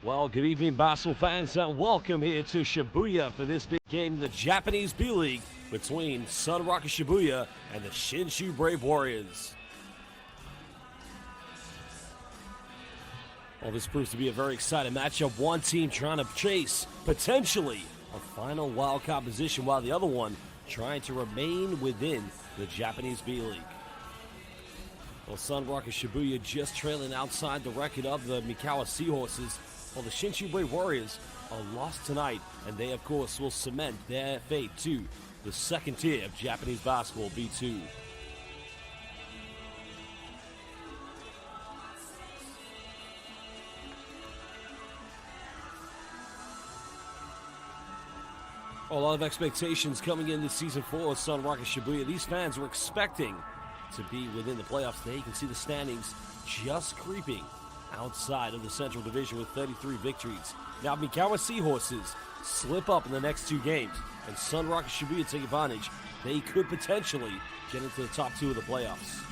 Well, good evening, basketball fans, and welcome here to Shibuya for this big game, the Japanese B.LEAGUE between SUNROCKERS Shibuya and the SHINSHU Brave Warriors. Well, this proves to be a very exciting matchup. One team trying to chase, potentially, a final wildcard position, while the other one trying to remain within the Japanese B.LEAGUE. Well, SUNROCKERS Shibuya just trailing outside the record of the Mikawa Seahorses. Well, the SHINSHU Brave Warriors are lost tonight, and they, of course, will cement their fate to the second tier of Japanese basketball, B2. A lot of expectations coming in this season for SUNROCKERS Shibuya. These fans were expecting to be within the playoffs. There you can see the standings just creeping outside of the Central Division with 33 victories. Now, Mikawa Seahorses slip up in the next two games, and SUNROCKERS Shibuya take advantage. They could potentially get into the top two of the playoffs.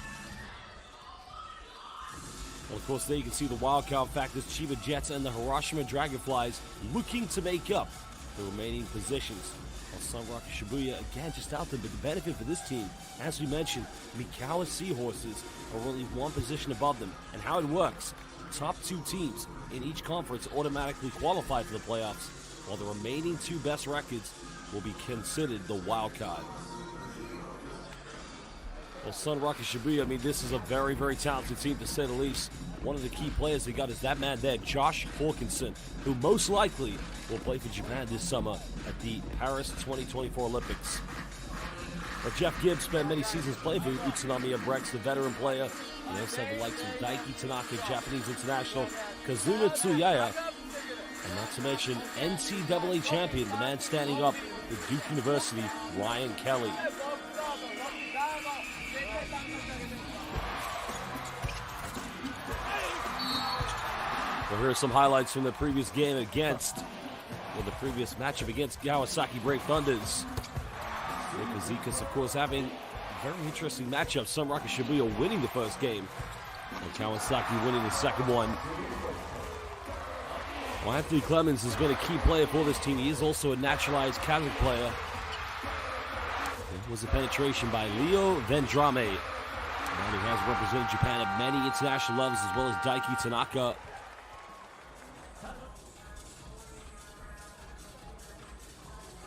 Well, of course, there you can see the wildcard factors. Chiba Jets and the Hiroshima Dragonflies looking to make up the remaining positions. Well, SUNROCKERS Shibuya, again, just out there, but the benefit for this team, as we mentioned, Mikawa Seahorses are only one position above them. And how it works, top two teams in each conference automatically qualify for the playoffs, while the remaining two best records will be considered the wild card. Well, SUNROCKERS Shibuya, I mean, this is a very, very talented team, to say the least. One of the key players they got is that man there, Josh Hawkinson, who most likely will play for Japan this summer at the Paris 2024 Olympics. Well, Jeff Gibbs spent many seasons playing for Utsunomiya Brex, the veteran player. They also have the likes of Daiki Tanaka, Japanese international, Kazuna Tsuyaya, and not to mention NCAA champion, the man standing up with Duke University, Ryan Kelly. Well, here are some highlights from the previous game against, the previous matchup against Kawasaki Brave Thunders. Zikas, of course, having a very interesting matchup. SUNROCKERS Shibuya winning the first game, and Kawasaki winning the second one. Well, Anthony Clemens has been a key player for this team. He is also a naturalized Kazakh player. It was a penetration by Leo Vendrame. And he has represented Japan at many international levels, as well as Daiki Tanaka.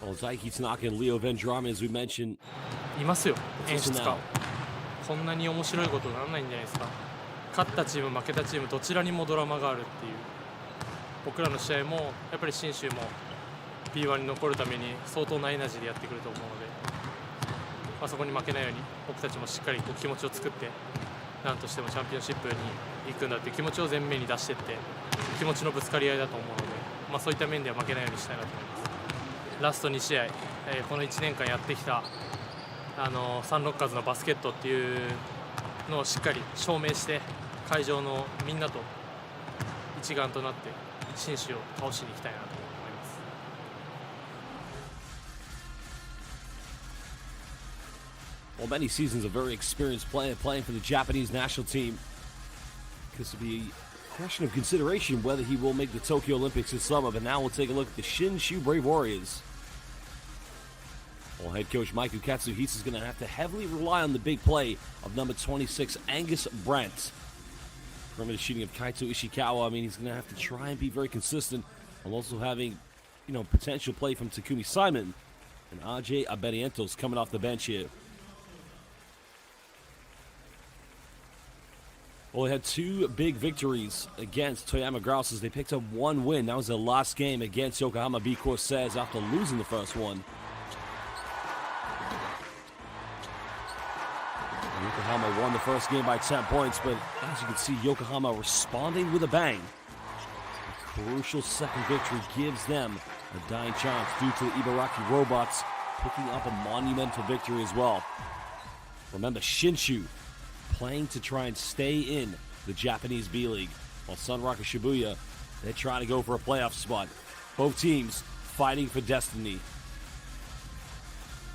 Well, Daiki Tanaka and Leo Vendrame, as we mentioned. いますよ、演出家。こんなに面白いことならないんじゃないですか。勝ったチーム、負けたチーム、どちらにもドラマがあるっていう。僕らの試合もやっぱり信州も P1 に残るために相当なエナジーでやってくると思うので、そこに負けないように僕たちもしっかり気持ちを作って、なんとしてもチャンピオンシップに行くんだっていう気持ちを前面に出していって、気持ちのぶつかり合いだと思うので、そういった面では負けないようにしたいなと思います。ラスト2試合、この1年間やってきたサンロッカーズのバスケットっていうのをしっかり証明して、会場のみんなと一丸となって信州を倒しに行きたいなと思います。Well, many seasons of very experienced playing for the Japanese national team. This will be a question of consideration whether he will make the Tokyo Olympics this summer. But now we'll take a look at the SHINSHU Brave Warriors. Well, head coach Maiku Katsuhisa is going to have to heavily rely on the big play of number 26, Angus Brandt. Perimeter shooting of Kaito Ishikawa. I mean, he's going to have to try and be very consistent, while also having, potential play from Takumi Simon and RJ Aberientos coming off the bench here. Well, they had two big victories against Toyama Grouses. They picked up one win. That was their last game against Yokohama B. Corsairs after losing the first one. Yokohama won the first game by 10 points, but as you can see, Yokohama responding with a bang. A crucial second victory gives them a dying chance due to the Ibaraki Robots picking up a monumental victory as well. Remember, SHINSHU playing to try and stay in the Japanese B.LEAGUE, while SUNROCKERS Shibuya, they're trying to go for a playoff spot. Both teams fighting for destiny.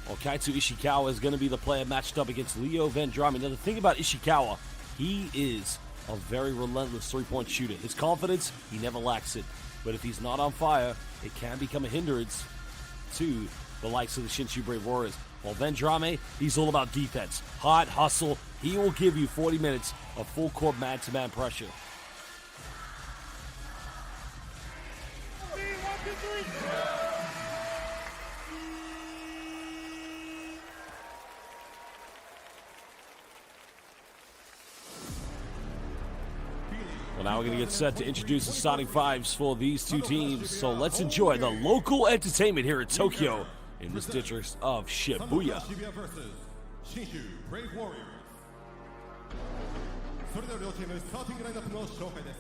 Well, Kaito Ishikawa is going to be the player matched up against Leo Vendrame. Now, the thing about Ishikawa, he is a very relentless three-point shooter. His confidence, he never lacks it. but if he's not on fire, it can become a hindrance to the likes of the Shinshu Brave Warriors. While Vendrame, he's all about defense, hard hustle. He will give you 40 minutes of full court man-to-man pressure. Well, now we're going to get set to introduce the starting fives for these two teams. So let's enjoy the local entertainment here in Tokyo in this district of Shibuya. SHIBUYA versus SHINSHU Brave Warriors. それでは両チームスターティングラインナップの紹介です。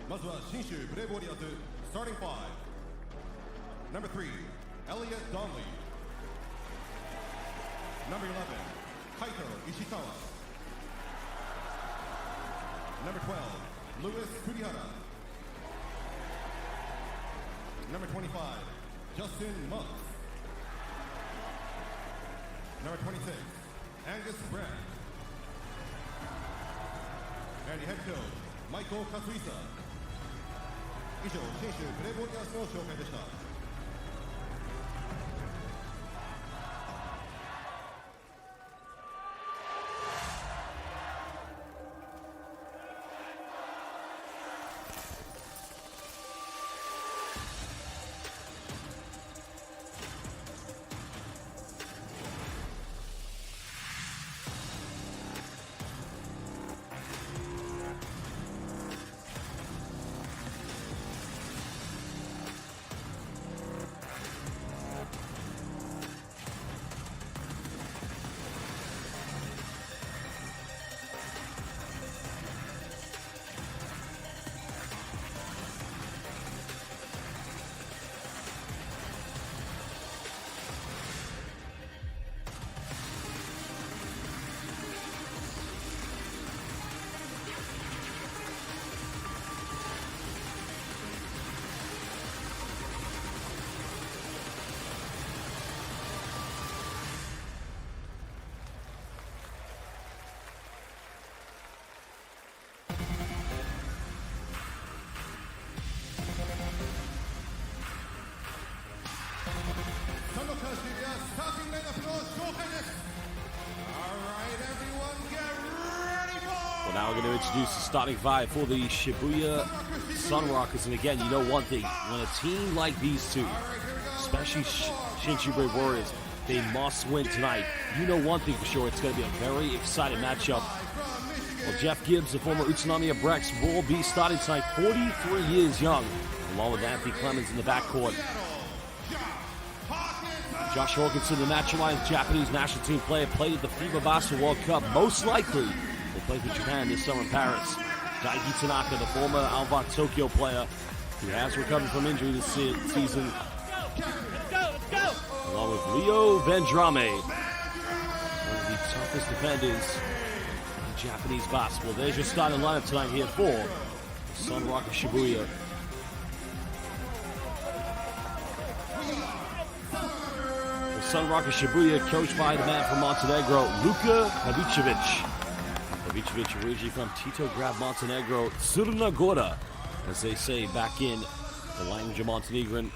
まずはSHINSHU Brave Warriors starting five. Number 3, Elliot Donnelly. Number 11, Kaito Ishikawa. Number 12, Louis Kurihara. Number 25, Justin Monk. Number 26, Angus Brand. And the head coach, Michael Katsuisa. 以上、SHINSHUブレイブウォリアーズの紹介でした。Well, now we're going to introduce the starting five for the Shibuya SUNROCKERS. And again, you know one thing, when a team like these two, especially Shinshu Brave Warriors, they must win tonight. You know one thing for sure, it's going to be a very exciting matchup. Well, Jeff Gibbs, the former Utsunomiya Brex, will be starting tonight, 43 years young, along with Anthony Clemens in the backcourt. Josh Hawkinson, the naturalized Japanese national team player, played at the FIBA Basketball World Cup. Most likely will play for Japan this summer in Paris. Daiki Tanaka, the former Alba Tokyo player, who has recovered from injury this season. Along with Leo Vendrame, one of the toughest defenders in Japanese basketball. There's your starting lineup tonight here for the SUNROCKERS Shibuya. SUNROCKERS Shibuya, coached by the man from Montenegro, Luka Pavicevic. Pavicevic originally from Titograd, Montenegro, Crna Gora, as they say back in the language of Montenegrin.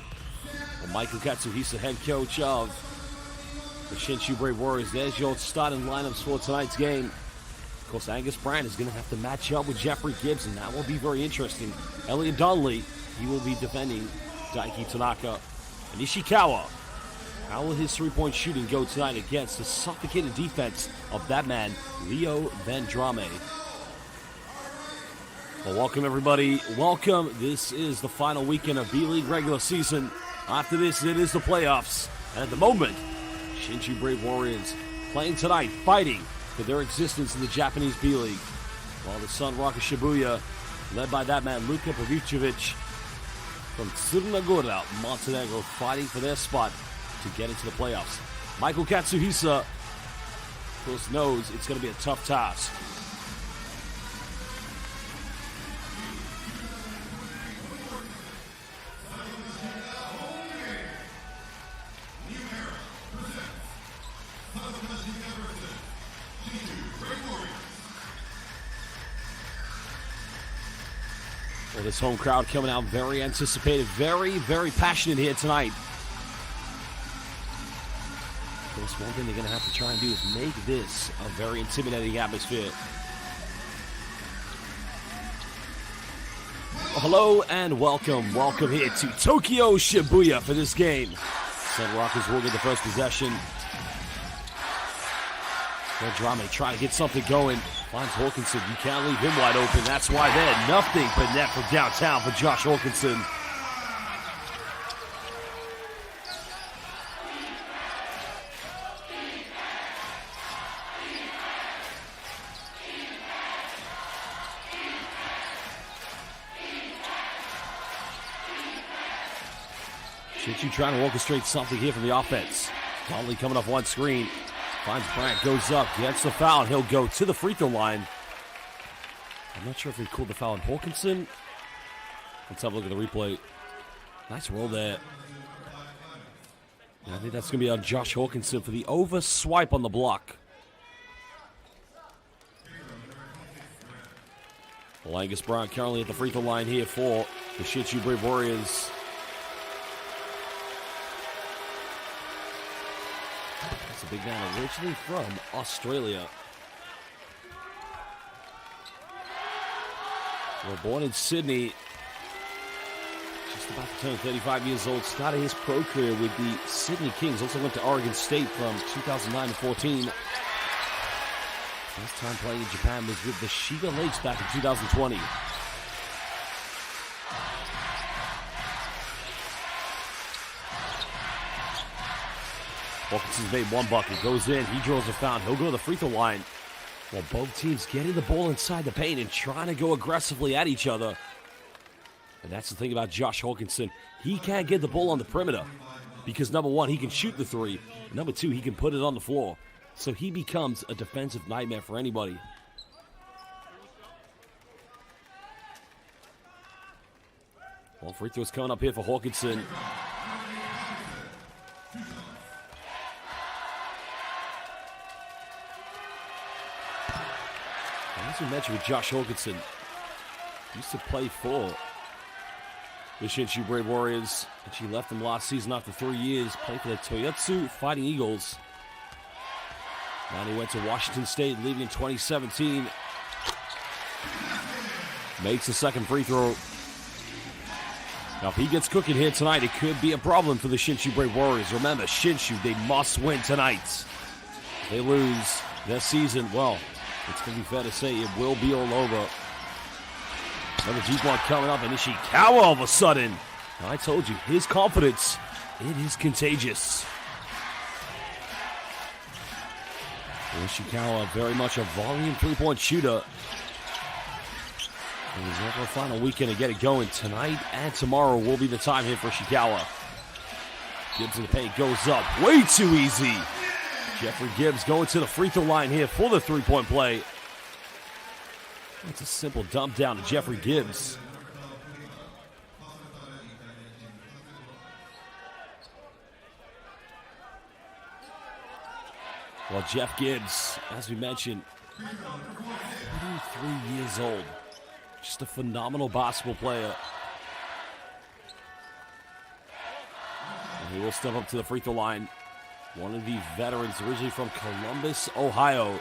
Well, Michael Katsuhisa, head coach of the Shinshu Brave Warriors. There's your starting lineups for tonight's game. Of course, Angus Brand is going to have to match up with Jeffrey Gibbs, and that will be very interesting. Elliot Donnelly, he will be defending Daiki Tanaka. And Ishikawa, how will his three-point shooting go tonight against the suffocating defense of that man, Leo Vendrame? Well, welcome, everybody. Welcome. This is the final weekend of B.LEAGUE regular season. After this, it is the playoffs. And at the moment, Shinshu Brave Warriors playing tonight, fighting for their existence in the Japanese B.LEAGUE. While the SUNROCKERS Shibuya, led by that man, Luka Pavicevic from Crna Gora, Montenegro, fighting for their spot to get into the playoffs. Michael Katsuhisa, of course, knows it's going to be a tough task. Well, this home crowd coming out very anticipated, very, very passionate here tonight. Of course, one thing they're going to have to try and do is make this a very intimidating atmosphere. Well, hello and welcome. Welcome here to Tokyo Shibuya for this game. SUNROCKERS will get the first possession. Drame trying to get something going. Finds Hawkinson. You can't leave him wide open. That's why they had nothing but net from downtown for Josh Hawkinson. SHINSHU trying to orchestrate something here from the offense. Donnelly coming off one screen. Finds Brandt, goes up, gets the foul, and he'll go to the free throw line. I'm not sure if he called the foul on Hawkinson. Let's have a look at the replay. Nice roll there. And I think that's going to be on Josh Hawkinson for the over swipe on the block. Langus Brown currently at the free throw line here for the SHINSHU Brave Warriors. That's a big man originally from Australia. Well, born in Sydney, just about to turn 35 years old. Started his pro career with the Sydney Kings. Also went to Oregon State from 2009 to 14. First time playing in Japan was with the Shiga Lakes back in 2020. Hawkinson's made one bucket, goes in, he draws a foul, he'll go to the free throw line. Well, both teams getting the ball inside the paint and trying to go aggressively at each other. And that's the thing about Josh Hawkinson. He can't get the ball on the perimeter because, number one, he can shoot the three. Number two, he can put it on the floor. So he becomes a defensive nightmare for anybody. Well, free throws coming up here for Hawkinson. As we mentioned with Josh Hawkinson, he used to play for the SHINSHU Brave Warriors, and she left him last season after 3 years, played for the Toyotsu Fighting Eagles. Then he went to Washington State, leaving in 2017. Makes the second free throw. Now, if he gets cooking here tonight, it could be a problem for the SHINSHU Brave Warriors. Remember, SHINSHU, they must win tonight. If they lose their season, well, it's going to be fair to say it will be all over. Another deep one coming up, and Ishikawa all of a sudden. Now, I told you, his confidence, it is contagious. Ishikawa, very much a volume three-point shooter. And he's there for a final weekend to get it going. Tonight and tomorrow will be the time here for Ishikawa. Gibbs in the paint goes up. Way too easy. Jeffrey Gibbs going to the free throw line here for the three-point play. It's a simple dump down to Jeffrey Gibbs. Well, Jeff Gibbs, as we mentioned, 23 years old. Just a phenomenal basketball player. And he will step up to the free throw line. One of the veterans, originally from Columbus, Ohio.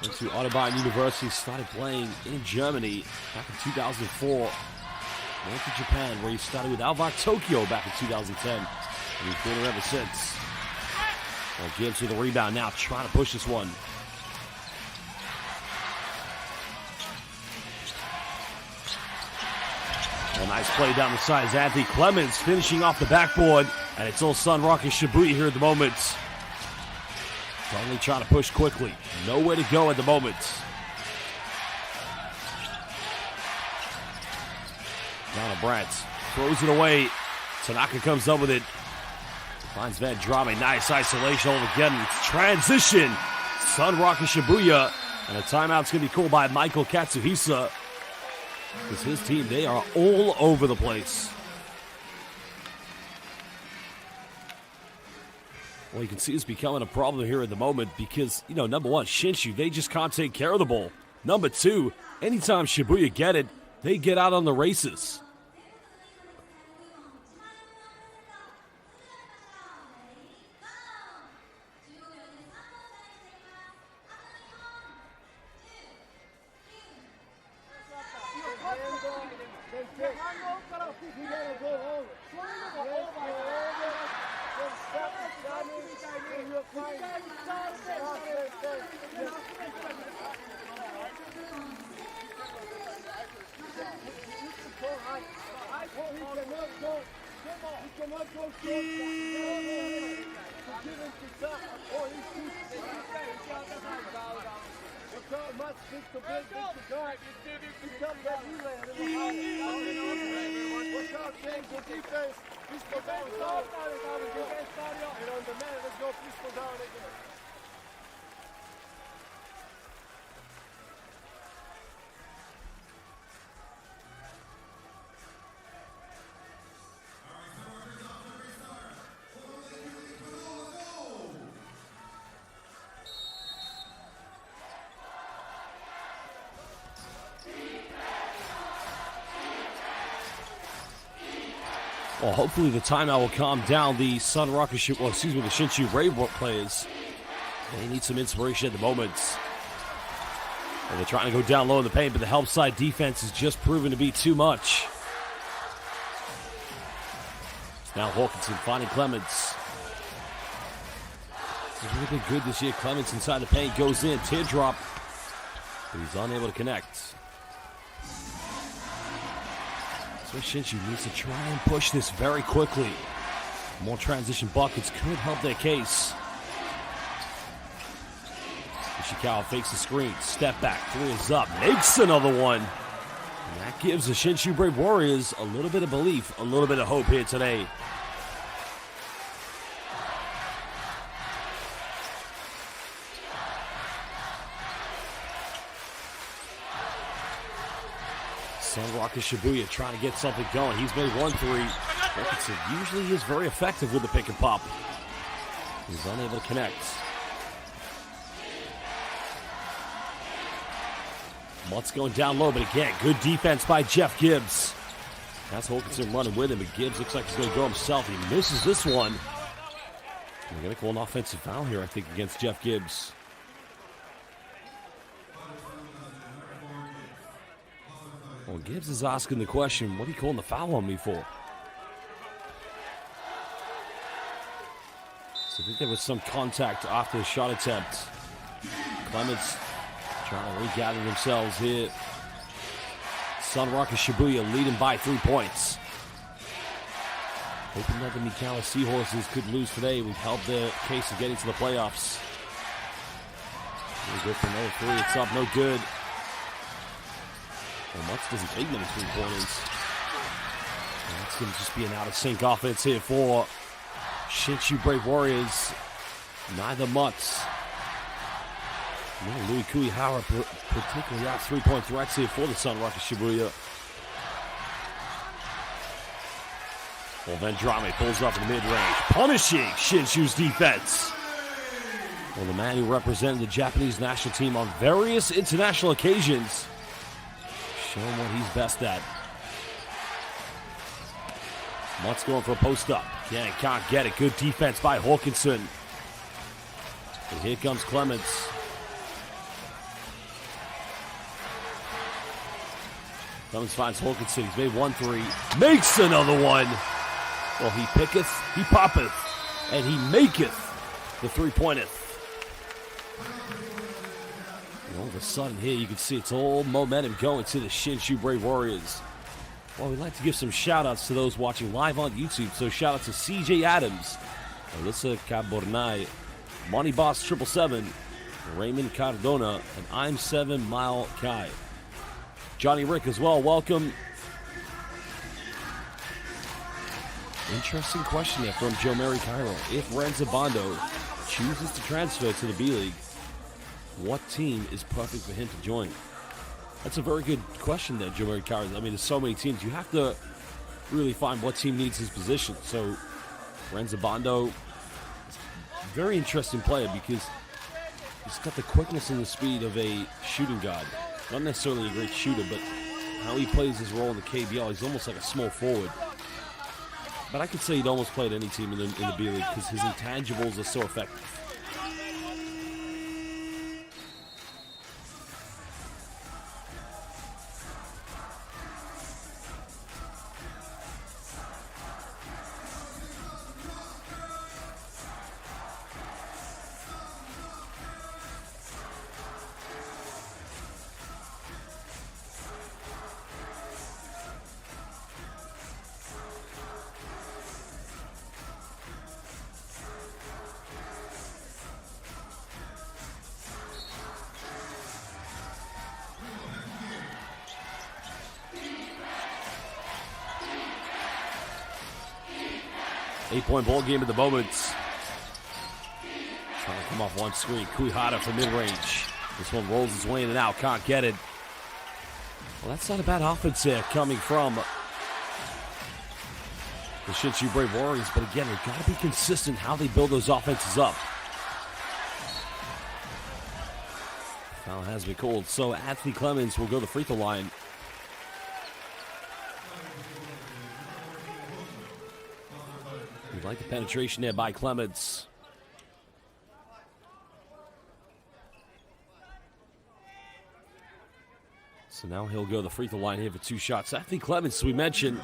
Went to Audubon University, started playing in Germany back in 2004. Went to Japan, where he started with Alvar Tokyo back in 2010. And he's been here ever since. Well, Gibbs with a rebound now, trying to push this one. A nice play down the side as Anthony Clemens finishing off the backboard. And it's all SUNROCKERS Shibuya here at the moment. Only trying to push quickly. Nowhere to go at the moment. Down to Brandt. Throws it away. Tanaka comes up with it. Finds Van Drame. Nice isolation all again. It's transition. SUNROCKERS Shibuya. And a timeout's going to be called by Michael Katsuhisa. Because his team, they are all over the place. Well, you can see it's becoming a problem here at the moment because, you know, number one, SHINSHU, they just can't take care of the ball. Number two, anytime Shibuya get it, they get out on the races. Well, hopefully the timeout will calm down the SUNROCKERS, the SHINSHU Brave players. They need some inspiration at the moment. And they're trying to go down low in the paint, but the help side defense has just proven to be too much. It's now Hawkinson finding Clements. This has really been good this year. Clements inside the paint, goes in, teardrop, but he's unable to connect. So SHINSHU needs to try and push this very quickly. More transition buckets could help their case. Ishikawa fakes the screen, step back, three is up, makes another one. And that gives the SHINSHU Brave Warriors a little bit of belief, a little bit of hope here today. SUNROCKERS Shibuya trying to get something going. He's made 1-3. Hawkinson usually is very effective with the pick and pop. He's unable to connect. Mutt's going down low, but again, good defense by Jeff Gibbs. That's Hawkinson running with him, but Gibbs looks like he's going to go himself. He misses this one. We're going to call an offensive foul here, I think, against Jeff Gibbs. Well, Gibbs is asking the question, what are you calling the foul on me for? So I think there was some contact after the shot attempt. Clements trying to regather themselves here. SUNROCKERS Shibuya leading by 3 points. Hoping that the Mikawa Seahorses could lose today would help their case of getting to the playoffs. They go for another three. It's up, no good. Well, Mutz doesn't take many three-pointers. That's going to just be an out-of-sync offense here for SHINSHU Brave Warriors. Neither Mutz nor Louis Kuihara particularly out three-point threats here for the SUNROCKERS Shibuya. Well, Vendrame pulls up in the mid-range, punishing SHINSHU's defense. Well, the man who represented the Japanese national team on various international occasions, showing what he's best at. Mutt's going for a post-up. Again, can't get it. Good defense by Hawkinson. And here comes Clements. Clements finds Hawkinson. He's made 1-3. Makes another one. Well, he picketh, he poppeth, and he maketh the three-pointeth. And all of a sudden here, you can see it's all momentum going to the SHINSHU Brave Warriors. Well, we'd like to give some shout-outs to those watching live on YouTube. So shout-out to CJ Adams, Alyssa Cabornay, Monty Boss 777, Raymond Cardona, and I'm 7 Mile Kai. Johnny Rick as well, welcome. Interesting question there from Joe Mary Cairo. If Renzo Bondo chooses to transfer to the B-League, what team is perfect for him to join? That's a very good question there, Joe Mary Cairo. I mean, there's so many teams. You have to really find what team needs his position. So, Renzo Bondo, very interesting player because he's got the quickness and the speed of a shooting guard. Not necessarily a great shooter, but how he plays his role in the KBL. He's almost like a small forward. But I could say he'd almost played any team in the B-League because his intangibles are so effective. Eight-point ball game at the moment. Trying to come off one screen. Kuihara from mid-range. This one rolls its way in and out. Can't get it. Well, that's not a bad offense here coming from the Shinshu Brave Warriors. But again, they've got to be consistent how they build those offenses up. Foul has been called. So Anthony Clemens will go to the free throw line. We like the penetration there by Clemens. So now he'll go to the free throw line here for 2 shots. Anthony Clemens, we mentioned,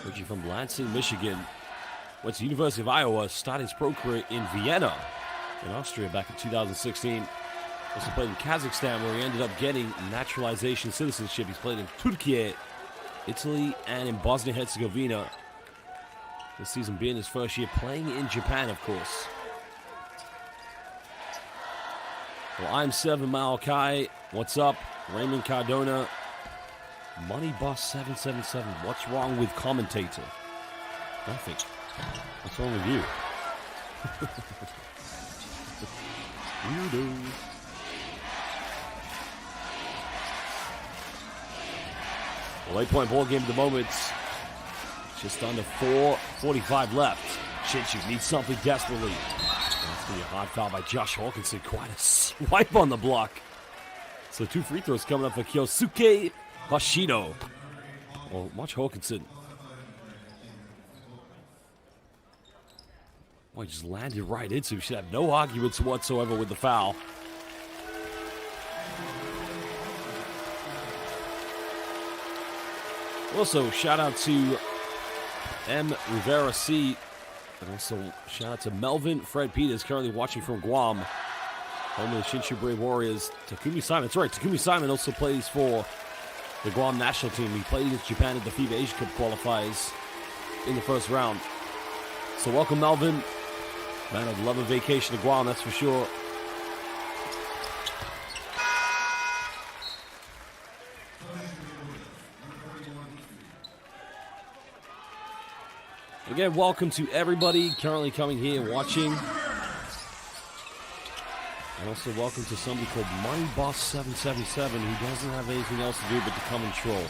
originally from Lansing, Michigan, went to University of Iowa, started his pro career in Vienna, in Austria, back in 2016. Also played in Kazakhstan, where he ended up getting naturalization citizenship. He's played in Turkey, Italy, and in Bosnia-Herzegovina. This season being his first year playing in Japan, of course. Well, I'm 7 Malachi. What's up? Raymond Cardona. Money Boss 777. What's wrong with commentator? Nothing. What's wrong with you? Weirdo. Well, 8-point ball game at the moment. Just under 4:45 left. Shinshu needs something desperately. That's going to be a hard foul by Josh Hawkinson. Quite a swipe on the block. So 2 free throws coming up for Kyosuke Hoshino. Well, watch Hawkinson. Boy, just landed right into him. Should have no arguments whatsoever with the foul. Also, shout out to M. Rivera C. And also, shout out to Melvin Fred Peters, currently watching from Guam. Home of the Shinshu Brave Warriors. Takumi Simon, that's right, Takumi Simon also plays for the Guam national team. He played against Japan at the FIBA Asia Cup qualifiers in the first round. So welcome, Melvin. Man, I'd love a vacation to Guam, that's for sure. Again, welcome to everybody currently coming here and watching. And also welcome to somebody called Money Boss 777 who doesn't have anything else to do but to come and troll.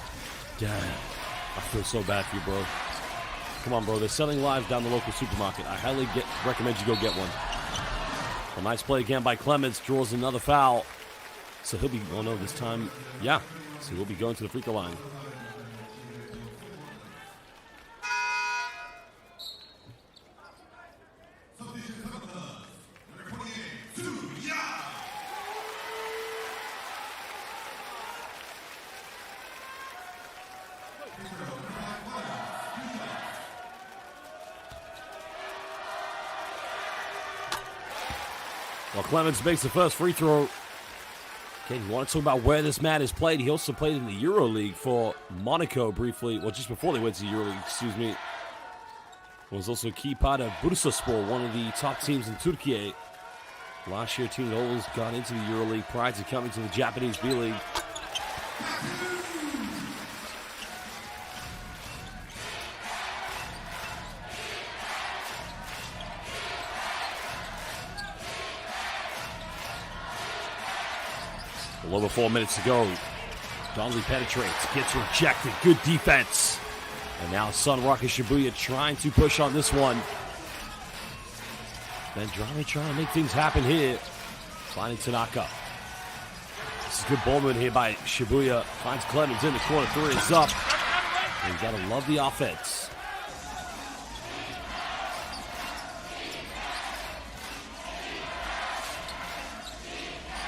Damn, I feel so bad for you, bro. Come on, bro. They're selling live down the local supermarket. I highly recommend you go get one. A nice play again by Clemens. Draws another foul. So he'll be, oh no, this time, yeah. So he'll be going to the free throw line. Well, Clemens makes the first free throw. Okay, you want to talk about where this man has played? He also played in the EuroLeague for Monaco briefly. Well, just before they went to the EuroLeague, excuse me. Was also a key part of Bursaspor, one of the top teams in Turkey. Last year, team that always got into the EuroLeague prior to coming to the Japanese B-League. A little over 4 minutes to go. Donnelly penetrates, gets rejected. Good defense. And now SUNROCKERS Shibuya trying to push on this one. Then Andrade trying to make things happen here. Finding Tanaka. This is good ball movement here by Shibuya. Finds Clemens in the corner. Three is up. And you gotta love the offense.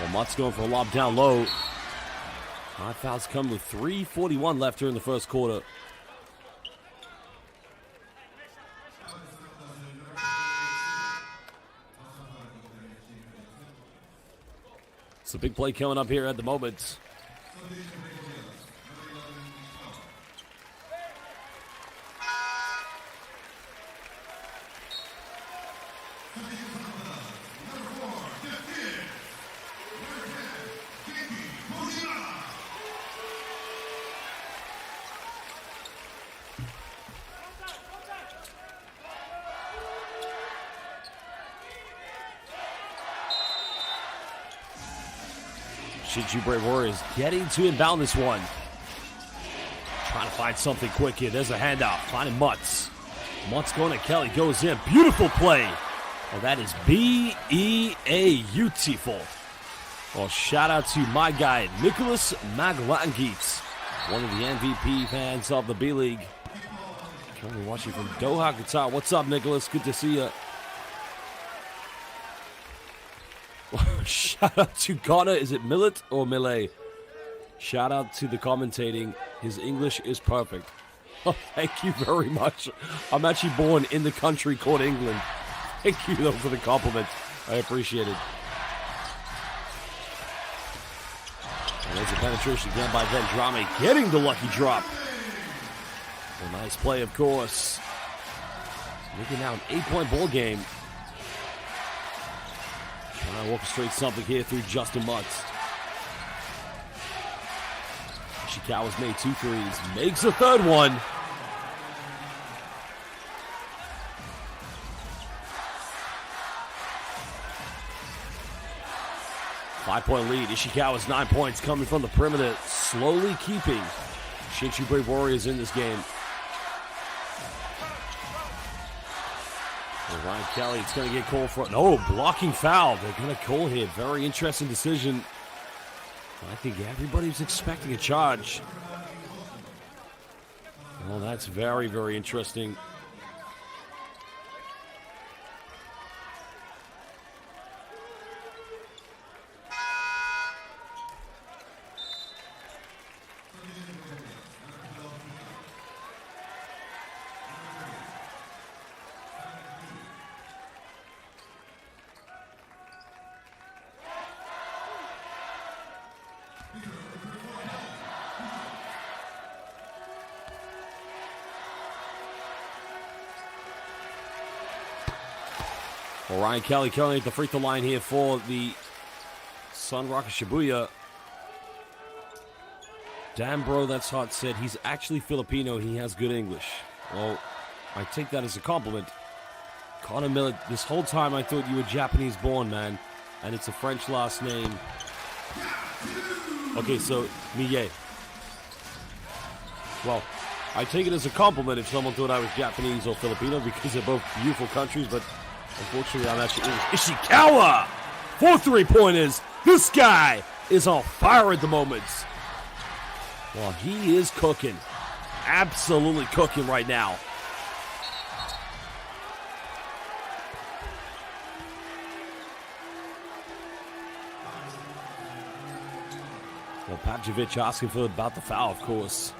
Well, Mutt's going for a lob down low. 5 fouls come with 3:41 left here in the first quarter. It's a big play coming up here at the moment. SHINSHU Brave Warriors getting to inbound this one. Trying to find something quick here. There's a handout. Finding Mutz. Mutz going to Kelly. Goes in. Beautiful play. Oh, that is B.E.A. Beautiful. Well, shout out to my guy, Nicholas Maglangits, one of the MVP fans of the B-League. Currently watching from Doha, Qatar. What's up, Nicholas? Good to see you. Shout out to Ghana. Is it Millet or Millet? Shout out to the commentating. His English is perfect. Oh, thank you very much. I'm actually born in the country called England. Thank you, though, for the compliment. I appreciate it. And there's a penetration again by Vendrame, getting the lucky drop. A nice play, of course. Making now an 8-point ball game. Trying to orchestrate something here through Justin Mutz. Ishikawa's made 2 threes. Makes a third one. Five-point lead. Ishikawa's 9 points coming from the perimeter. Slowly keeping SHINSHU Brave Warriors in this game. Ryan Kelly, it's going to get called for blocking foul. They're going to call here. Very interesting decision. I think everybody's expecting a charge. Well, that's very, very interesting. Well, Ryan Kelly currently at the free throw line here for the SUNROCKERS Shibuya. Damn, bro, that's hot said. He's actually Filipino. He has good English. Well, I take that as a compliment. Connor Miller, this whole time I thought you were Japanese born, man. And it's a French last name. Okay, so, Miye. Well, I take it as a compliment if someone thought I was Japanese or Filipino because they're both beautiful countries, but unfortunately, I'm actually English. Ishikawa! 4 3-pointers. This guy is on fire at the moment. Well, he is cooking. Absolutely cooking right now. Well, Papjevic asking for about the foul, of course.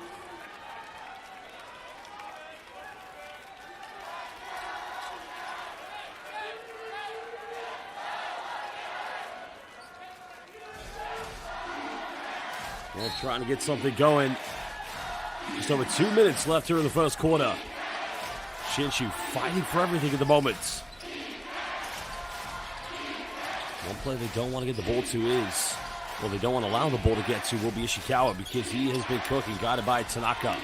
Well, trying to get something going. Just over 2 minutes left here in the first quarter. SHINSHU fighting for everything at the moment. One play they don't want to get the ball to is, well, they don't want to allow the ball to get to will be Ishikawa because he has been cooking, guided by Tanaka.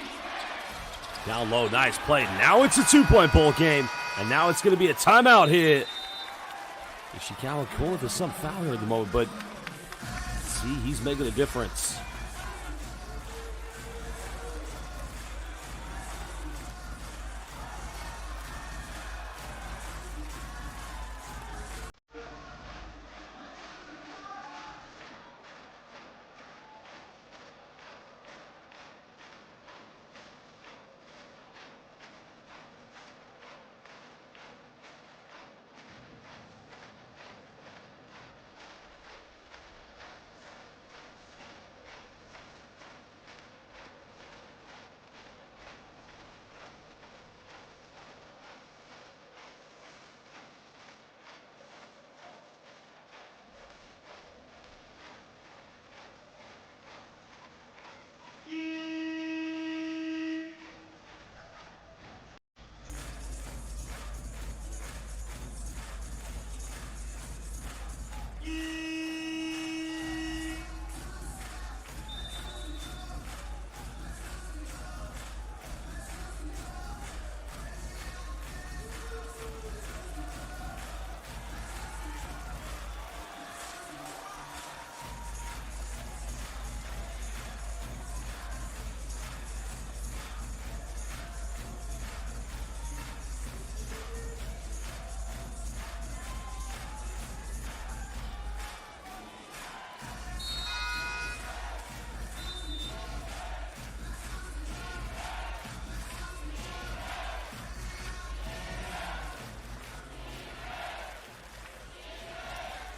Down low, nice play. Now it's a 2-point ball game, and now it's going to be a timeout here. Ishikawa calling for some foul here at the moment, but see, he's making a difference.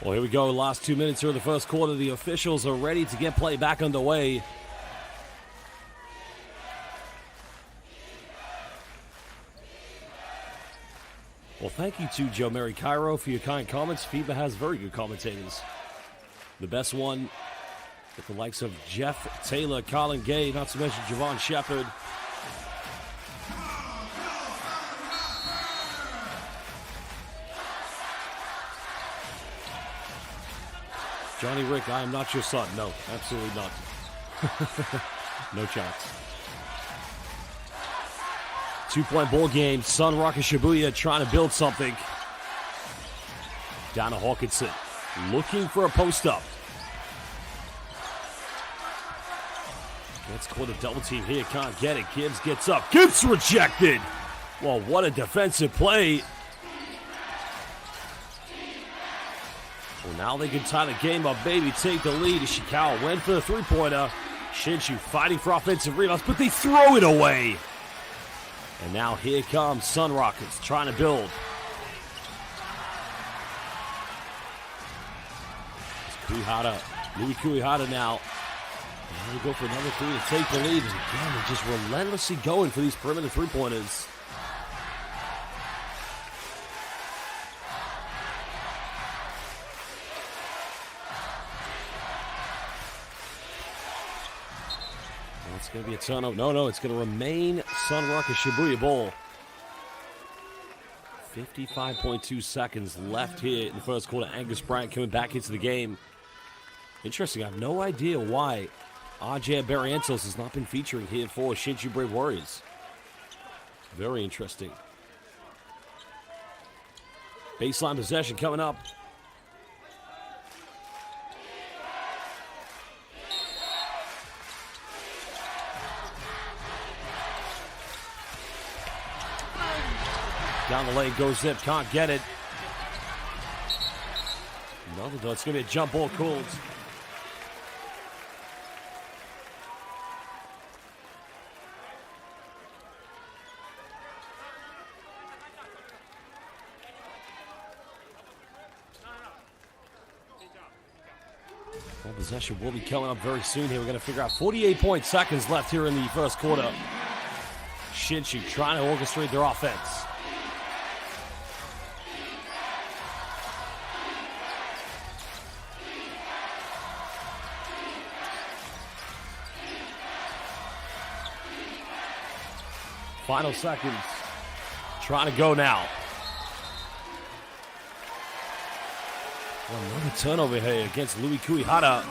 Well, here we go. Last 2 minutes here in the first quarter. The officials are ready to get play back underway. Well, thank you to Joe Mary Cairo for your kind comments. FIBA has very good commentators. The best one with the likes of Jeff Taylor, Colin Gay, not to mention Javon Shepard. Johnny Rick, I am not your son. No, absolutely not. No chance. 2-point ball game. SUNROCKERS Shibuya trying to build something. Down to Hawkinson. Looking for a post-up. Gets caught a double team here. Can't get it. Gibbs gets up. Gibbs rejected. Well, what a defensive play. Well, now they can tie the game up, baby. Take the lead. Ishikawa went for the three-pointer. SHINSHU fighting for offensive rebounds, but they throw it away. And now here comes SUNROCKERS trying to build. It's Louis Kuihara now. And they go for another three to take the lead. And again, they're just relentlessly going for these perimeter three-pointers. It's going to be a turnover. No, it's going to remain SUNROCKERS Shibuya ball. 55.2 seconds left here in the first quarter. Angus Bryant coming back into the game. Interesting. I have no idea why RJ Barrientos has not been featuring here for SHINSHU Brave Warriors. Very interesting. Baseline possession coming up. Down the lane goes Zip, can't get it. Another though, it's going to be a jump ball called. Well, possession will be coming up very soon here. We're going to figure out 48 seconds left here in the first quarter. SHINSHU trying to orchestrate their offense. Final seconds. Trying to go now. Well, another turnover here against Louis Kuihara.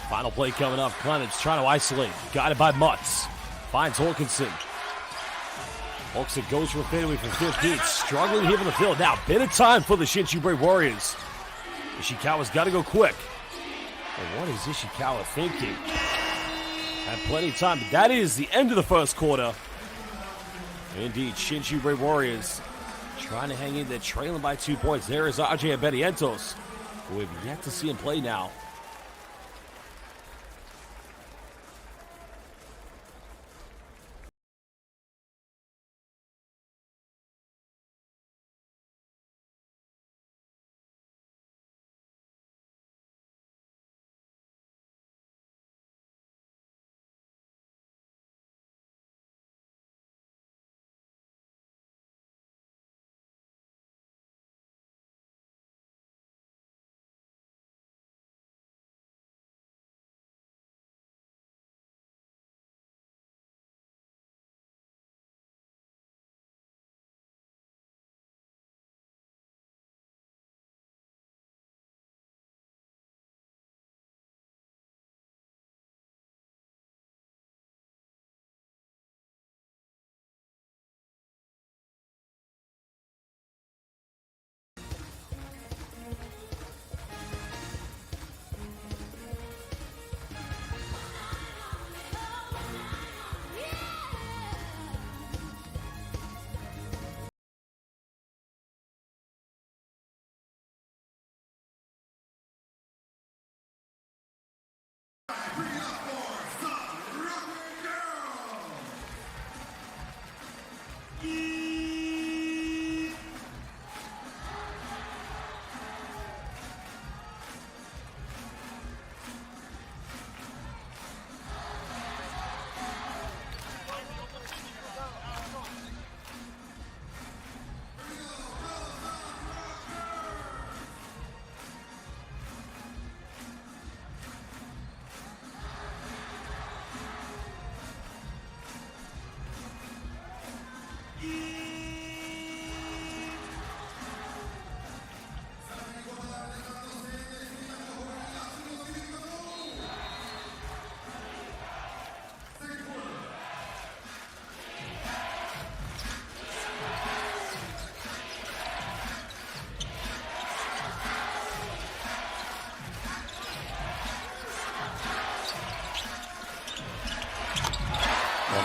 Final play coming up. Clemens trying to isolate. Guided by Mutz. Finds Hawkinson. Hawkinson goes for a fadeaway from 15. Struggling here from the field. Now, bit of time for the SHINSHU Brave Warriors. Ishikawa's got to go quick. Well, what is Ishikawa thinking? Had plenty of time. But that is the end of the first quarter. Indeed, SHINSHU Brave Warriors trying to hang in there, trailing by 2 points. There is RJ Barrientos, who we've yet to see him play now.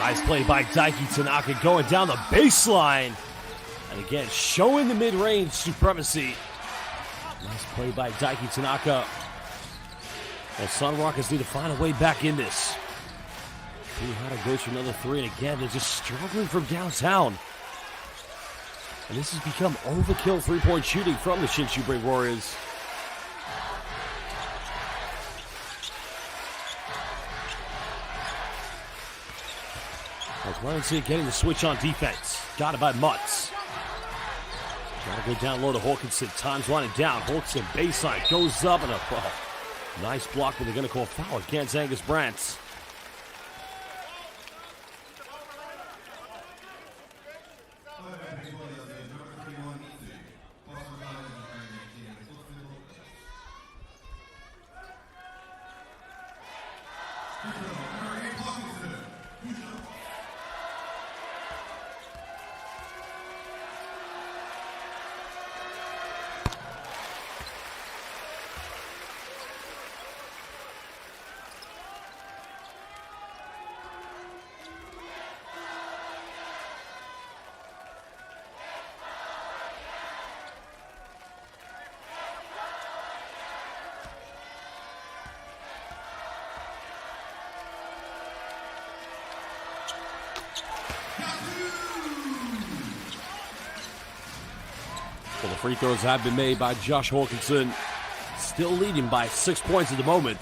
Nice play by Daiki Tanaka going down the baseline. And again, showing the mid-range supremacy. Nice play by Daiki Tanaka. Well, SUNROCKERS need to find a way back in this. See how to go to another three, and again, they're just struggling from downtown. And this has become overkill three-point shooting from the SHINSHU Brave Warriors. As Clarence getting the switch on defense. Got it by Mutz. Trying to go down low to Hawkinson. Time's winding down. Hawkinson baseline goes up and a nice block, but they're going to call foul against Angus Brants. Well, the free throws have been made by Josh Hawkinson. Still leading by 6 points at the moment.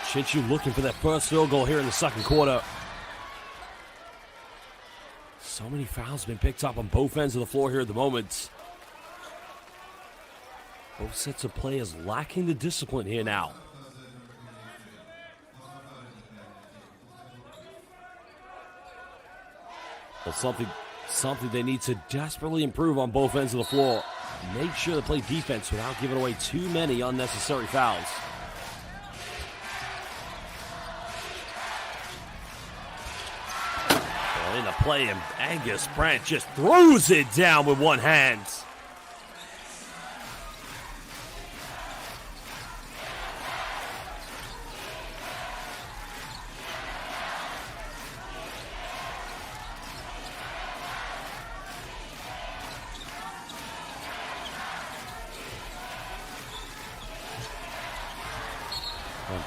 SHINSHU looking for that first field goal here in the second quarter. So many fouls been picked up on both ends of the floor here at the moment. Both sets of players lacking the discipline here now. Well, something they need to desperately improve on both ends of the floor. Make sure to play defense without giving away too many unnecessary fouls. Well, in the play, and Angus Brant just throws it down with one hand.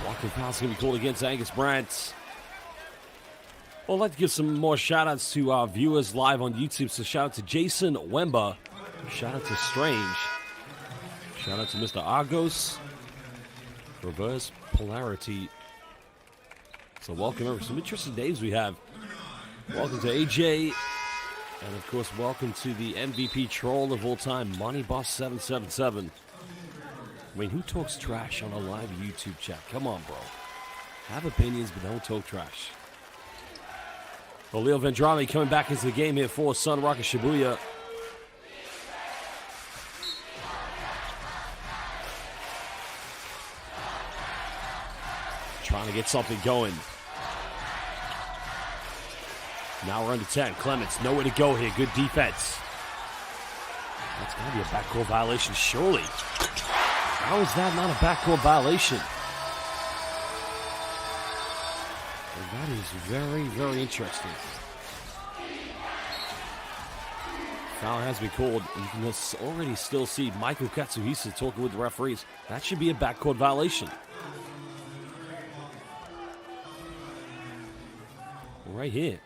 Blocking foul's going to be called against Angus Brant. Well, I'd like to give some more shout-outs to our viewers live on YouTube. So shout-out to Jason Wemba. Shout-out to Strange. Shout-out to Mr. Argos. Reverse Polarity. So welcome over. Some interesting names we have. Welcome to AJ. And, of course, welcome to the MVP troll of all time, MoneyBoss777. I mean, who talks trash on a live YouTube chat? Come on, bro. Have opinions, but don't talk trash. Well, Leo Vendrame coming back into the game here for SUNROCKERS Shibuya. Trying to get something going. Now we're under 10. Clements, nowhere to go here. Good defense. That's got to be a backcourt violation, surely. How is that not a backcourt violation? And that is very, very interesting. Foul has been called. You can already still see Michael Katsuhisa talking with the referees. That should be a backcourt violation. Right here.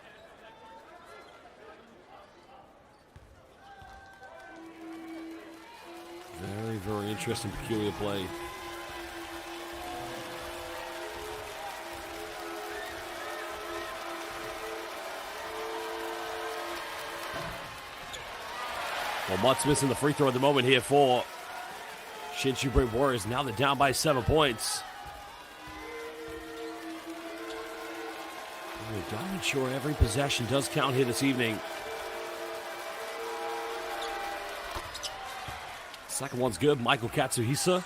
Very, very interesting, peculiar play. Well, Mutt's missing the free throw at the moment here for SHINSHU Brave Warriors. Now they're down by 7 points. We've got to ensure every possession does count here this evening. Second one's good. Michael Katsuhisa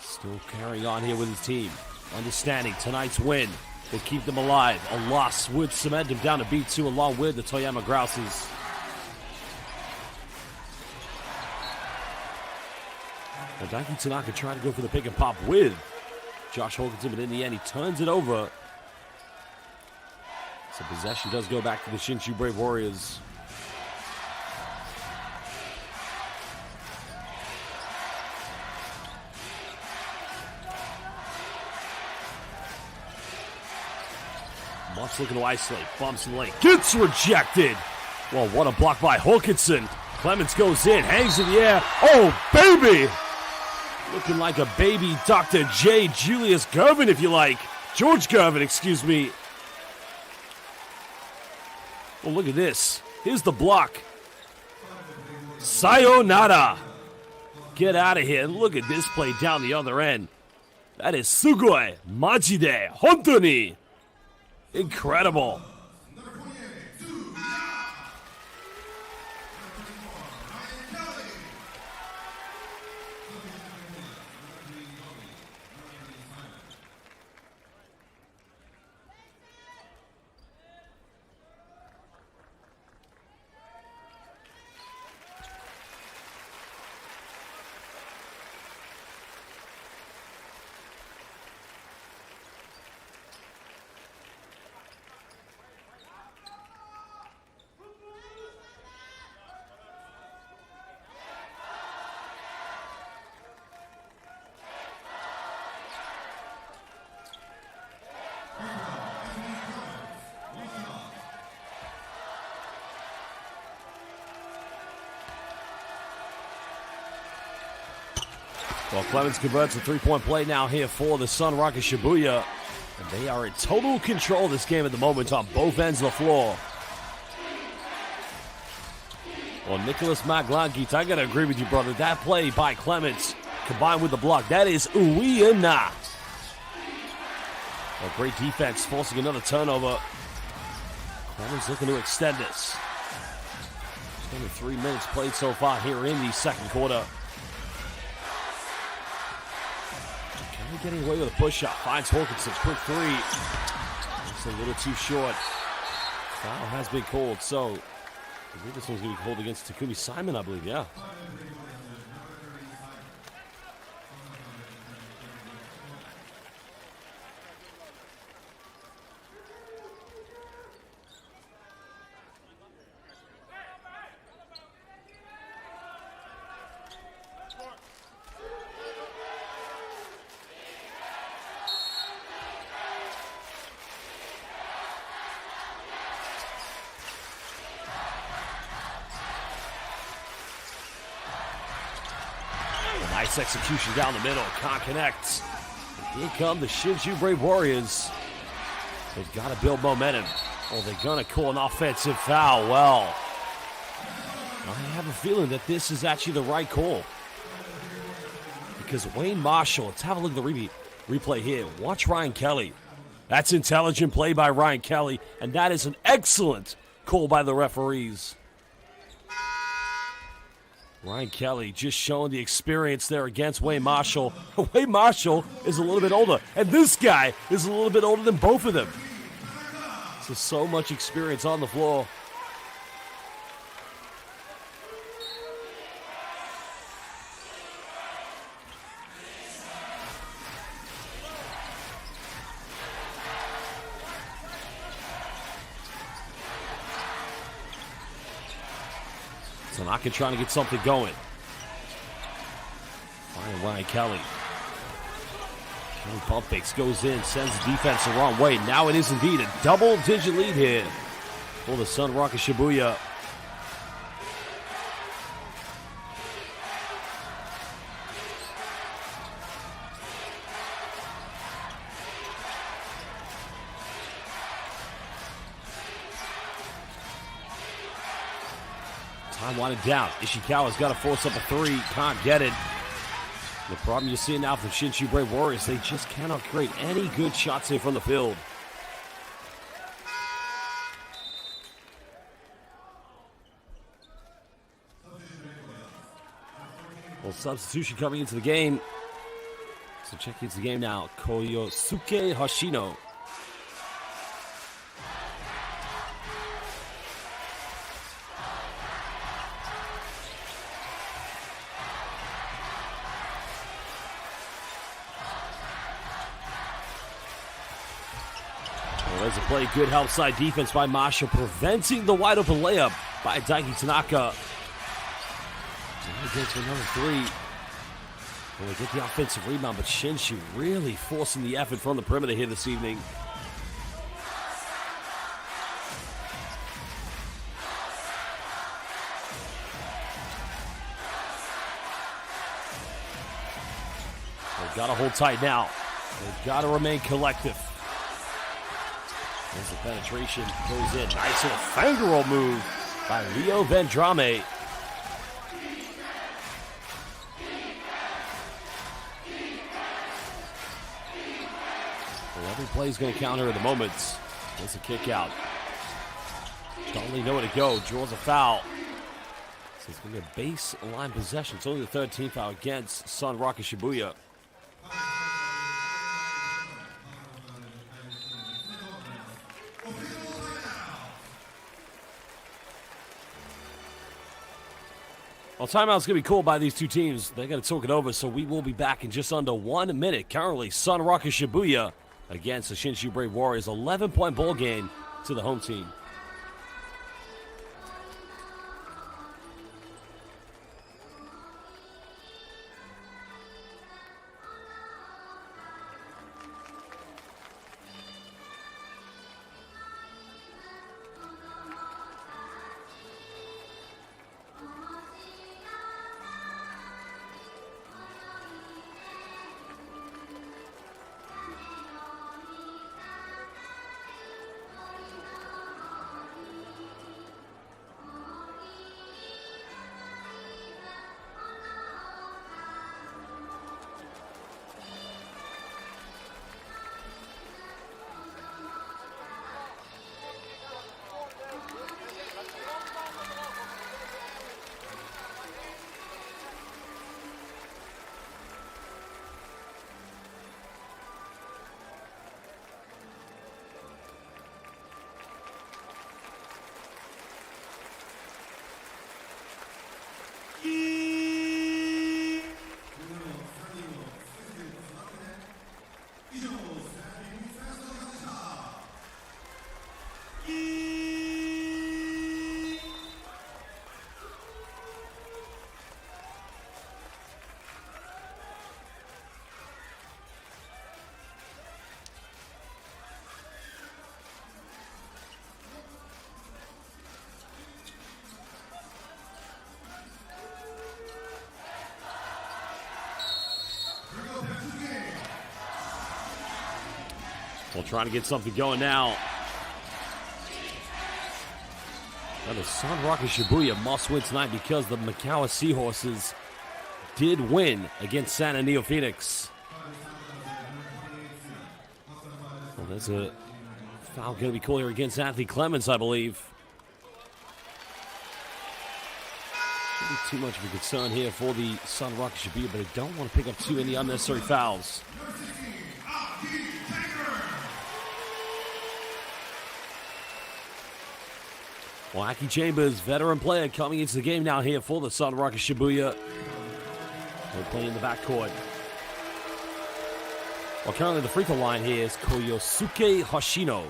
still carrying on here with his team. Understanding tonight's win will keep them alive. A loss would cement them down to B2 along with the Toyama Grouses. Now, Daiki Tanaka trying to go for the pick and pop with Josh Hawkinson, but in the end, he turns it over. So possession does go back to the Shinshu Brave Warriors. Muff's looking to isolate, bumps in the lane, gets rejected. Well, what a block by Hawkinson. Clements goes in, hangs in the air. Oh, baby! Looking like a baby Dr. J. Julius Gervin, if you like. George Gervin, excuse me. Oh, look at this. Here's the block. Sayonara. Get out of here. Look at this play down the other end. That is sugoi, majide, hontoni. Incredible. Well, Clemens converts a three-point play now here for the SUNROCKERS Shibuya. And they are in total control of this game at the moment on both ends of the floor. Well, Nicholas Maglankit, I got to agree with you, brother. That play by Clemens combined with the block, that is Uiana. Well, great defense, forcing another turnover. Clemens looking to extend this. It's only 3 minutes played so far here in the second quarter. Getting away with a push-up. Finds Hawkinson. Quick three. It's a little too short. Foul has been called, so I think this one's going to be called against Takumi Simon, I believe, yeah. Nice execution down the middle. Can't connect. Here come the Shinshu Brave Warriors. They've got to build momentum. Oh, they're going to call an offensive foul. Well, I have a feeling that this is actually the right call. Because Wayne Marshall, let's have a look at the replay here. Watch Ryan Kelly. That's intelligent play by Ryan Kelly. And that is an excellent call by the referees. Ryan Kelly just showing the experience there against Wayne Marshall. Wayne Marshall is a little bit older, and this guy is a little bit older than both of them. So much experience on the floor. Tanaka trying to get something going. Finding Ryan Kelly. Kelly pump fakes, goes in, sends the defense the wrong way. Now it is indeed a double-digit lead here for the SUNROCKERS Shibuya. Time winding down. Ishikawa's got to force up a three. Can't get it. The problem you're seeing now from Shinshu Brave Warriors, they just cannot create any good shots here from the field. Well, substitution coming into the game. So check into the game now. Koyosuke Hoshino. There's a play. Good help side defense by Masha, preventing the wide open layup by Daiki Tanaka. Gets another three. Well, they get the offensive rebound, but SHINSHU really forcing the effort from the perimeter here this evening. They've got to hold tight now. They've got to remain collective. As the penetration goes in. Nice little finger roll move by Leo Vendrame. Well, every play is going to count here at the moment. There's a kick out. Don't really know where to go. Draws a foul. So it's going to be a baseline possession. It's only the 13th foul against SUNROCKERS Shibuya. Well, timeout's going to be called by these two teams. They're going to talk it over, so we will be back in just under 1 minute. Currently, SUNROCKERS Shibuya against the SHINSHU Brave Warriors. 11-point ball game to the home team. Well, trying to get something going now. Now the SUNROCKERS Shibuya must win tonight because the Mikawa Seahorses did win against San Antonio Phoenix. Well, there's a foul going to be called here against Anthony Clemens, I believe. Shouldn't be too much of a concern here for the SUNROCKERS Shibuya, but I don't want to pick up too many unnecessary fouls. Well, Aki Chambers, veteran player, coming into the game now here for the SUNROCKERS Shibuya. They're playing in the backcourt. Well, currently the free throw line here is Koyosuke Hoshino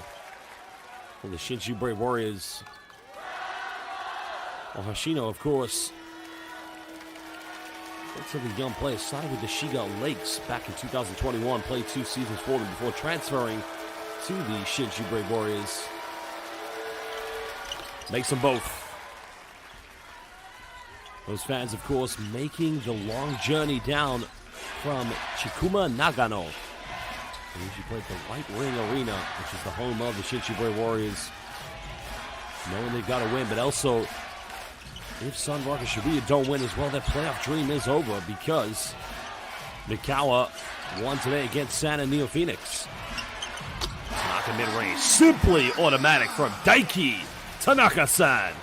for the SHINSHU Brave Warriors. Well, Hoshino, of course, relatively young player, signed with the Shiga Lakes back in 2021, played 2 seasons for them before transferring to the SHINSHU Brave Warriors. Makes them both. Those fans, of course, making the long journey down from Chikuma, Nagano. They usually play at the White Ring Arena, which is the home of the SHINSHU Brave Warriors. Knowing they've got to win, but also, if SUNROCKERS Shibuya don't win as well, their playoff dream is over because Mikawa won today against San Antonio Phoenix. Tanaka mid-range, simply automatic from Daiki Tanaka-san.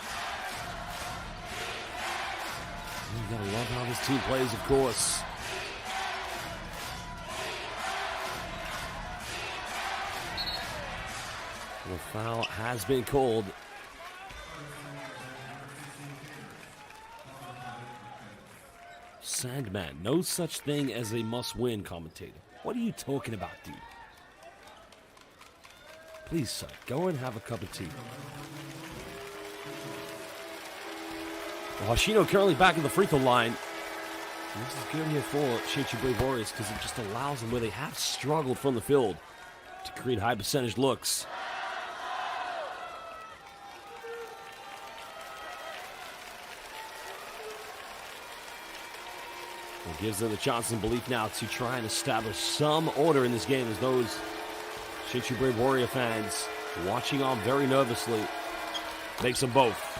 You gotta love how this team plays, of course. The foul has been called. Sandman, no such thing as a must-win, commentator. What are you talking about, dude? Please, son, go and have a cup of tea. Well, Hoshino currently back in the free throw line. And this is good here for Shinshu Brave Warriors because it just allows them, where they have struggled from the field, to create high percentage looks. It gives them the chance and belief now to try and establish some order in this game, as those Shinshu Brave Warrior fans watching on very nervously. Makes them both.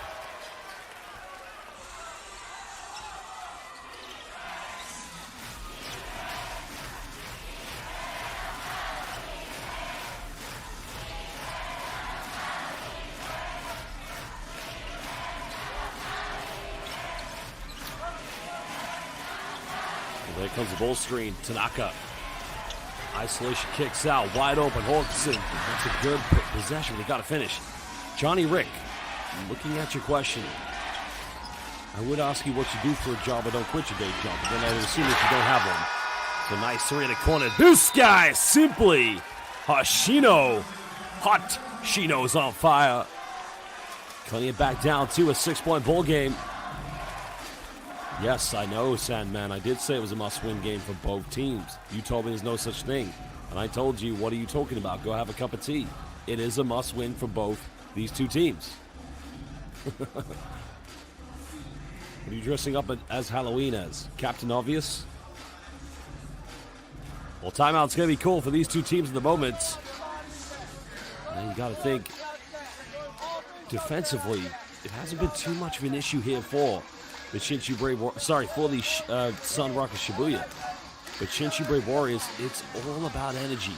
There comes the ball screen. Tanaka. Isolation kicks out. Wide open. Hawkinson. That's a good possession. They got to finish. Johnny Rick, looking at your question, I would ask you what you do for a job, but don't quit your day job. But then I would assume that you don't have one. So nice three in the corner. This guy simply Hoshino. Hot Shino's on fire. Cutting it back down to a 6-point ball game. Yes, I know, Sandman. I did say it was a must-win game for both teams. You told me there's no such thing. And I told you, what are you talking about? Go have a cup of tea. It is a must-win for both these two teams. What are you dressing up as Halloween as? Captain Obvious? Well, timeout's going to be cool for these two teams at the moment. And you got to think, defensively, it hasn't been too much of an issue here for the Shinshu Brave Warriors, for the SUNROCKERS Shibuya. But Shinshu Brave Warriors, it's all about energy.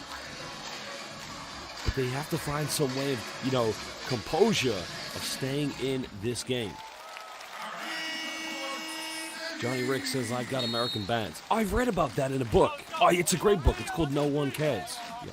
But they have to find some way of, composure of staying in this game. Johnny Rick says, I've got American bands. I've read about that in a book. Oh, it's a great book. It's called No One Cares. Yeah.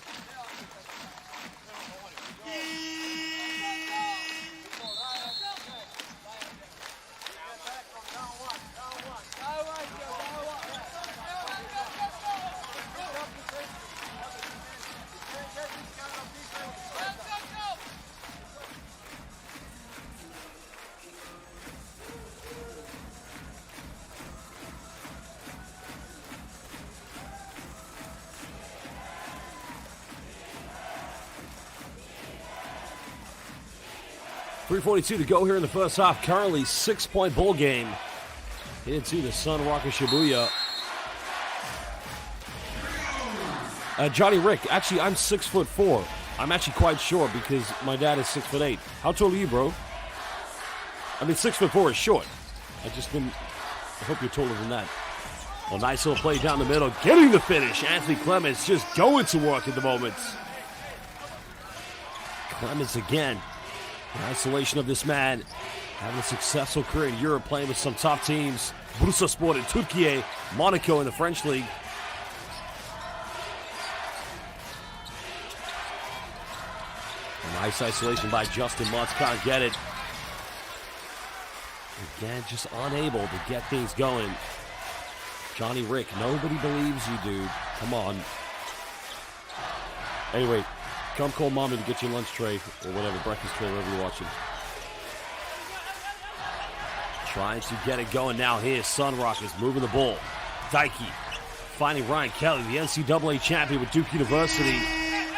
.342 to go here in the first half. Currently 6-point ball game into the SUNROCKERS Shibuya. Johnny Rick, actually I'm 6'4". I'm actually quite short because my dad is 6'8". How tall are you, bro? I mean, 6'4" is short. I hope you're taller than that. Well, nice little play down the middle, getting the finish. Anthony Clements just going to work at the moment. Clements again. The isolation of this man, having a successful career in Europe, playing with some top teams. Bursaspor in Turkey, Monaco in the French league. A nice isolation by Justin Mutz, can't get it. Again, just unable to get things going. Johnny Rick, nobody believes you, dude. Come on. Anyway, come call mommy to get your lunch tray or whatever, breakfast tray, wherever you're watching. Trying to get it going now here. SUNROCKERS moving the ball. Daiki finding Ryan Kelly, the NCAA champion with Duke University.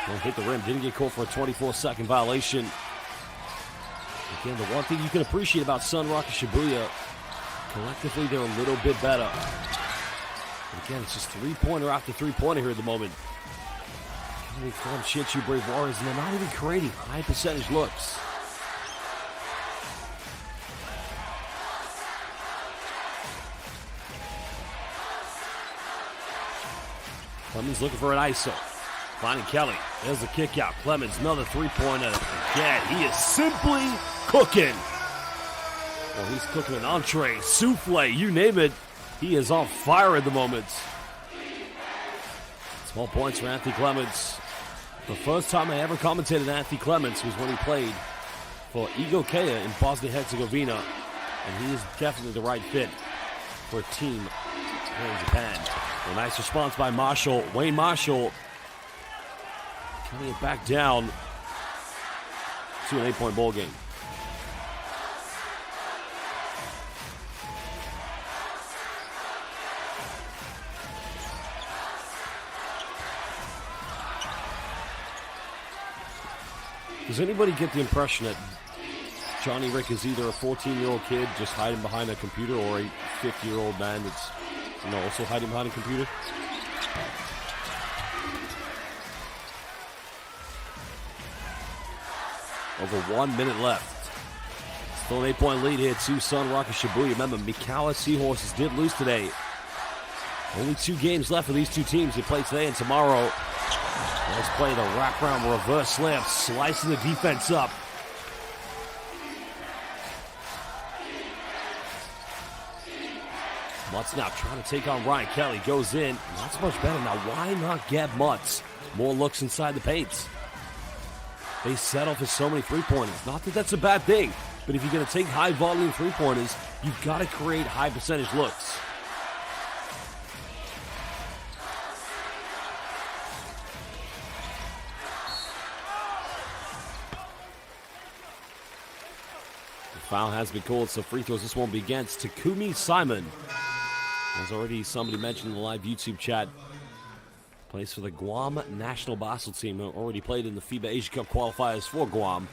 Won't hit the rim. Didn't get called for a 24-second violation. Again, the one thing you can appreciate about SUNROCKERS Shibuya, collectively they're a little bit better. But again, it's just three-pointer after three-pointer here at the moment. From Shinshu Brave Warriors, and they're not even creating high percentage looks. Clemens looking for an ISO. Finding Kelly. There's the kick out. Clemens, another three-pointer. Again, he is simply cooking. Well, he's cooking an entree, souffle, you name it. He is on fire at the moment. Small points for Anthony Clemens. The first time I ever commentated Anthony Clemens was when he played for Igokea in Bosnia-Herzegovina, and he is definitely the right fit for a team here in Japan. A nice response by Marshall. Wayne Marshall coming it back down. to an 8-point ball game. Does anybody get the impression that Johnny Rick is either a 14-year-old kid just hiding behind a computer or a 50-year-old man that's also hiding behind a computer? Over 1 minute left. Still an 8-point lead here to SUNROCKERS Shibuya. Remember, Mikawa Seahorses did lose today. Only 2 games left for these two teams. They play today and tomorrow. Let's play the wraparound reverse slam, slicing the defense up. Mutz now trying to take on Ryan Kelly. Goes in. That's much better. Now, why not get Mutz more looks inside the paints? They settle for so many three-pointers. Not that that's a bad thing, but if you're going to take high-volume three-pointers, you've got to create high-percentage looks. Foul has been called, so free throws this won't be against Takumi Simon. As already somebody mentioned in the live YouTube chat, plays for the Guam national basketball team, who already played in the FIBA Asia Cup qualifiers for Guam.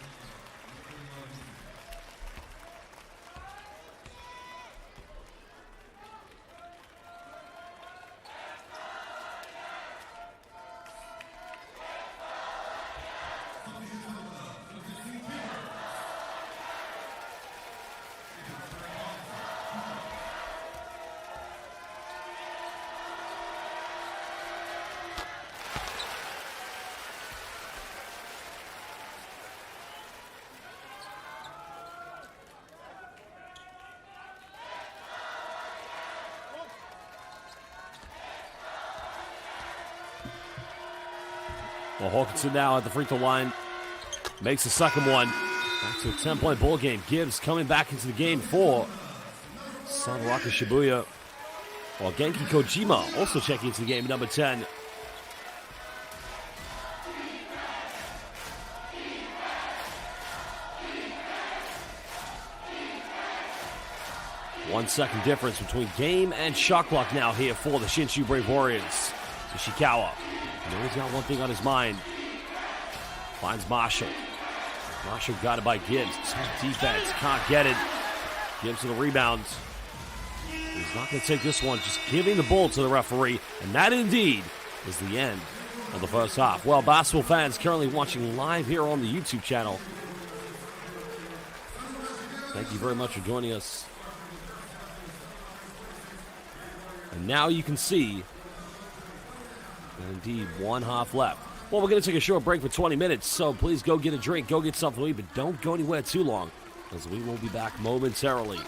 Well, Hawkinson now at the free throw line. Makes the second one. Back to a 10-point ball game. Gibbs coming back into the game for SUNROCKERS Shibuya. While Genki Kojima also checking into the game, number 10. One second difference between game and shot clock now here for the Shinshu Brave Warriors. Ishikawa. He's got one thing on his mind. Finds Marshall. Marshall got it by Gibbs. Tough defense. Can't get it. Gibbs to the rebounds. He's not going to take this one. Just giving the ball to the referee. And that indeed is the end of the first half. Well, basketball fans currently watching live here on the YouTube channel, thank you very much for joining us. And now you can see, indeed, one half left. Well, we're going to take a short break for 20 minutes, so please go get a drink, go get something to eat, but don't go anywhere too long, as we will be back momentarily.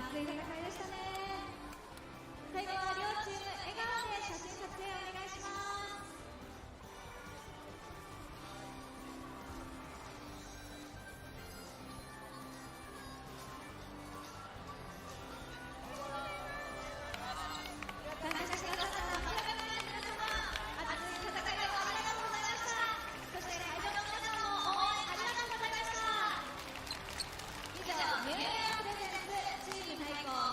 熱い戦いでしたね。最後は両チーム笑顔で写真撮影お願いします。参加してくださったカメラマンの皆様、熱い戦いをありがとうございました。そして会場の皆さんも応援ありがとうございました。以上、ニューイヤープレゼンツチーム対抗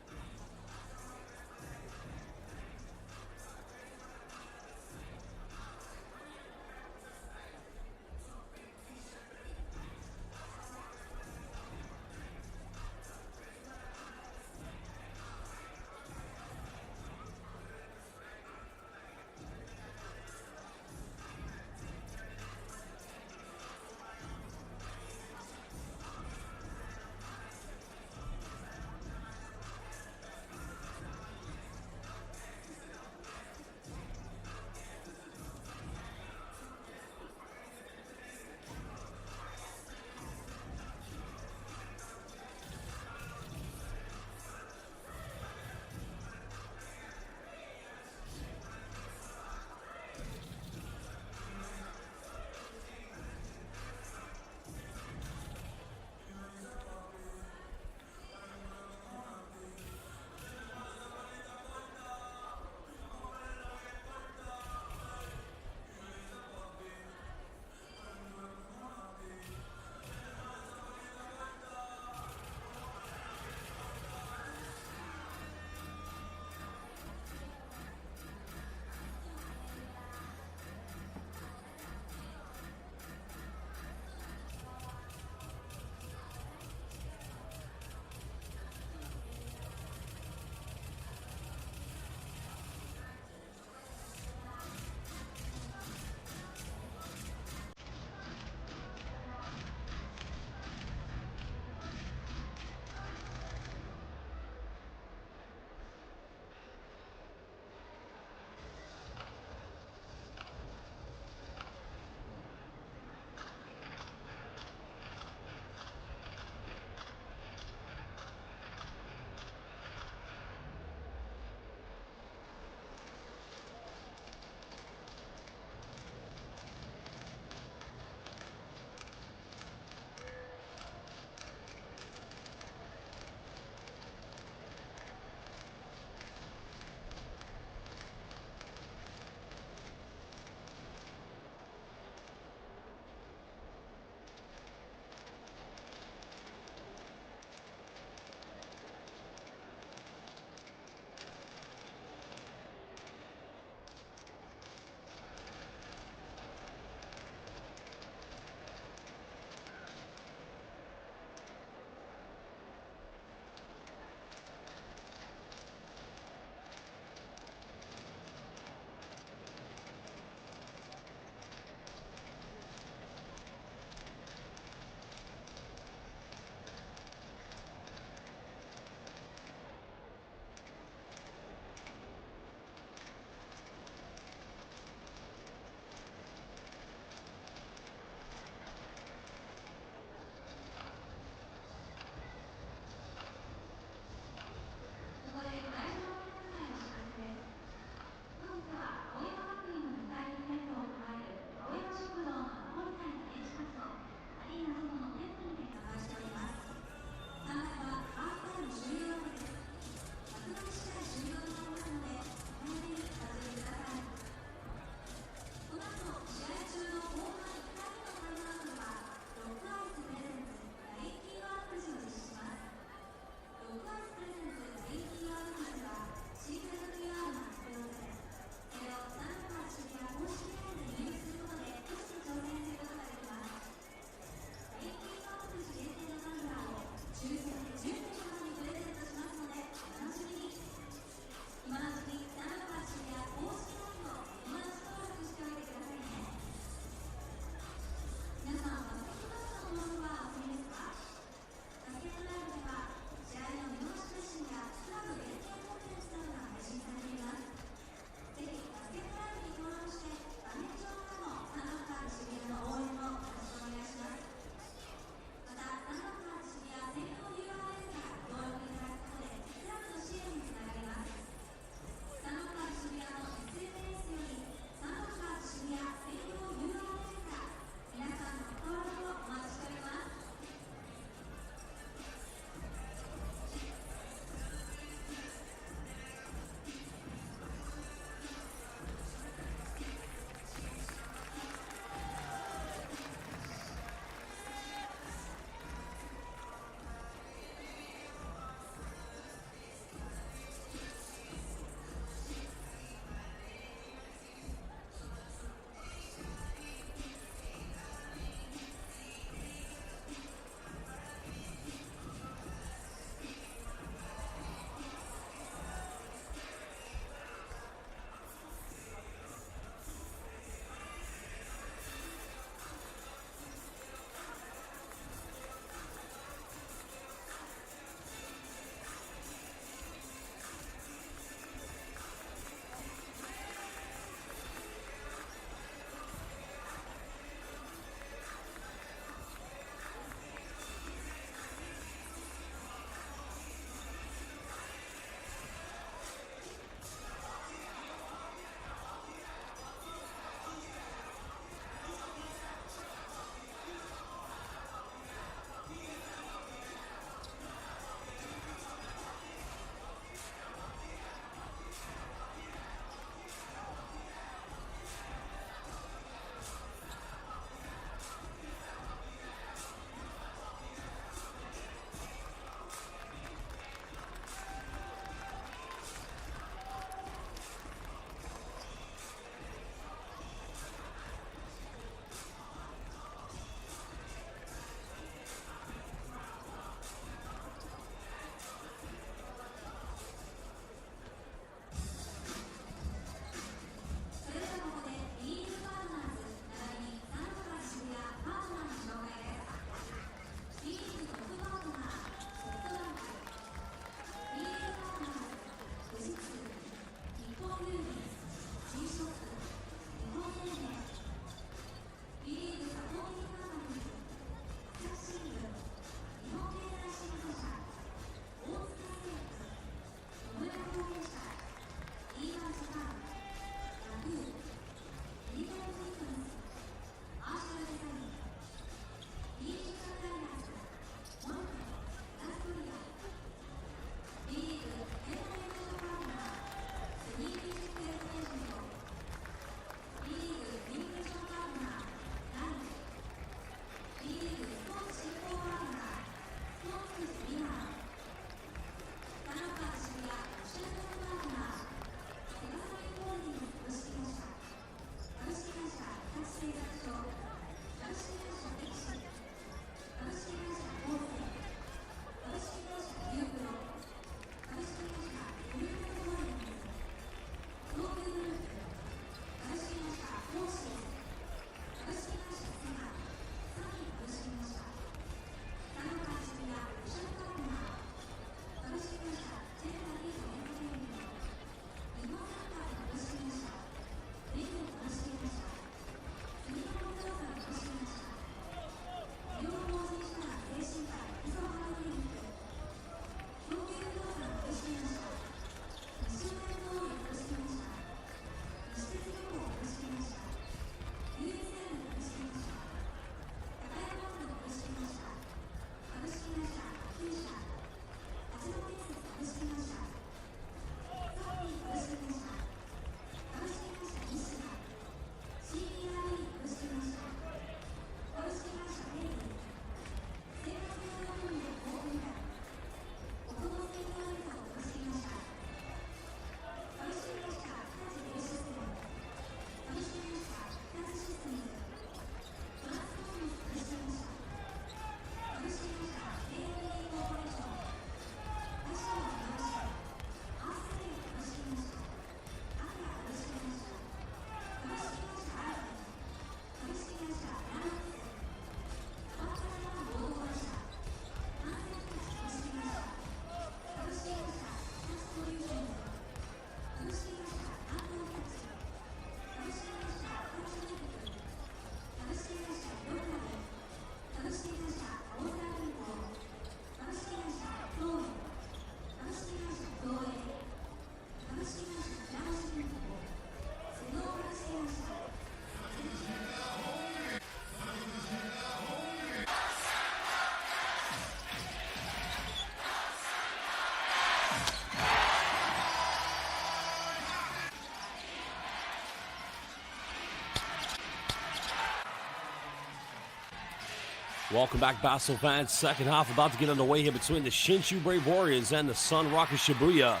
Welcome back, Basel fans. Second half about to get underway here between the SHINSHU Brave Warriors and the SUNROCKERS Shibuya.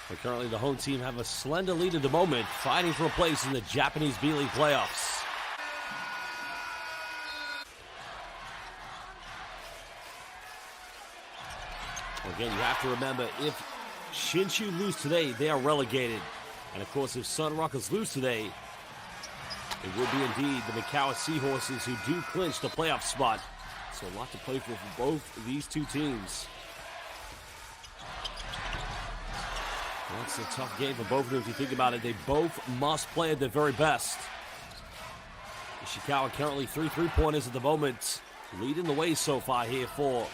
But currently the home team have a slender lead at the moment, fighting for a place in the Japanese B.LEAGUE playoffs. Again, you have to remember, if SHINSHU lose today, they are relegated. And of course, if SUNROCKERS lose today, it would be indeed the Mikawa Seahorses who do clinch the playoff spot. So a lot to play for both of these two teams. That's a tough game for both of them if you think about it. They both must play at their very best. Ishikawa currently 3 3-pointers at the moment, leading the way so far here for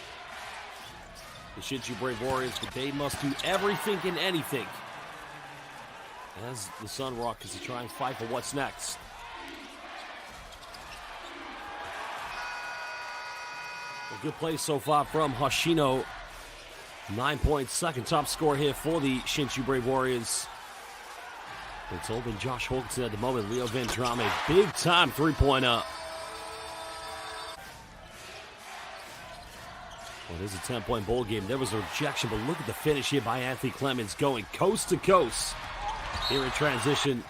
the SHINSHU Brave Warriors, but they must do everything and anything as the SUNROCKERS to try and fight for what's next. A good play so far from Hoshino. 9 points, second top score here for the SHINSHU Brave Warriors. It's open Josh Hawkinson at the moment. Leo Vendrame, big time 3-pointer. Well, it is a 10-point ball game. There was a rejection, but look at the finish here by Anthony Clemens, going coast to coast here in transition.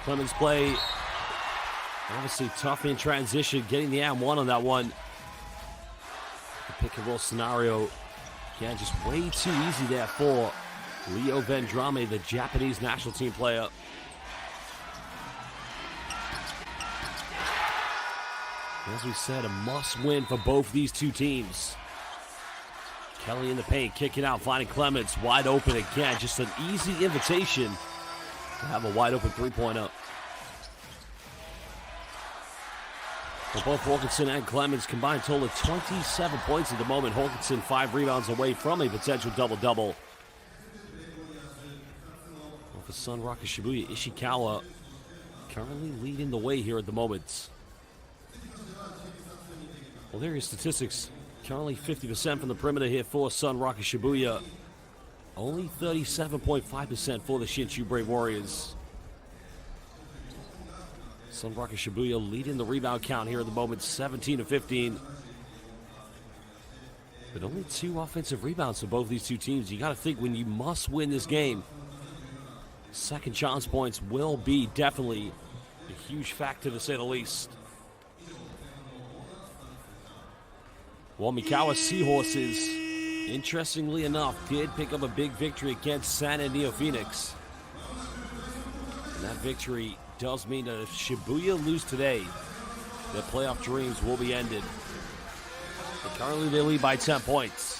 Clemens play obviously tough in transition, getting the and one on that one. The pick and roll scenario, again, just way too easy there for Leo Vendrame, the Japanese national team player. As we said, a must-win for both these two teams. Kelly in the paint, kicking out, finding Clemens wide open again. Just an easy invitation to have a wide-open 3-pointer. For both Hawkinson and Clemens, combined total of 27 points at the moment. Hawkinson 5 rebounds away from a potential double-double. Well, for SUNROCKERS Shibuya, Ishikawa currently leading the way here at the moment. Well, there are your statistics. Currently 50% from the perimeter here for SUNROCKERS Shibuya. Only 37.5% for the SHINSHU Brave Warriors. SUNROCKERS Shibuya leading the rebound count here at the moment, 17-15. But only 2 offensive rebounds for both these two teams. You got to think, when you must win this game, second chance points will be definitely a huge factor, to say the least. Well, Mikawa Seahorses, interestingly enough, did pick up a big victory against San Antonio Phoenix. And that victory does mean that if Shibuya lose today, their playoff dreams will be ended. But currently they lead by 10 points.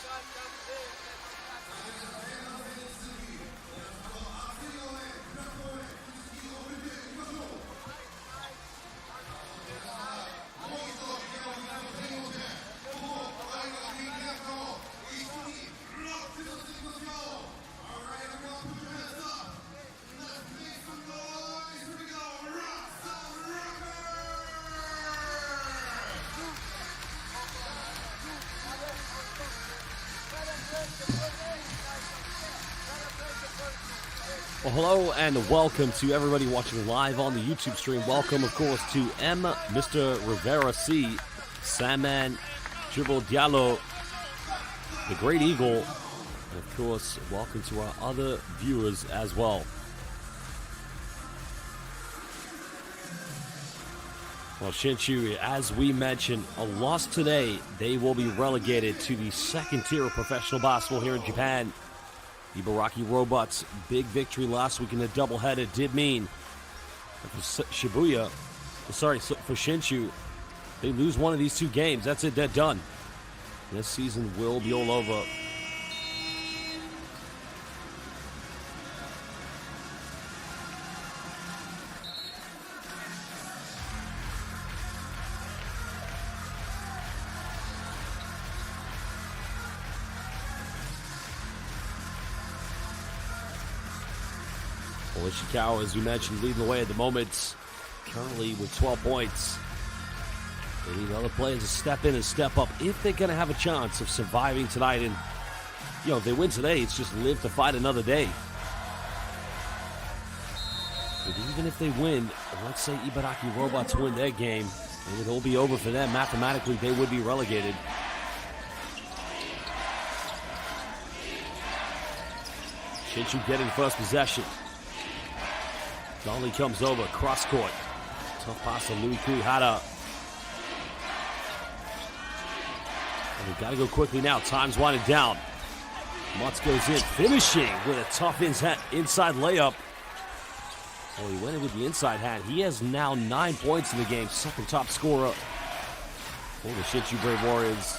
Well, hello and welcome to everybody watching live on the YouTube stream. Welcome, of course, to Mr. Rivera C, Sandman, Dribble Diallo, the Great Eagle, and of course, welcome to our other viewers as well. Well, SHINSHU, as we mentioned, a loss today, they will be relegated to the second tier of professional basketball here in Japan. Ibaraki Robots' big victory last week in the doubleheader did mean for for SHINSHU, they lose one of these 2 games. That's it, they're done. This season will be all over. Well, Ishikawa, as we mentioned, leading the way at the moment, currently with 12 points. They need other players to step in and step up if they're going to have a chance of surviving tonight. And, if they win today, it's just live to fight another day. But even if they win, let's say Ibaraki Robots win their game, it would all be over for them. Mathematically, they would be relegated. Shinshu getting first possession. Donley comes over, cross court. Tough pass to Louis Kuihara. And we've got to go quickly now. Time's winding down. Mutz goes in, finishing with a tough inside layup. Well, he went in with the inside hand. He has now 9 points in the game. Second top scorer for the Shinshu Brave Warriors.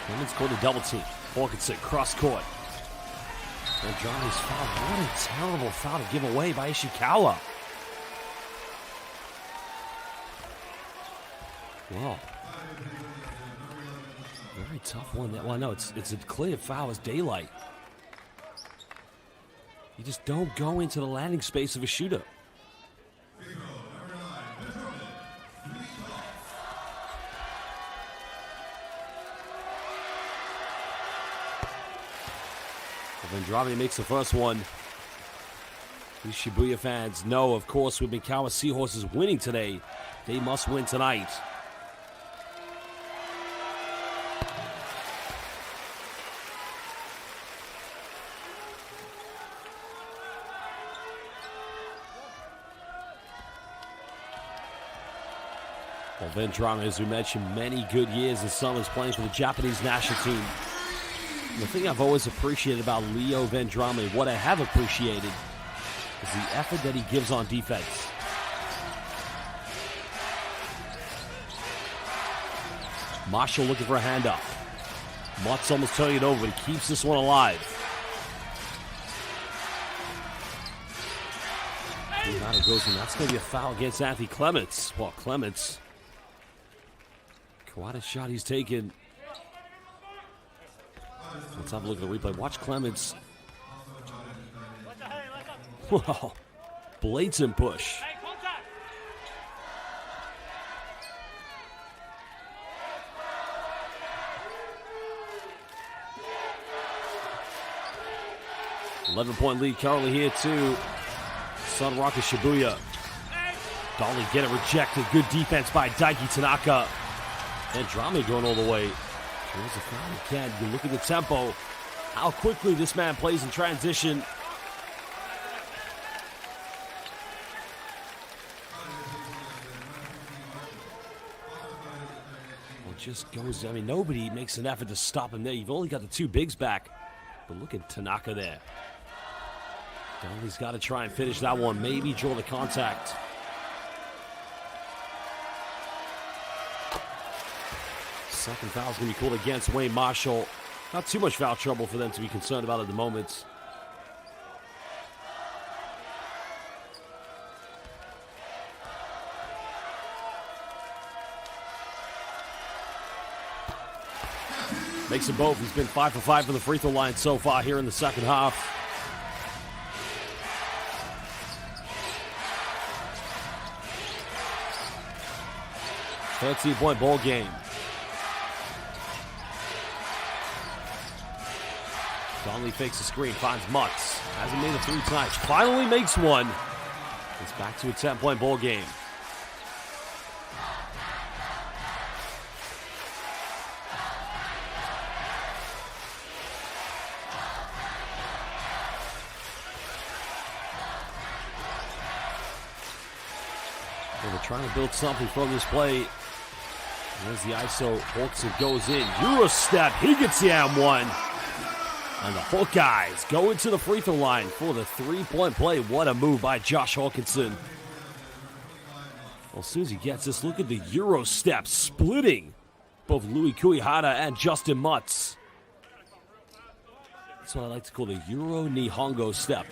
Clemens called a double team. Hawkinson cross court. And Johnny's foul. What a terrible foul to give away by Ishikawa. Wow. Very tough one. Well, no, it's a clear foul. It's daylight. You just don't go into the landing space of a shooter. Vendrame makes the first one. These Shibuya fans know, of course, with Mikawa Seahorses winning today, they must win tonight. Well, Vendrame, as we mentioned, many good years in summers playing for the Japanese national team. The thing I've always appreciated about Leo Vendrame, what I have appreciated, is the effort that he gives on defense. Marshall looking for a handoff. Mutz almost turning it over, but he keeps this one alive. Kuihara goes in. That's going to be a foul against Anthony Clements. Well, Clements, quite a shot he's taken. Let's have a look at the replay. Watch Clements. Wow. Blatant push. $11-point lead currently here to SUNROCKERS Shibuya. Dolly get it rejected. Good defense by Daiki Tanaka. And Vendrame going all the way. There's a foul again. You look at the tempo, how quickly this man plays in transition. Well, it just goes, I mean, nobody makes an effort to stop him there. You've only got the two bigs back, but look at Tanaka there. Donley's got to try and finish that one, maybe draw the contact. Second foul is going to be called against Wayne Marshall. Not too much foul trouble for them to be concerned about at the moment. Makes them both. He's been 5 for 5 from the free throw line so far here in the second half. $13-point ball game. Donley fakes the screen, finds Mutz. Hasn't made a three tonight. Finally makes one. It's back to a 10-point ball game. Well, they're trying to build something from this play. There's the ISO. Hawkinson goes in. Euro step. He gets the M1. And the Hawkeyes go into the free throw line for the three-point play. What a move by Josh Hawkinson. Well, as soon as he gets this, look at the Euro step splitting both Louis Kuihara and Justin Mutz. That's what I like to call the Euro Nihongo step.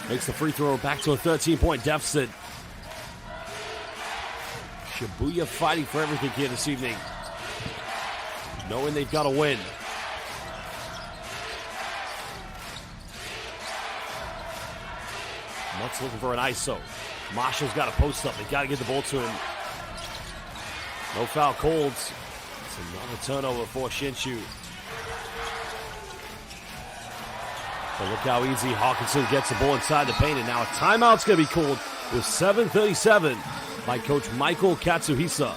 Makes the free throw back to a 13-point deficit. Shibuya fighting for everything here this evening, knowing they've got to win. Mutz looking for an ISO. Marshall's got a post up. They got to get the ball to him. No foul called. It's another turnover for Shinshu. But look how easy Hawkinson gets the ball inside the paint. And now a timeout's going to be called with 7:37 by Coach Michael Katsuhisa.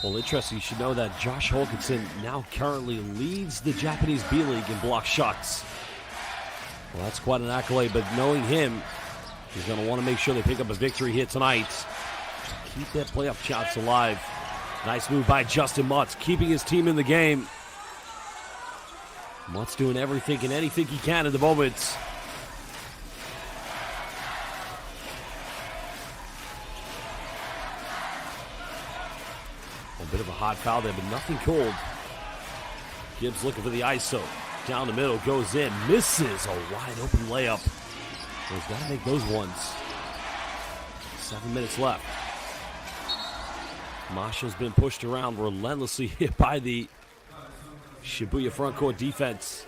Well, interesting, you should know that Josh Hawkinson now currently leads the Japanese B.LEAGUE in block shots. Well, that's quite an accolade, but knowing him, he's going to want to make sure they pick up a victory here tonight to keep their playoff shots alive. Nice move by Justin Mutz, keeping his team in the game. Mutz doing everything and anything he can at the moment. A bit of a hot foul there, but nothing called. Gibbs looking for the ISO. Down the middle, goes in, misses a wide open layup. He's got to make those ones. 7 minutes left. Marshall's been pushed around, relentlessly hit by the Shibuya front court defense.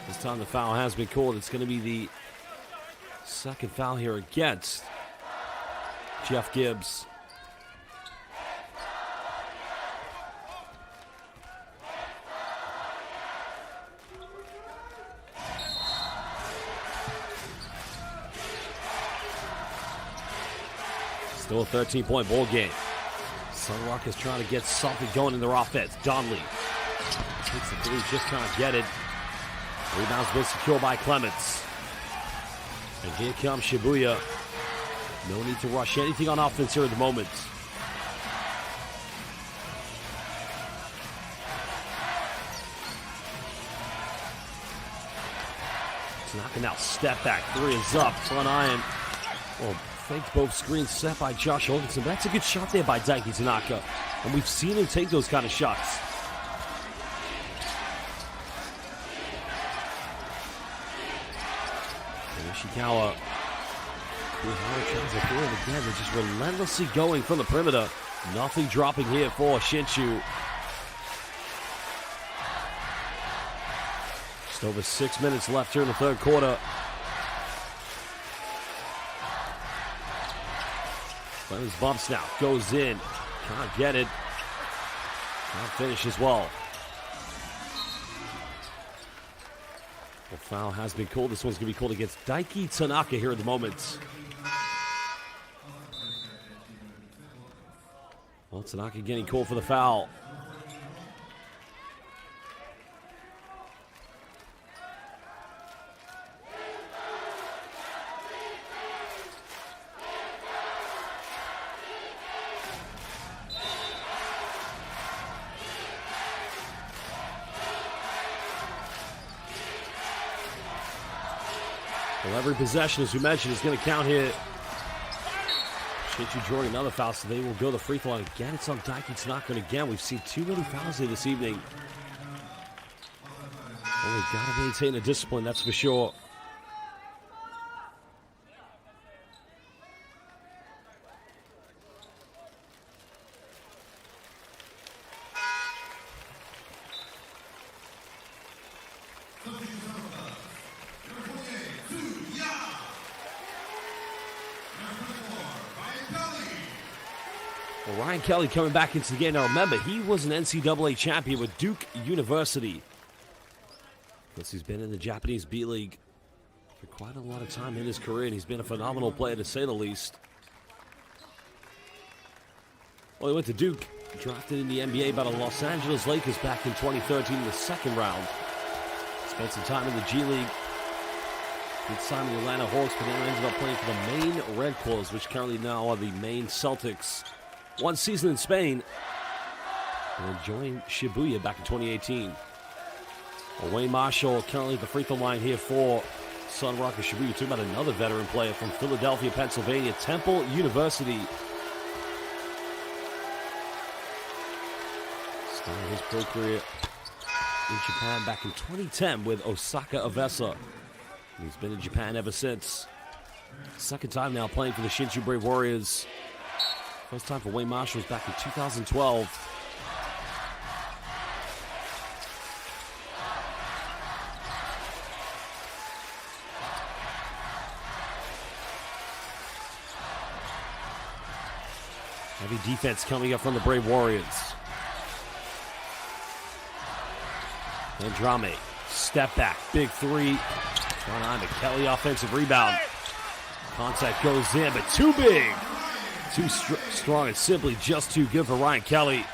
This time the foul has been called. It's going to be the second foul here against Jeff Gibbs. Still a 13-point ball game. SUNROCKERS trying to get something going in their offense. Donnelly takes the three, just can't get it. Rebound's been secured by Clements. And here comes Shibuya. No need to rush anything on offense here at the moment. Tanaka now step back. Three is up. Front iron. Oh, faked both screens set by Josh Hawkinson. That's a good shot there by Daiki Tanaka. And we've seen him take those kind of shots. And Ishikawa tries to throw it again. They're just relentlessly going from the perimeter. Nothing dropping here for Shinshu. Just over 6 minutes left here in the third quarter. Clemens bumps now, goes in, can't get it, can't finish as well. The foul has been called. This one's going to be called against Daiki Tanaka here at the moment. Well, Tanaka getting called for the foul. Well, every possession, as we mentioned, is going to count here. Shinshu drawing another foul, so they will go the free throw line. Again, it's on Daiki Tanaka. And again, we've seen too many fouls here this evening. Well, we've got to maintain the discipline, that's for sure. Well, Ryan Kelly coming back into the game. Now remember, he was an NCAA champion with Duke University. Plus, he's been in the Japanese B.LEAGUE for quite a lot of time in his career, and he's been a phenomenal player to say the least. Well, he went to Duke, drafted in the NBA by the Los Angeles Lakers back in 2013 in the second round. Spent some time in the G League. Did sign with the Atlanta Hawks, but then ended up playing for the Maine Red Claws, which currently now are the Maine Celtics. One season in Spain, and then joined Shibuya back in 2018. Well, Wayne Marshall currently at the free throw line here for SUNROCKERS Shibuya. Talking about another veteran player from Philadelphia, Pennsylvania, Temple University. Started his pro career in Japan back in 2010 with Osaka Avesa. He's been in Japan ever since. Second time now playing for the SHINSHU Brave Warriors. First time for Wayne Marshall was back in 2012. Heavy defense coming up from the Brave Warriors. Andrame, step back, big three. Going on to Kelly, offensive rebound. Contact goes in, but too big. Too strong and simply just too good for Ryan Kelly.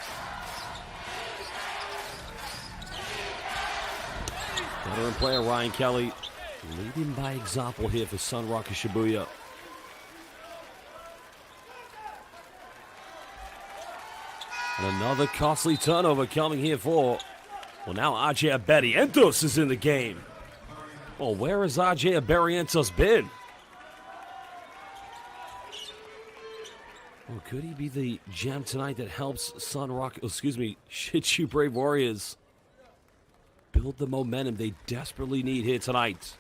Veteran player Ryan Kelly leading by example here for SUNROCKERS Shibuya. And another costly turnover coming here for, well, now RJ Barrientos is in the game. Well, where has RJ Barrientos been? Well, could he be the gem tonight that helps SHINSHU Brave Warriors build the momentum they desperately need here tonight?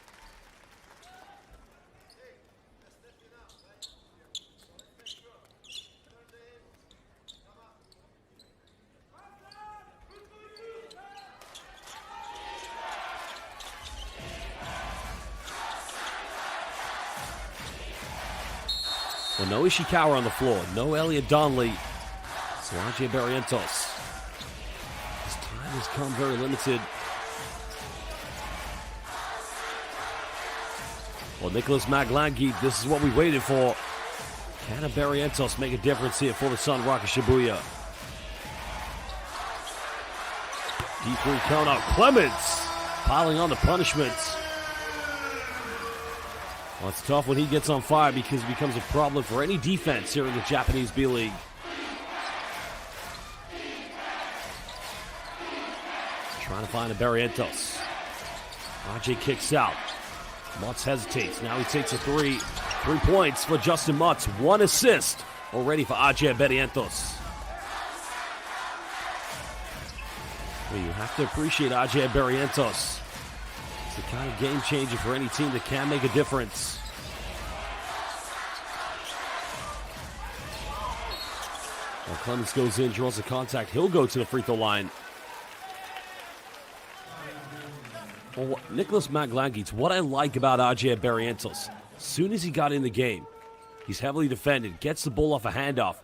Well, no Ishikawa on the floor, no Elliot Donnelly. So RJ Barrientos. His time has come very limited. Well, Nicholas Maglangi, this is what we waited for. Can Barrientos make a difference here for the SUNROCKERS Shibuya? Deep three count out. Clements piling on the punishments. Well, it's tough when he gets on fire because it becomes a problem for any defense here in the Japanese B.LEAGUE. Trying to find a Barrientos. RJ kicks out. Mutz hesitates. Now he takes a three. 3 points for Justin Mutz. 1 assist already for RJ Barrientos. Well, you have to appreciate RJ Barrientos. The kind of game changer for any team that can make a difference. Well, Clemens goes in, draws the contact. He'll go to the free throw line. Well, Nicholas Maglangi, what I like about RJ Barrientos, as soon as he got in the game, he's heavily defended, gets the ball off a handoff.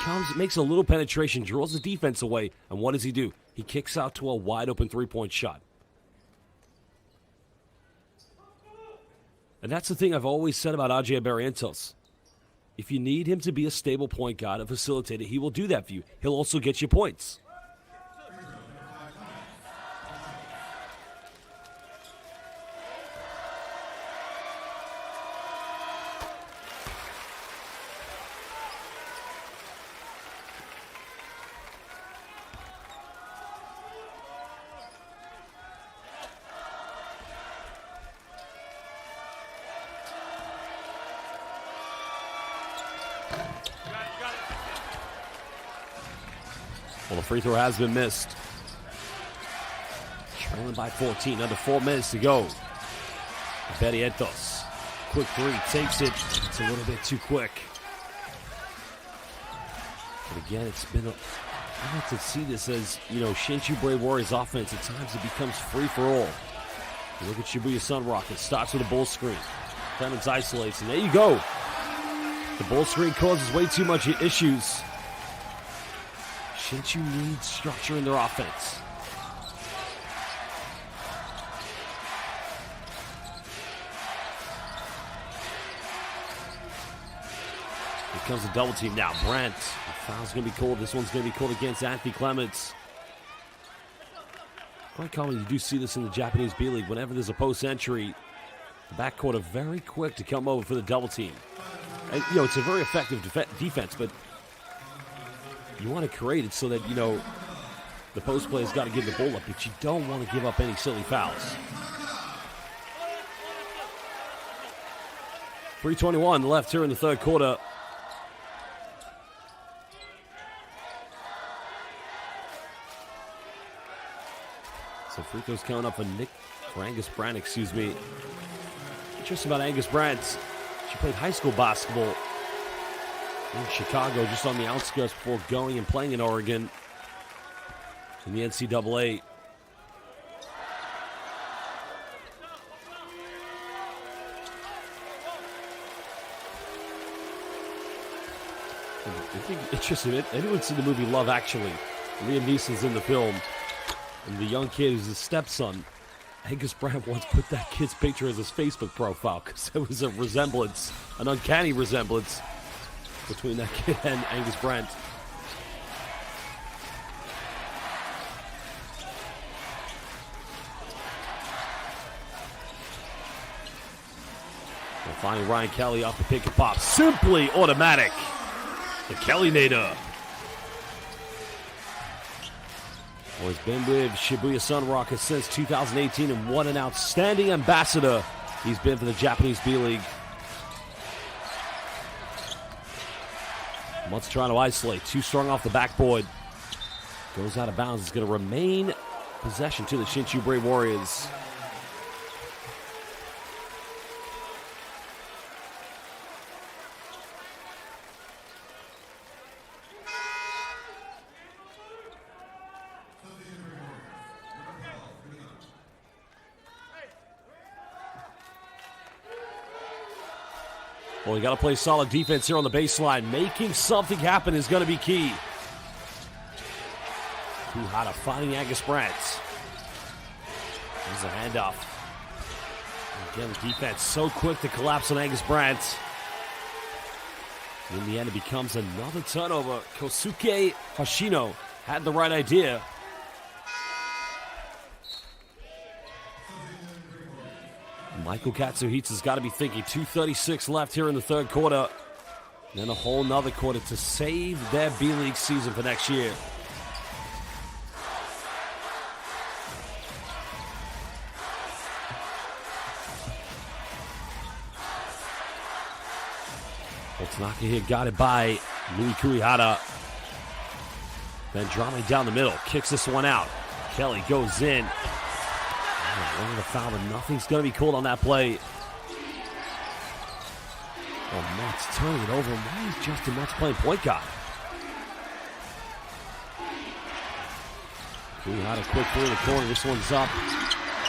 Comes, makes a little penetration, draws the defense away, and what does he do? He kicks out to a wide open three-point shot. And that's the thing I've always said about RJ Barrientos. If you need him to be a stable point guard, a facilitator, he will do that for you. He'll also get you points. Well, the free throw has been missed. Trailing by 14, under 4 minutes to go. Barrientos, quick three, takes it. It's a little bit too quick. But again, it's been I like to see this as, Shinshu Brave Warriors offense. At times it becomes free for all. You look at Shibuya SUNROCKERS. Starts with a bull screen. Clemens isolates, and there you go. The bull screen causes way too much issues. Shinshu needs structure in their offense. Here comes a double team now. Brent. The foul's going to be called. This one's going to be called against Anthony Clements. Quite common, you do see this in the Japanese B.LEAGUE. Whenever there's a post entry, the backcourt are very quick to come over for the double team. And, it's a very effective defense, but you want to create it so that, the post player's got to give the ball up, but you don't want to give up any silly fouls. 3:21 left here in the third quarter. So free throws coming up for Angus Brandt, Interesting about Angus Brandt. She played high school basketball in Chicago, just on the outskirts before going and playing in Oregon in the NCAA. I think interesting. Anyone's seen the movie Love Actually? Liam Neeson's in the film. And the young kid who's his stepson, Angus Brandt once put that kid's picture as his Facebook profile because there was a resemblance, an uncanny resemblance between that kid and Angus Brandt. And finally, Ryan Kelly off the pick and pop. Simply automatic. The Kelly-nator. Well, he's been with Shibuya SUNROCKERS since 2018, and what an outstanding ambassador he's been for the Japanese B.LEAGUE. Mutz trying to isolate. Too strong off the backboard. Goes out of bounds. It's going to remain possession to the Shinshu Brave Warriors. Well, you got to play solid defense here on the baseline. Making something happen is going to be key. Kuhata finding Angus Brandt. There's a handoff. Again, the defense so quick to collapse on Angus Brandt. In the end, it becomes another turnover. Kosuke Hoshino had the right idea. Michael Katsuhitsu's got to be thinking 2:36 left here in the third quarter. And then a whole nother quarter to save their B.LEAGUE season for next year. Tanaka here guarded by Louis Kuihara. Vendrame down the middle. Kicks this one out. Kelly goes in. Running the foul, but nothing's going to be called on that play. Oh, Mutz turning it over. Why is Justin Mutz playing point guard? Kuihara quick through the corner. This one's up.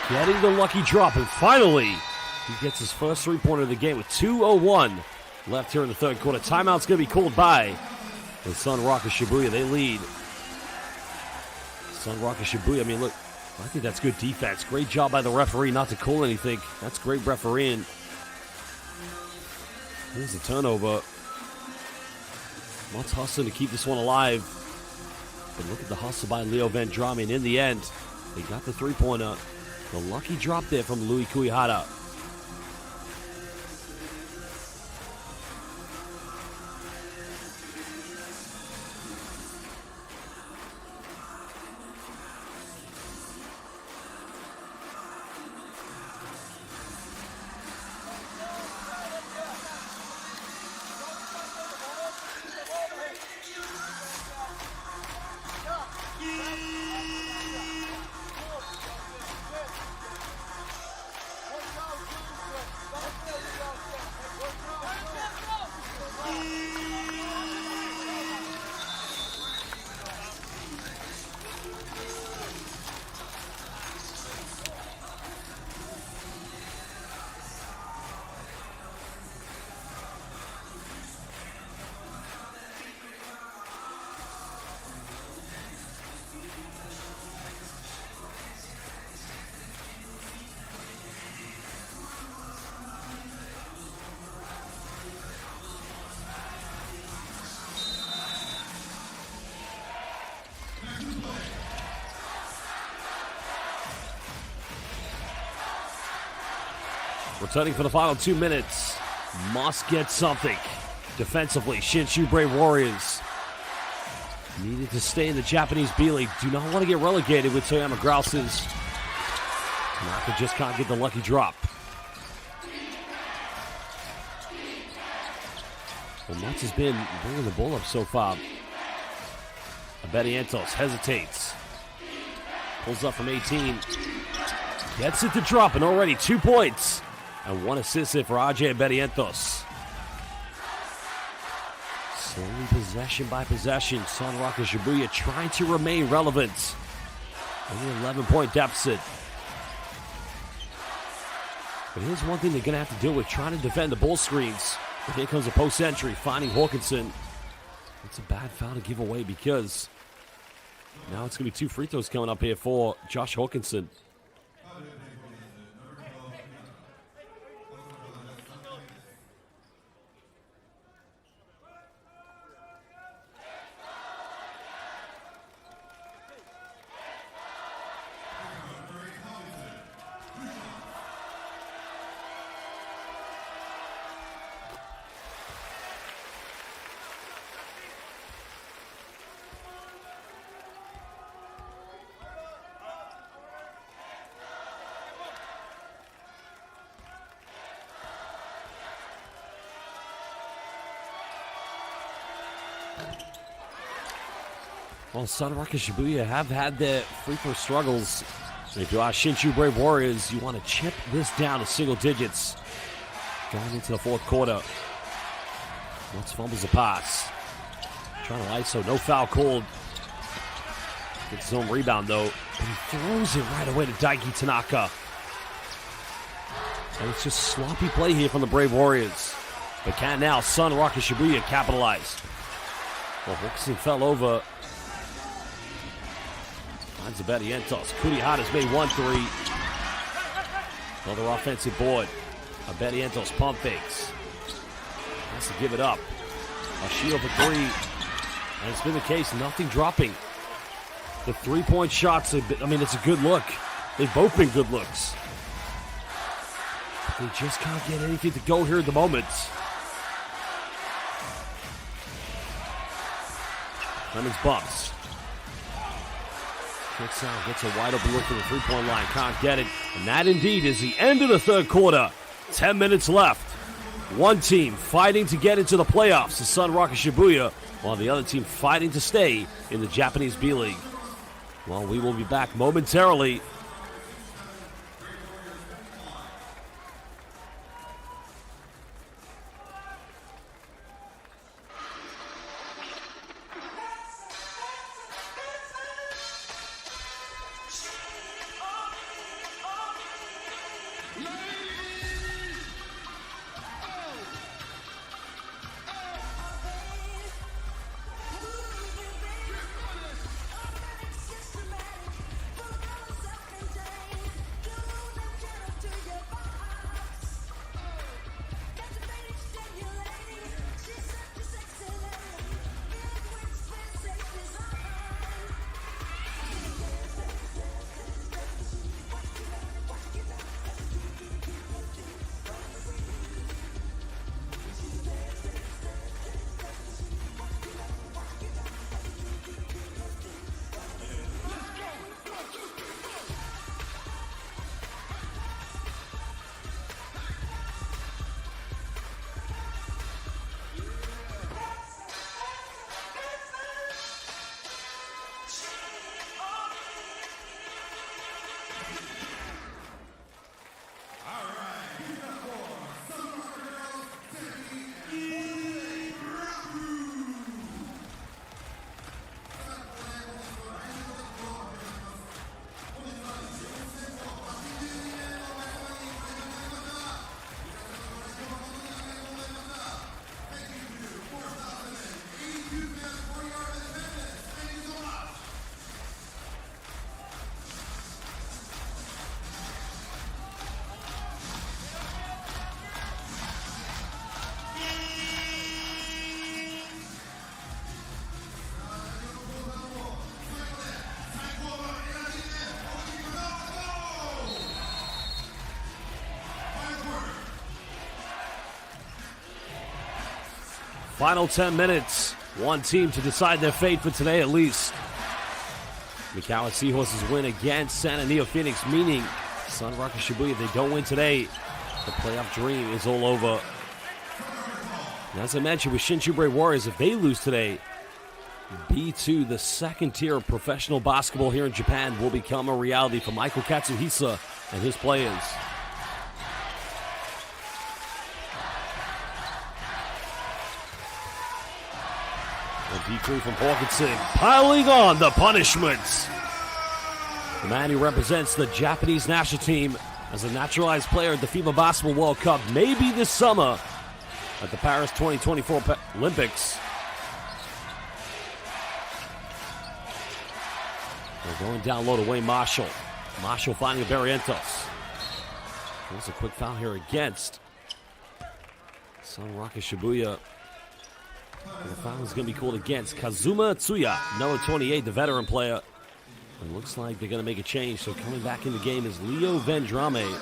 Getting the lucky drop, and finally, he gets his first three-pointer of the game with 2:01 left here in the third quarter. Timeout's going to be called by the SUNROCKERS Shibuya. They lead. SUNROCKERS Shibuya, I mean, look, I think that's good defense. Great job by the referee not to call anything. That's great refereeing. Here's a turnover. Mutz hustling to keep this one alive. But look at the hustle by Leo Vendrame. And in the end, they got the three-pointer. The lucky drop there from Louis Kuihara. Returning for the final 2 minutes. Must get something. Defensively, Shinshu Brave Warriors needed to stay in the Japanese B-League. Do not want to get relegated with Toyama Grouses. Tanaka just can't get the lucky drop. Well, Mats has been bringing the ball up so far. Abedientos hesitates. Pulls up from 18. Gets it to drop, and already 2 points. And 1 assist here for RJ Abedientos. Slowly possession by possession. SUNROCKERS Shibuya trying to remain relevant. Only an 11-point deficit. But here's one thing they're going to have to deal with, trying to defend the ball screens. But here comes a post entry, finding Hawkinson. It's a bad foul to give away because now it's going to be 2 free throws coming up here for Josh Hawkinson. Well, SUNROCKERS Shibuya have had their free throw struggles. And if you are Shinshu Brave Warriors, you want to chip this down to single digits. Going into the 4th quarter. Once fumbles a pass. Trying to ISO, no foul called. Gets his own rebound though. And he throws it right away to Daiki Tanaka. And it's just sloppy play here from the Brave Warriors. But can now SUNROCKERS Shibuya capitalize? Well, Hawkinson fell over. Finds Abedientos. Kurihatas made 1 3. Another offensive board. Abedientos pump fakes. Has to give it up. A shield for 3. And it's been the case, nothing dropping. The 3-point shots, I mean, it's a good look. They've both been good looks. But they just can't get anything to go here at the moment. Clemens bumps. Kicks out, gets a wide open look for the 3-point line. Can't get it. And that indeed is the end of the 3rd quarter. 10 minutes left. One team fighting to get into the playoffs, the SUNROCKERS Shibuya, while the other team fighting to stay in the Japanese B-League. Well, we will be back momentarily. Final 10 minutes. One team to decide their fate for today at least. Mikawa Seahorses win against San Antonio Phoenix, meaning SUNROCKERS Shibuya, if they don't win today, the playoff dream is all over. And as I mentioned with Shinshu Brave Warriors, if they lose today, B2, the second tier of professional basketball here in Japan, will become a reality for Michael Katsuhisa and his players. A decree from Hawkinson, piling on the punishments. The man who represents the Japanese national team as a naturalized player at the FIBA Basketball World Cup, maybe this summer at the Paris 2024 Olympics. They're going down low to Wayne Marshall. Marshall finding Barrientos. There's a quick foul here against SUNROCKERS Shibuya. And the foul is going to be called against Kazuma Tsuya, number 28, the veteran player. It looks like they're going to make a change. So coming back in the game is Leo Vendrame.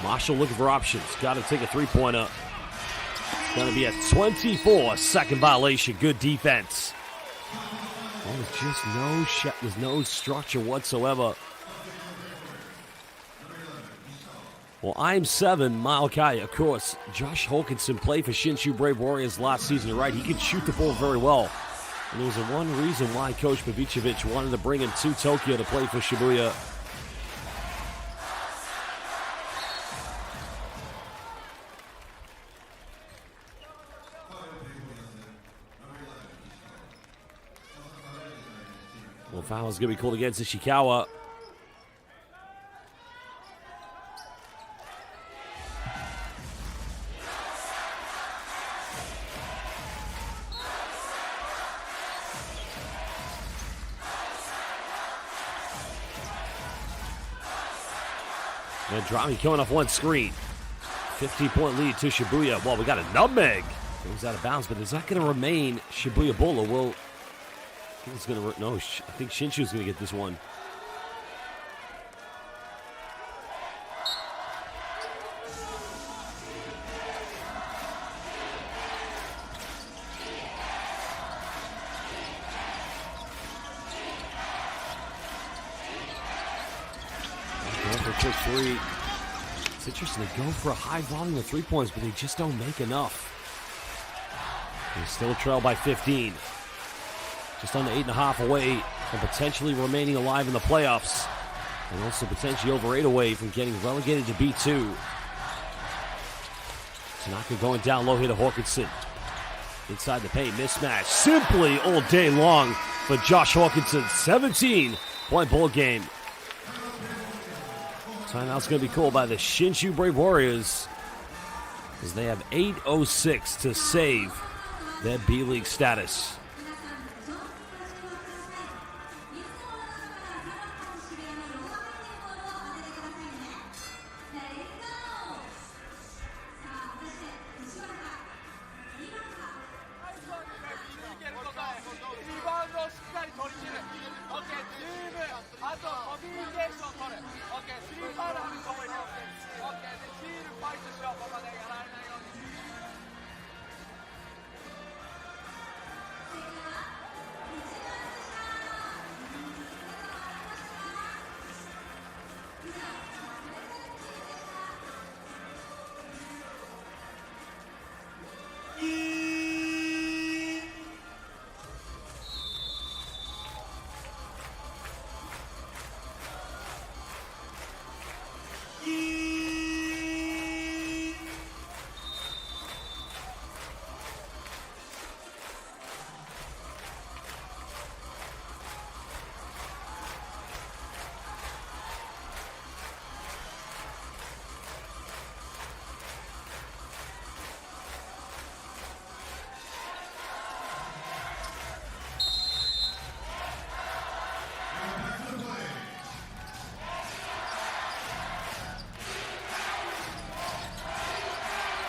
Marshall looking for options. Got to take a three-pointer. It's going to be a 24-second violation. Good defense. There's just no shot. There's no structure whatsoever. Well, I'm 7, Malachi. Of course, Josh Hawkinson played for Shinshu Brave Warriors last season. You're right, he could shoot the ball very well. And there was one reason why Coach Pavicevic wanted to bring him to Tokyo to play for Shibuya. Well, foul is going to be called against Ishikawa. Vendrame coming off one screen. 15-point lead to Shibuya. Well, we got a nutmeg. Goes out of bounds, but is that going to remain Shibuya ball, or will... It's gonna no. I think Shinshu's gonna get this one. Going for a quick three. It's interesting. They go for a high volume of 3 points, but they just don't make enough. They still trail by 15. Just under 8.5 away from potentially remaining alive in the playoffs. And also potentially over 8 away from getting relegated to B2. Tanaka going down low here to Hawkinson. Inside the paint, mismatch. Simply all day long for Josh Hawkinson. 17-point ball game. Timeout's going to be called by the Shinshu Brave Warriors, as they have 8:06 to save their B-League status.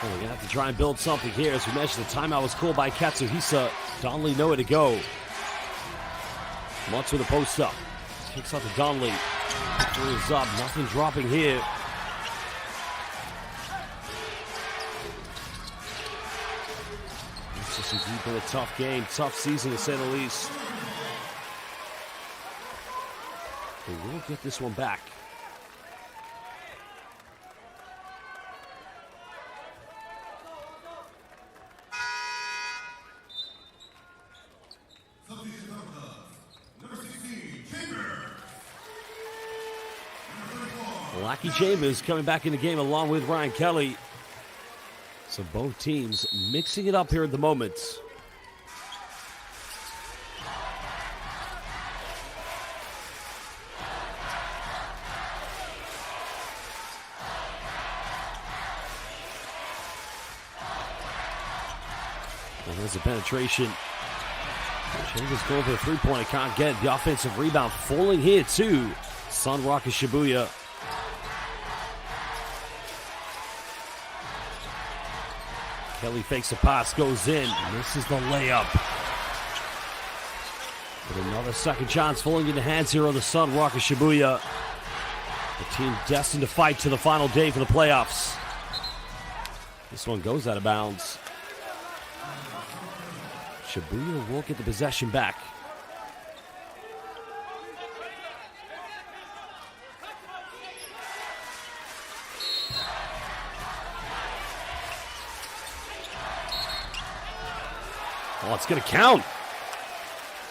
Well, we're going to have to try and build something here. As we mentioned, the timeout was called by Katsuhisa. Donnelly nowhere to go. Mutz with a post up. Kicks out to Donnelly. Three is up. Nothing dropping here. It's just deep in a tough game. Tough season to say the least. They will get this one back. Lackey Chambers coming back in the game along with Ryan Kelly. So both teams mixing it up here at the moment. And there's a penetration. Chambers going for a three-pointer, can't get it. The offensive rebound falling here too. SUNROCKERS Shibuya. Kelly fakes a pass, goes in, misses the layup. But another second chance falling in the hands here of the SUNROCKERS Shibuya. The team destined to fight to the final day for the playoffs. This one goes out of bounds. Shibuya will get the possession back. Oh, it's going to count.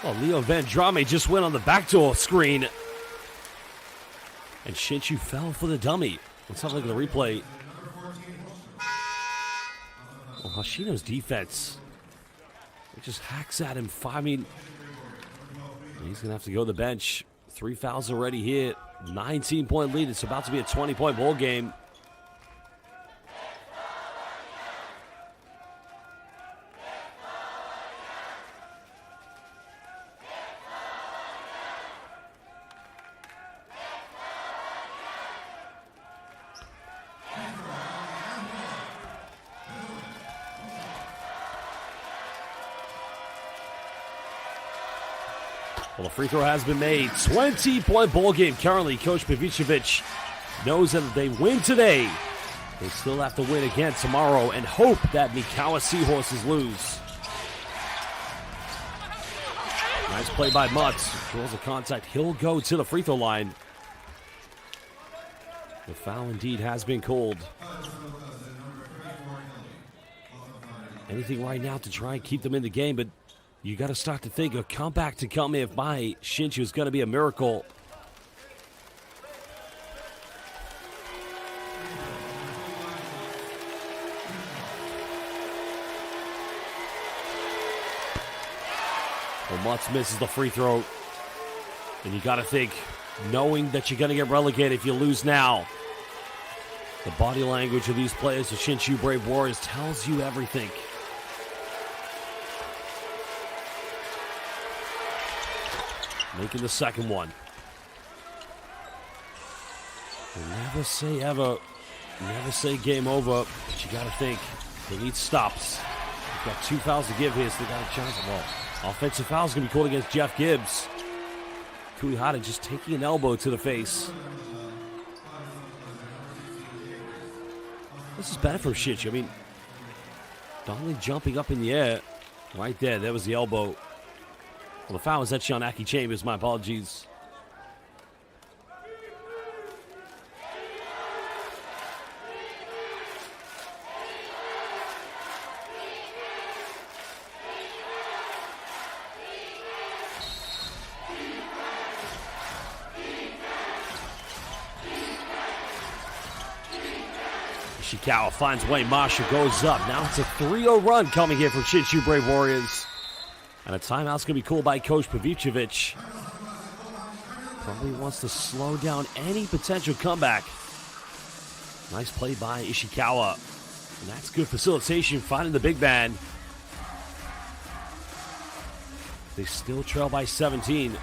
Oh, Leo Vandrame just went on the backdoor screen. And SHINSHU fell for the dummy. Let's have a look at the replay. Oh, Hashino's defense. It just hacks at him. I mean, he's going to have to go to the bench. 3 fouls already here. 19-point lead. It's about to be a 20-point ball game. Well, the free throw has been made. 20-point ball game currently. Coach Pavicevic knows that if they win today, they still have to win again tomorrow and hope that Mikawa Seahorses lose. Nice play by Mutz. Draws a contact. He'll go to the free throw line. The foul indeed has been called. Anything right now to try and keep them in the game, but you got to start to think a comeback to come if by SHINSHU is going to be a miracle. Well, Mutz misses the free throw. And you got to think, knowing that you're going to get relegated if you lose now, the body language of these players, the SHINSHU Brave Warriors, tells you everything. Making the second one. Never say ever. Never say game over. But you got to think. They need stops. They've got 2 fouls to give here, so they got a chance. Well, offensive foul's going to be called against Jeff Gibbs. Kuihara just taking an elbow to the face. This is bad for SHINSHU. I mean, Donnelly jumping up in the air. Right there. There was the elbow. Well, the foul was at Lackey Chambers. My apologies. Ishikawa finds Wayne. Marshall goes up. Now it's a 3-0 run coming here from SHINSHU Brave Warriors. And a timeout's going to be called by Coach Pavicevic. Probably wants to slow down any potential comeback. Nice play by Ishikawa. And that's good facilitation, finding the big man. They still trail by 17.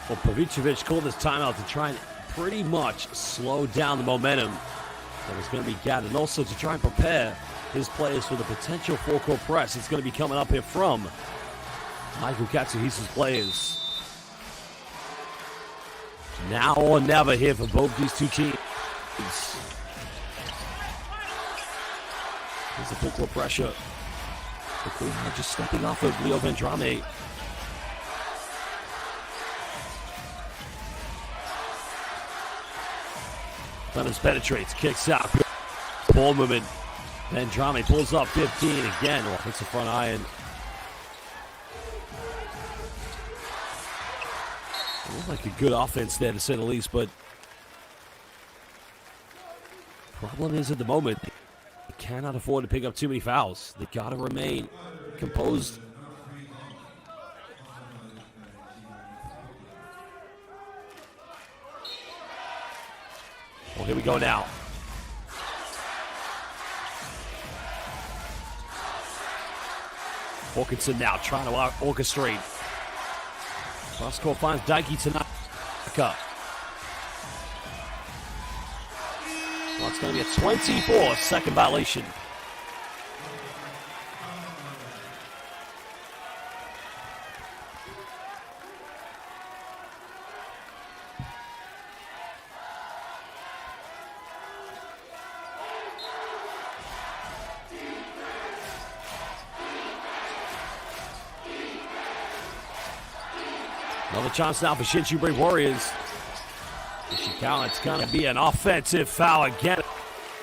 Well, Pavicevic called this timeout to try and pretty much slow down the momentum that was going to be gathered, and also to try and prepare his players for the potential four-court press that's going to be coming up here from Michael Katsuhisa's players. Now or never here for both these two teams. There's the full-court pressure. The Queen just stepping off of Leo Vendrame. Clemens penetrates, kicks out. Ball movement. Vendrame pulls up 15 again. Oh, hits the front iron. It looked like a good offense there to say the least, but problem is at the moment, they cannot afford to pick up too many fouls. They got to remain composed. Well, here we go now. Hawkinson now trying to orchestrate. Cross-court finds Daiki tonight. Well, it's going to be a 24-second violation. Another chance now for Shinshu Brave Warriors. Ishikawa, it's going to be an offensive foul again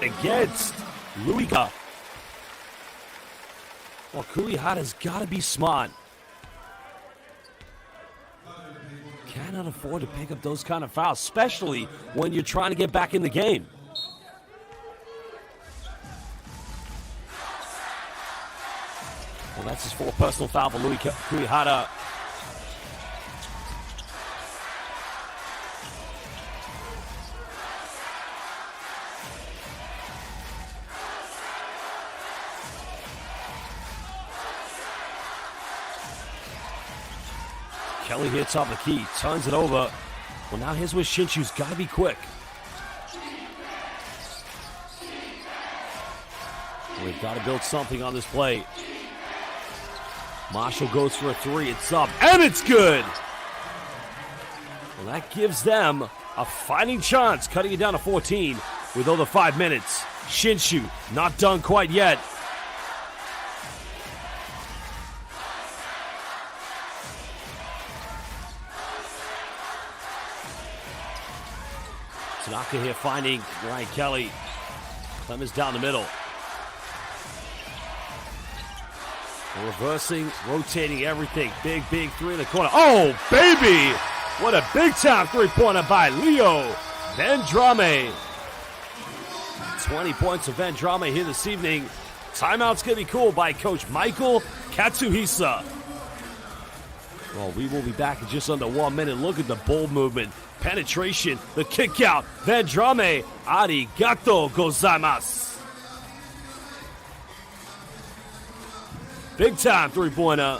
against Luika. Well, Kurihara's got to be smart. Cannot afford to pick up those kind of fouls, especially when you're trying to get back in the game. Well, that's his fourth personal foul for Kurihara. Kelly here top of the key, turns it over. Well, now here's where Shinshu's got to be quick. We've got to build something on this play. Marshall goes for a three. It's up, and it's good. Well, that gives them a fighting chance, cutting it down to 14 with over 5 minutes. Shinshu not done quite yet. Tanaka here finding Ryan Kelly. Clemens down the middle. Reversing, rotating everything. Big three in the corner. Oh, baby! What a big-time three-pointer by Leo Vendrame. 20 points of Vendrame here this evening. Timeout's going to be called by Coach Michael Katsuhisa. Well, we will be back in just under 1 minute. Look at the ball movement. Penetration, the kick out. Vendrame, arigato gozaimasu. Big time three-pointer.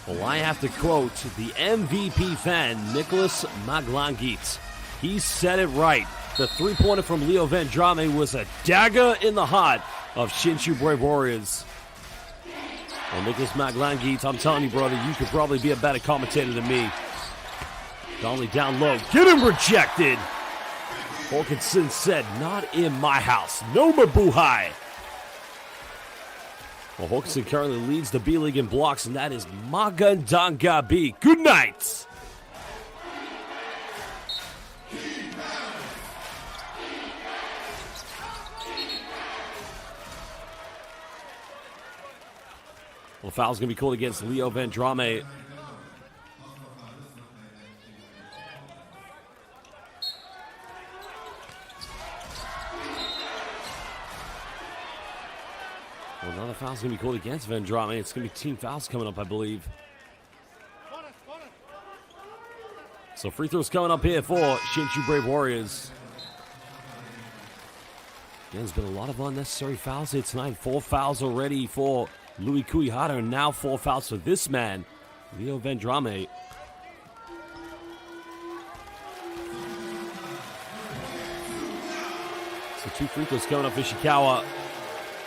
Well, I have to quote the MVP fan, Nicholas Maglangit. He said it right. The three-pointer from Leo Vendrame was a dagger in the heart of Shinshu Brave Warriors. Well, Nicholas Maglangit, I'm telling you, brother, you could probably be a better commentator than me. Donnelly down low. Get him rejected. Hawkinson said, not in my house. No mabuhay. Well, Hawkinson currently leads the B-League in blocks, and that is Magandanga B. Good night. Well, foul's going to be called against Leo Vendrame. Well, another foul's going to be called against Vendrame. It's going to be team fouls coming up, I believe. So free throws coming up here for Shinshu Brave Warriors. Again, there's been a lot of unnecessary fouls here tonight. 4 fouls already for Louis Kuihara, and now 4 fouls for this man, Leo Vendrame. So 2 free throws coming up for Ishikawa.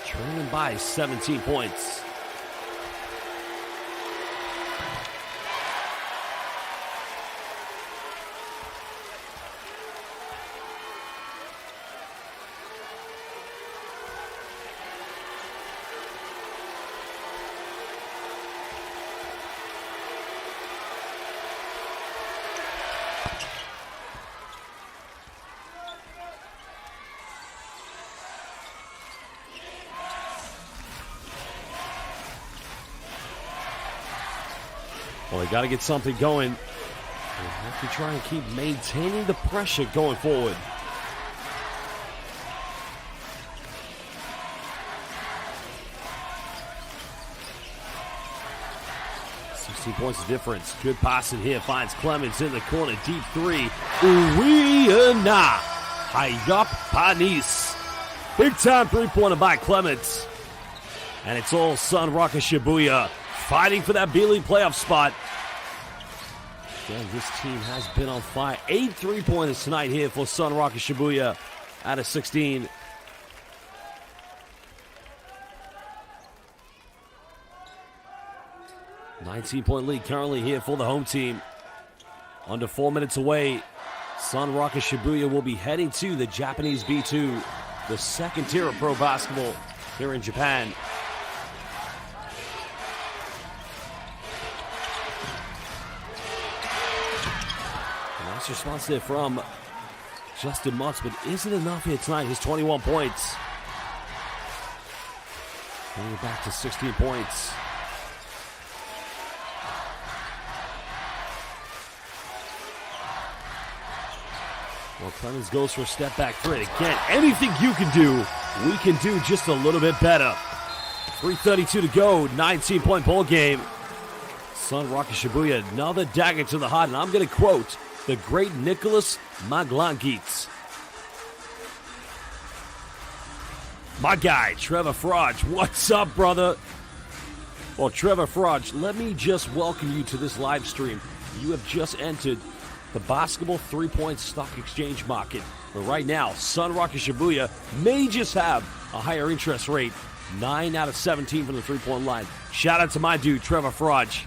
Trailing by 17 points. Well, they got to get something going. They have to try and keep maintaining the pressure going forward. Points of difference. Good passing here. Finds Clemens in the corner. Deep 3. Uwiana. Hayop Panis. Big time 3-pointer by Clemens. And it's all SUNROCKERS Shibuya fighting for that B-League playoff spot. Again, this team has been on fire. 8 3-pointers tonight here for SUNROCKERS Shibuya out of 16. $19-point lead currently here for the home team. Under 4 minutes away, SUNROCKERS Shibuya will be heading to the Japanese B2, the second tier of pro basketball here in Japan. A nice response there from Justin Mutz, but isn't enough here tonight. His 21 points. Bringing it back to 16 points. Well, Clemens goes for a step back 3. Again, anything you can do, we can do just a little bit better. 3:32 to go, 19-point ball game. SUNROCKERS Shibuya, another dagger to the heart, and I'm going to quote the great Nicholas Maglangit. My guy, Trevor Frodge. What's up, brother? Well, Trevor Frodge, let me just welcome you to this live stream. You have just entered the basketball 3-point stock exchange market. But right now, SUNROCKERS Shibuya may just have a higher interest rate. 9 out of 17 from the 3-point line. Shout out to my dude, Trevor Frodge.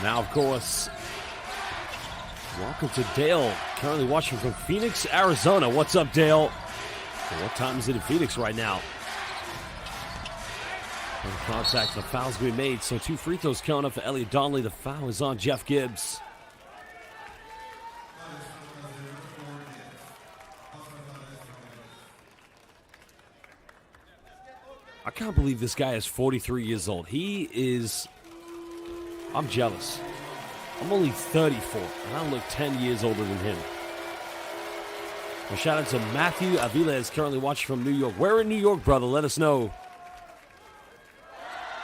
Now, of course, welcome to Dale, currently watching from Phoenix, Arizona. What's up, Dale? What time is it in Phoenix right now? And contact, the foul's going to be made. So 2 free throws coming up for Elliot Donnelly. The foul is on Jeff Gibbs. I can't believe this guy is 43 years old. He is... I'm jealous. I'm only 34, and I look 10 years older than him. A shout out to Matthew Aviles, currently watching from New York. Where in New York, brother? Let us know.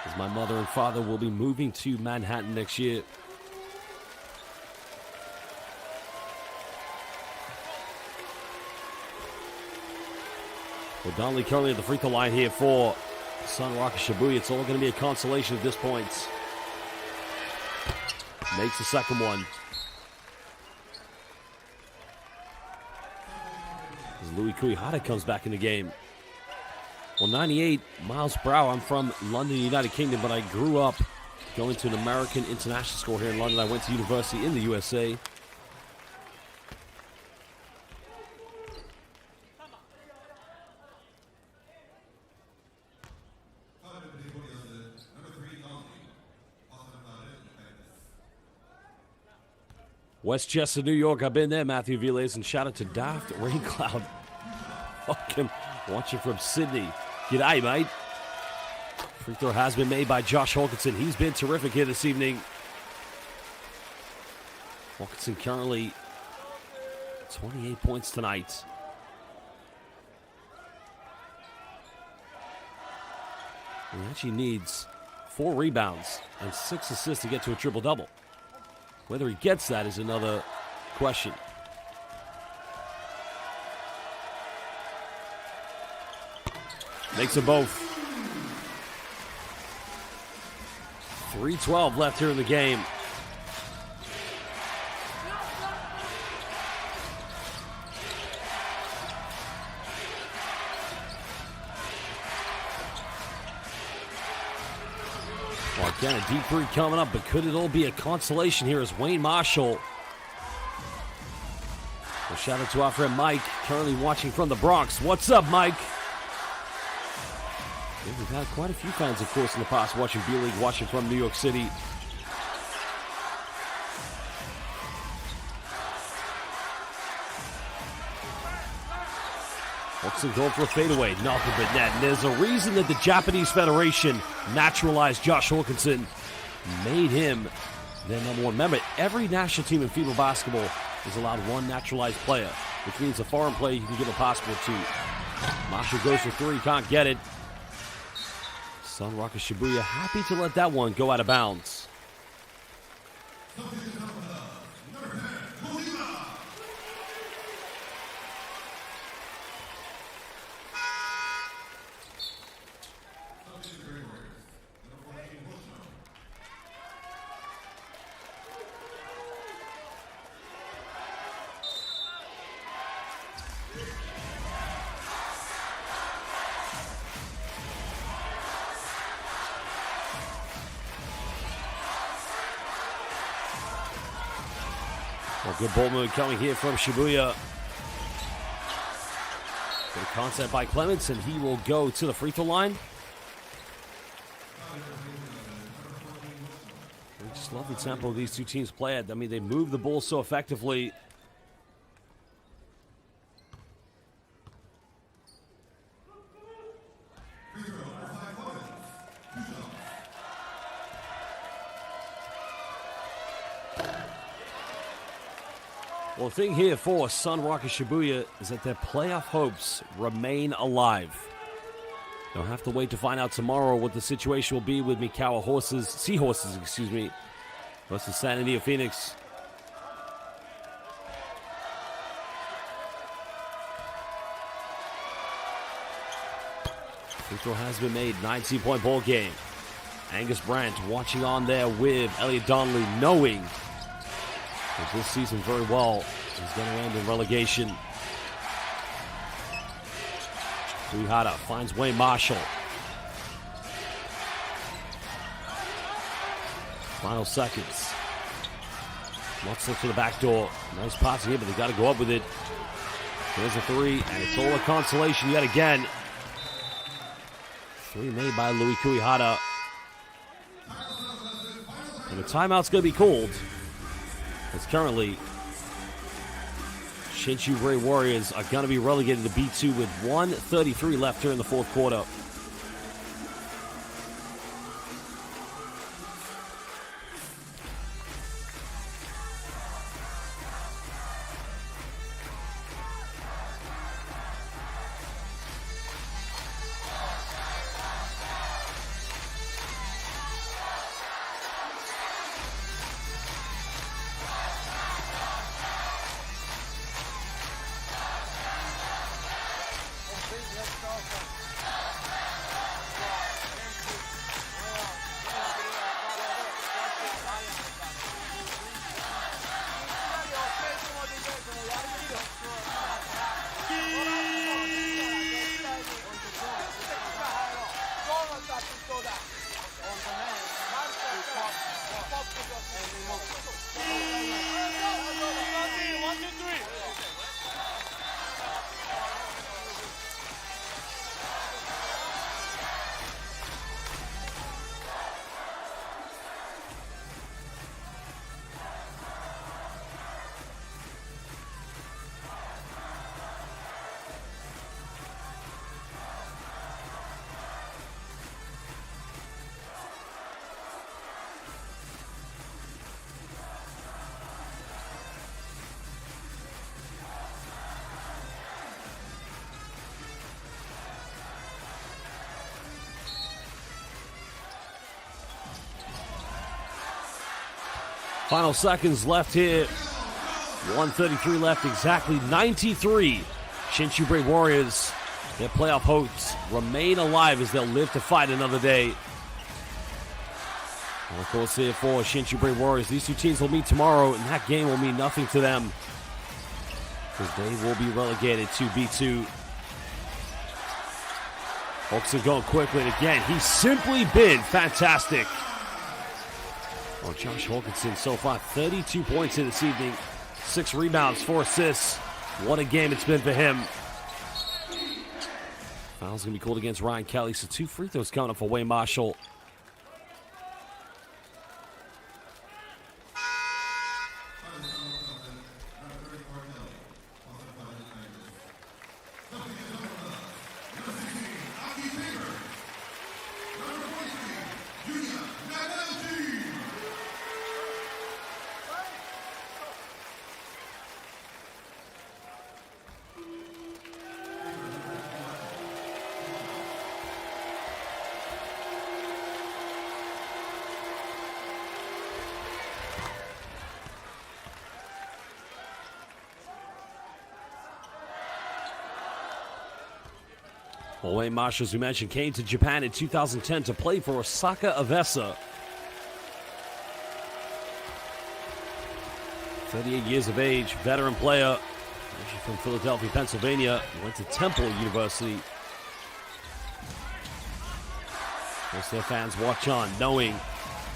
As my mother and father will be moving to Manhattan next year. Well, Donnelly currently at the free throw line here for SUNROCKERS Shibuya. It's all going to be a consolation at this point. Makes the second one. As Louis Kuihara comes back in the game. Well, 98 miles per hour. I'm from London, United Kingdom, but I grew up going to an American international school here in London. I went to university in the USA. Westchester, New York. I've been there, Matthew Viles, and shout out to Daft Rain Cloud. Fucking watching from Sydney. G'day, mate. Free throw has been made by Josh Hawkinson. He's been terrific here this evening. Hawkinson currently 28 points tonight. He actually needs 4 rebounds and 6 assists to get to a triple-double. Whether he gets that is another question. Makes them both. 3:12 left here in the game. Well, again, a deep three coming up, but could it all be a consolation here as Wayne Marshall? Well, shout out to our friend Mike, currently watching from the Bronx. What's up, Mike? Yeah, we've had quite a few fans, of course, in the past watching B.LEAGUE, watching from New York City. Hawkinson going for a fadeaway, nothing but net. And there's a reason that the Japanese Federation naturalized Josh Hawkinson, made him their number 1 member. Every national team in FIBA basketball is allowed 1 naturalized player, which means a foreign player you can give a passport to. Marshall goes for 3, can't get it. SUNROCKERS Shibuya happy to let that one go out of bounds. Well, good ball movement coming here from Shibuya. Good concept by Clements, and he will go to the free throw line. I just love the tempo these two teams play at. I mean, they move the ball so effectively. Well, the thing here for SUNROCKERS Shibuya is that their playoff hopes remain alive. They'll have to wait to find out tomorrow what the situation will be with Mikawa Seahorses, versus San Antonio Phoenix. Free throw has been made, 19-point ball game. Angus Brandt watching on there with Elliot Donnelly, knowing that this season very well is going to end in relegation. Kuihara finds Wayne Marshall. Final seconds. Mott slips to the back door. Nice passing here, but they got to go up with it. There's a three, and it's all a consolation yet again. Three made by Louis Kuihara. And the timeout's going to be called. As currently, Shinshu Brave Warriors are going to be relegated to B2 with 1:33 left here in the fourth quarter. Final seconds left here. 1:33 left, exactly 93. Shinshu Brave Warriors, their playoff hopes remain alive as they'll live to fight another day. And of course, here for Shinshu Brave Warriors, these two teams will meet tomorrow, and that game will mean nothing to them because they will be relegated to B2. Hawkinson going quickly, and again, he's simply been fantastic. Oh, Josh Hawkinson so far, 32 points here this evening, 6 rebounds, 4 assists. What a game it's been for him. Foul's going to be called against Ryan Kelly, so 2 free throws coming up for Wayne Marshall. Well, Wayne Marshall, as we mentioned, came to Japan in 2010 to play for Osaka Avesa. 38 years of age, veteran player, actually from Philadelphia, Pennsylvania. Went to Temple University. Of course, their fans watch on, knowing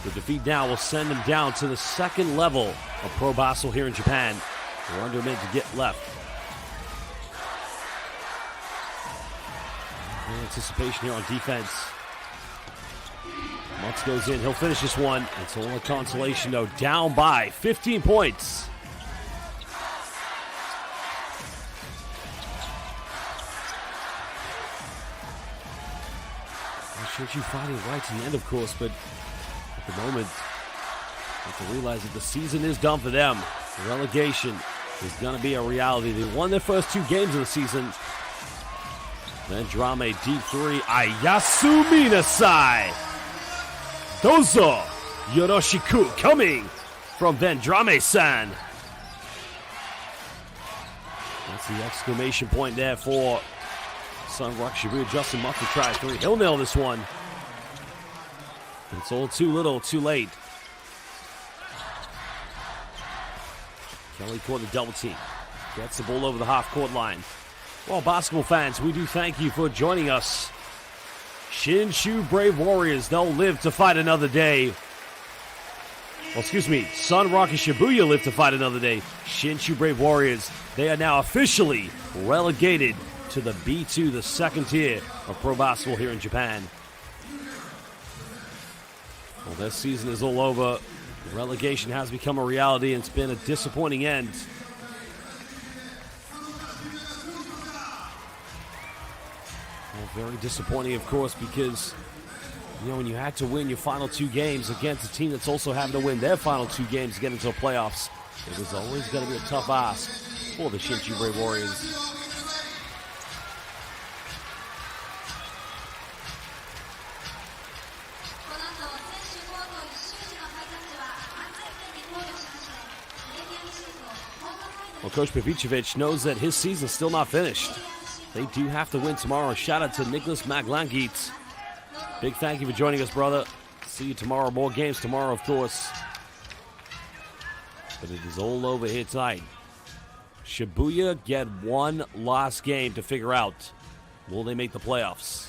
the defeat now will send them down to the second level of pro basketball here in Japan. We're under a minute to get left. Anticipation here on defense. Mutz goes in. He'll finish this one. It's all a consolation, though. Down by 15 points. Shinshu fighting right to the end, of course, but at the moment, you have to realize that the season is done for them. The relegation is going to be a reality. They won their first 2 games of the season. Then Drame deep 3. Ayasu Minasai. Dozo Yoroshiku coming from Vendrame-san. That's the exclamation point there for SUNROCKERS. Shibuya Justin Muff to try 3. He'll nail this one. It's all too little, too late. Kelly caught the double team. Gets the ball over the half-court line. Well, basketball fans, we do thank you for joining us. Shinshu Brave Warriors, they'll live to fight another day. SUNROCKERS Shibuya live to fight another day. SHINSHU Brave Warriors, they are now officially relegated to the B2, the second tier of pro basketball here in Japan. Well, their season is all over. Relegation has become a reality, and it's been a disappointing end. Well, very disappointing, of course, because when you had to win your final two games against a team that's also having to win their final two games to get into the playoffs, it was always going to be a tough ask for the SHINSHU Brave Warriors. Well, Coach Pavicevic knows that his season's still not finished. They do have to win tomorrow. Shout out to Nicholas Maglangit. Big thank you for joining us, brother. See you tomorrow. More games tomorrow, of course. But it is all over here tonight. Shibuya get one last game to figure out, will they make the playoffs?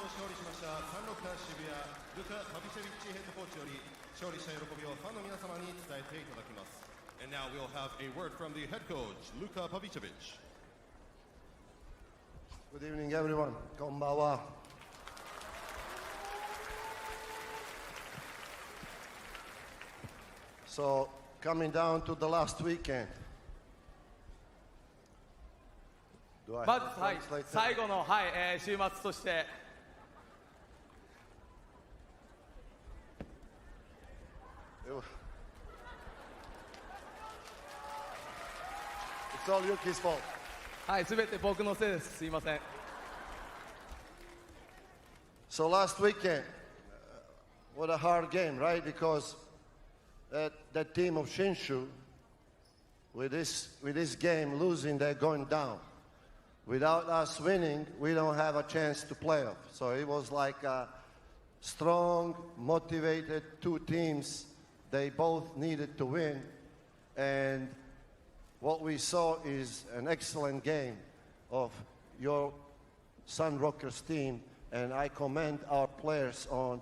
SUNROCKERS 渋谷ルカ・パビチェビッチヘッドコーチより勝利した喜びをファンの皆様に伝えていただきます。And now we'll have a word from the head coach, Luka Pavicevic. Good evening, everyone. Konbanwa. So, coming down to the last weekend. まず、最後の、週末として、It's all Yuki's fault. すべて僕のせいです。すいません。So last weekend, what a hard game, right? Because that team of Shinshu, with this game losing, they're going down. Without us winning, we don't have a chance to playoff. So it was like a strong, motivated two teams. They both needed to win. And what we saw is an excellent game of your SUNROCKERS team. And I commend our players on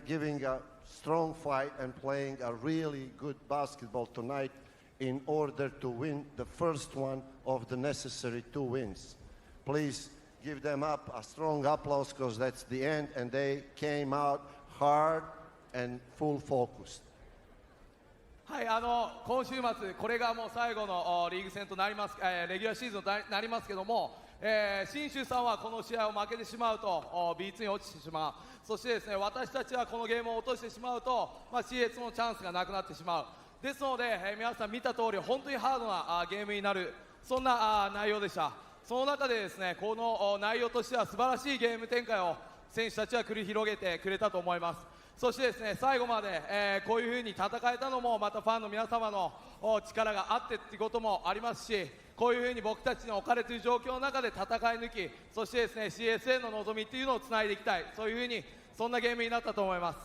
giving a strong fight and playing a really good basketball tonight in order to win the first one of the necessary two wins. Please give them up a strong applause because that's the end, and they came out hard and full focused. 今週末、これがもう最後のリーグ戦となります、レギュラーシーズンとなりますけども、信州さんはこの試合を負けてしまうと B2 に落ちてしまう。そしてですね、私たちはこのゲームを落としてしまうと、CS のチャンスがなくなってしまう。ですので、皆さん見た通り本当にハードなゲームになる、そんな内容でした。その中でですね、この内容としては素晴らしいゲーム展開を選手たちは繰り広げてくれたと思います。そしてですね、最後まで、こういうふうに戦えたのもまたファンの皆様の力があってっていうこともありますし、こういうふうに僕たちの置かれている状況の中で戦い抜き、そしてですね CSA の望みっていうのをつないでいきたい、そういうふうにそんなゲームになったと思います。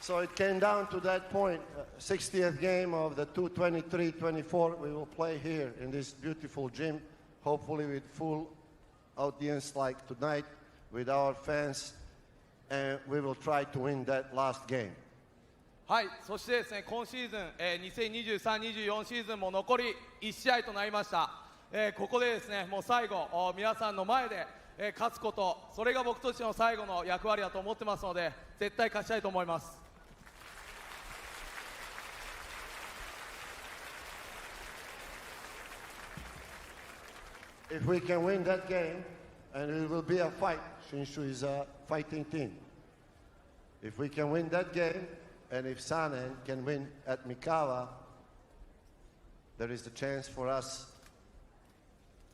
So it came down to that point, 60th game of the 223-24. We will play here in this beautiful gym, hopefully with full audience like tonight, with our fans, and we will try to win that last game. はい、そしてですね、今シーズン、2023-24シーズンも残り1試合となりました。ここでですね、もう最後、皆さんの前で、勝つこと、それが僕としての最後の役割だと思ってますので、絶対勝ちたいと思います。if we can win that game, and it will be a fight, Shinshu is a fighting team. If we can win that game, and if Sanen can win at Mikawa, there is a chance for us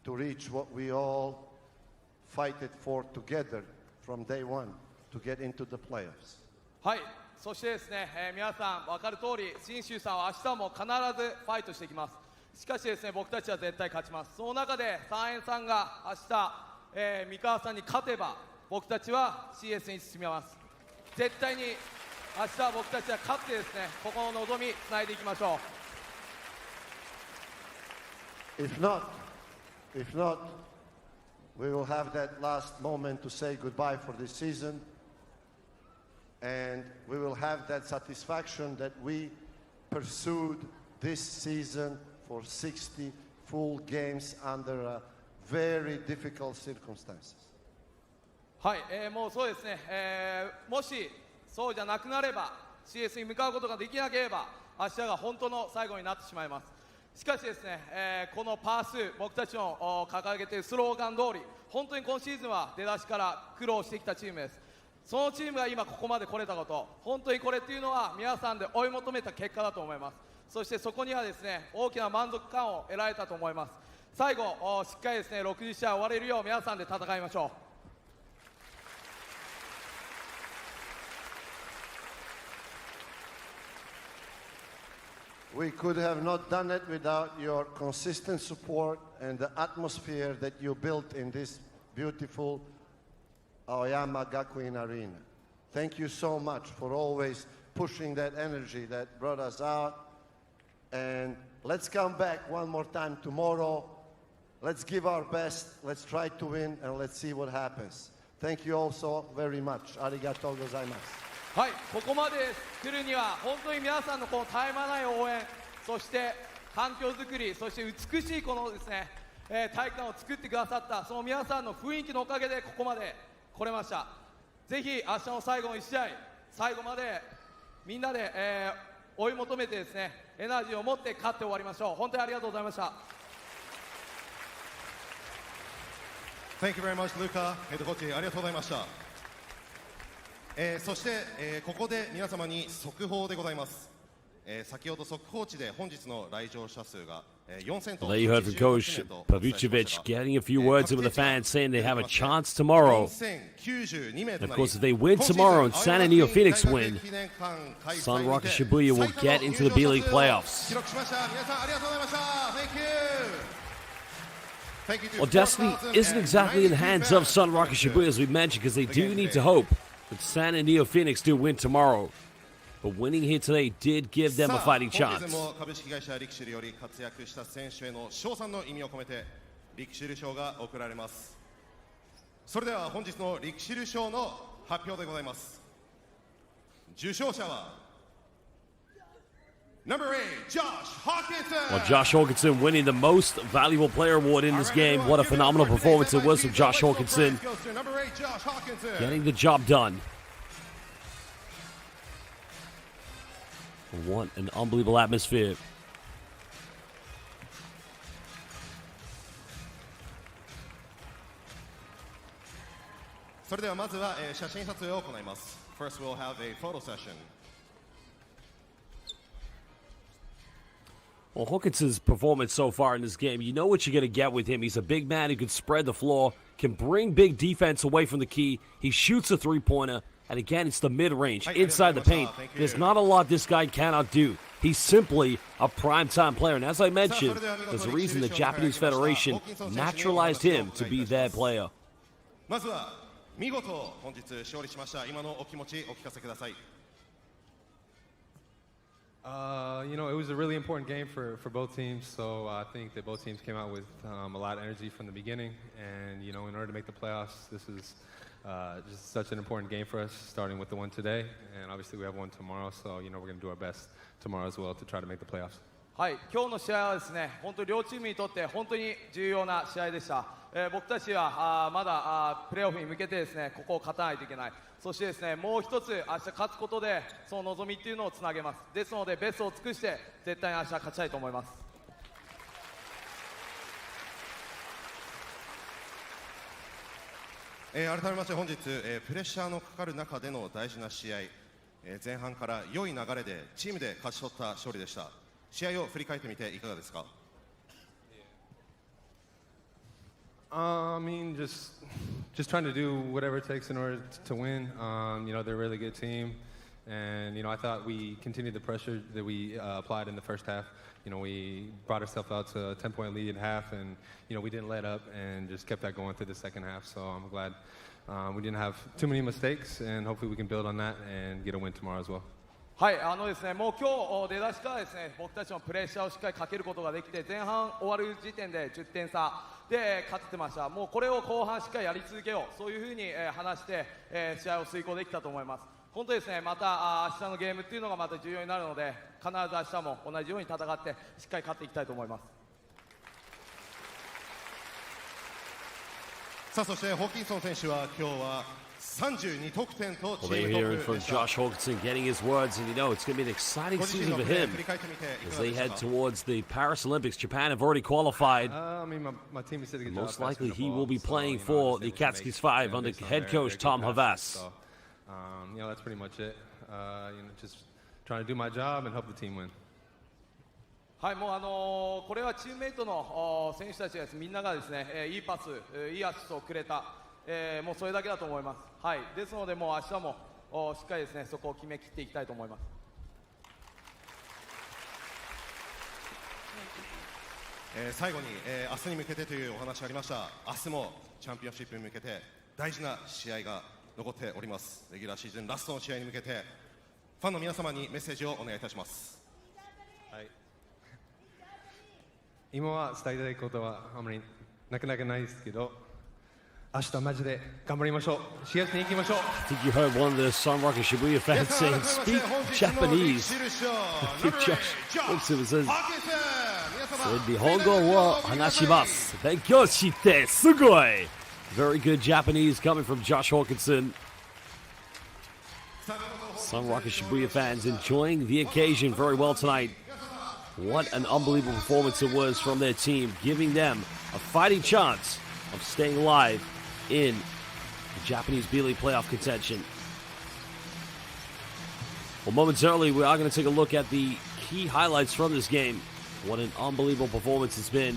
to reach what we all fighted for together from day one, to get into the playoffs. はい、そしてですね、皆さん分かる通り、信州さんは明日も必ずファイトしていきます。しかしですね、僕たちは絶対勝ちます。その中で三円さんが明日、三河さんに勝てば、僕たちは CS に進みます。絶対に明日僕たちは勝ってですね、ここの望みつないでいきましょう。If not, we will have that last moment to say goodbye for this season, and we will have that satisfaction that we pursued this season for 60 full games under very difficult circumstances. はい、もうそうですね、もしそうじゃなくなれば CS に向かうことができなければ明日が本当の最後になってしまいます。しかしですね、このパー数、僕たちの掲げているスローガン通り、本当に今シーズンは出だしから苦労してきたチームです。そのチームが今ここまで来れたこと、本当にこれっていうのは皆さんで追い求めた結果だと思います。そしてそこにはですね、大きな満足感を得られたと思います。最後しっかりですね、60試合終われるよう皆さんで戦いましょう。We could have not done it without your consistent support and the atmosphere that you built in this beautiful Aoyama Gakuin Arena. Thank you so much for always pushing that energy that brought us out. And let's come back one more time tomorrow. Let's give our best. Let's try to win, and let's see what happens. Thank you all so very much. Arigatou gozaimasu. はい、ここまで来るには本当に皆さんのこの絶え間ない応援、そして環境づくり、そして美しいこのですね、体育館を作ってくださったその皆さんの雰囲気のおかげでここまで来れました。ぜひ明日の最後の1試合、最後までみんなで、追い求めてですね、エナジーを持って勝って終わりましょう。本当にありがとうございました。Thank you very much, Luca. ヘッドコーチありがとうございました。そして、ここで皆様に速報でございます。先ほど速報値で本日の来場者数が4000と Well, you heard from Coach Pavicevic getting a few words in with the fans, saying they have a chance tomorrow. And of course, if they win tomorrow and San Antonio Phoenix win, SUNROCKERS Shibuya will get into the B.LEAGUE playoffs. Well, destiny isn't exactly in the hands of SUNROCKERS Shibuya, as we mentioned, because they do need to hope that San Antonio Phoenix do win tomorrow. But winning here today did give them a fighting chance. 株式会社リクシルより活躍した選手への賞賛の意味を込めてリクシル賞が贈られます。それでは本日のリクシル賞の発表でございます。受賞者は Number 8, Josh Hawkinson. Well, Josh Hawkinson winning the most valuable player award in this game. What a phenomenal performance it was from Josh Hawkinson. Getting the job done. What an unbelievable atmosphere. それではまずは、写真撮影を行います。First, we'll have a photo session. Well, Hawkinson's performance so far in this game, you know what you're going to get with him. He's a big man who can spread the floor, can bring big defense away from the key. He shoots a three-pointer, and again, it's the mid-range, inside the paint. There's not a lot this guy cannot do. He's simply a prime-time player. And as I mentioned, there's a reason the Japanese Federation naturalized him to be their player. まずは見事本日勝利しました今のお気持ちお聞かせください。You know, it was a really important game for both teams, so I think that both teams came out with a lot of energy from the beginning, and you know, in order to make the playoffs, this is just such an important game for us, starting with the one today, and obviously we have one tomorrow, so you know, we're going to do our best tomorrow as well to try to make the playoffs. はい、今日の試合はですね、本当に両チームにとって本当に重要な試合でした。僕たちはまだプレーオフに向けてですね、ここを勝たないといけない。そしてですね、もう一つ明日勝つことでその望みっていうのをつなげます。ですのでベストを尽くして絶対に明日勝ちたいと思います。改めまして本日、プレッシャーのかかる中での大事な試合、前半から良い流れでチームで勝ち取った勝利でした。試合を振り返ってみていかがですか？ I mean, just trying to do whatever it takes in order to win. You know, they're a really good team, and you know, I thought we continued the pressure that we applied in the first half. You know, we brought ourselves out to a 10-point lead at half, and you know, we didn't let up and just kept that going through the second half. So I'm glad we didn't have too many mistakes, and hopefully we can build on that and get a win tomorrow as well. はい、ですね、もう今日出だしからですね、僕たちのプレッシャーをしっかりかけることができて、前半終わる時点で10点差で勝ってました。もうこれを後半しっかりやり続けよう、そういうふうに話して、試合を遂行できたと思います。本当にですね、また明日のゲームっていうのがまた重要になるので、必ず明日も同じように戦ってしっかり勝っていきたいと思います。さあそしてホーキンソン選手は今日は32得点とチ Well, ー they're ムト hearing ップ from でした。 Josh Hawkinson getting his words, and you know it's going to be an exciting ご自身 season の for プレー him 振り返ってみていか as が they でした head か？ towards the Paris Olympics. Japan have already qualified. I mean, my team did a good job. Most likely passing the he ball, will be so, playing you know, for I the just didn't Katskis make, 5 you know, under based on head their coach good Tom passing. Havas. So, you know, that's pretty much it. You know, just trying to do my job and help the team win. はい、もうこれはチームメイトの選手たちがです、みんながですね、いいパス、いいアシストをくれた、もうそれだけだと思います。はい、ですのでもう明日もしっかりですね、そこを決めきっていきたいと思います。最後に、明日に向けてというお話ありました。明日もチャンピオンシップに向けて大事な試合が残っております。レギュラーシーズンラストの試合に向けてファンの皆様にメッセージをお願いいたします。はい。今は伝えたいことはあまりなかなかないですけど、明日マジで頑張りましょう。4月に行きましょう。 I think you heard one of the SUNROCKERS Shibuya fans saying, speak Japanese. Josh Hawkinson says, 日本語を話します。勉強してすごい. Very good Japanese coming from Josh Hawkinson. SUNROCKERS Shibuya fans enjoying the occasion very well tonight. What an unbelievable performance it was from their team, giving them a fighting chance of staying alive in the Japanese B.LEAGUE playoff contention. Well, momentarily, we are going to take a look at the key highlights from this game. What an unbelievable performance it's been.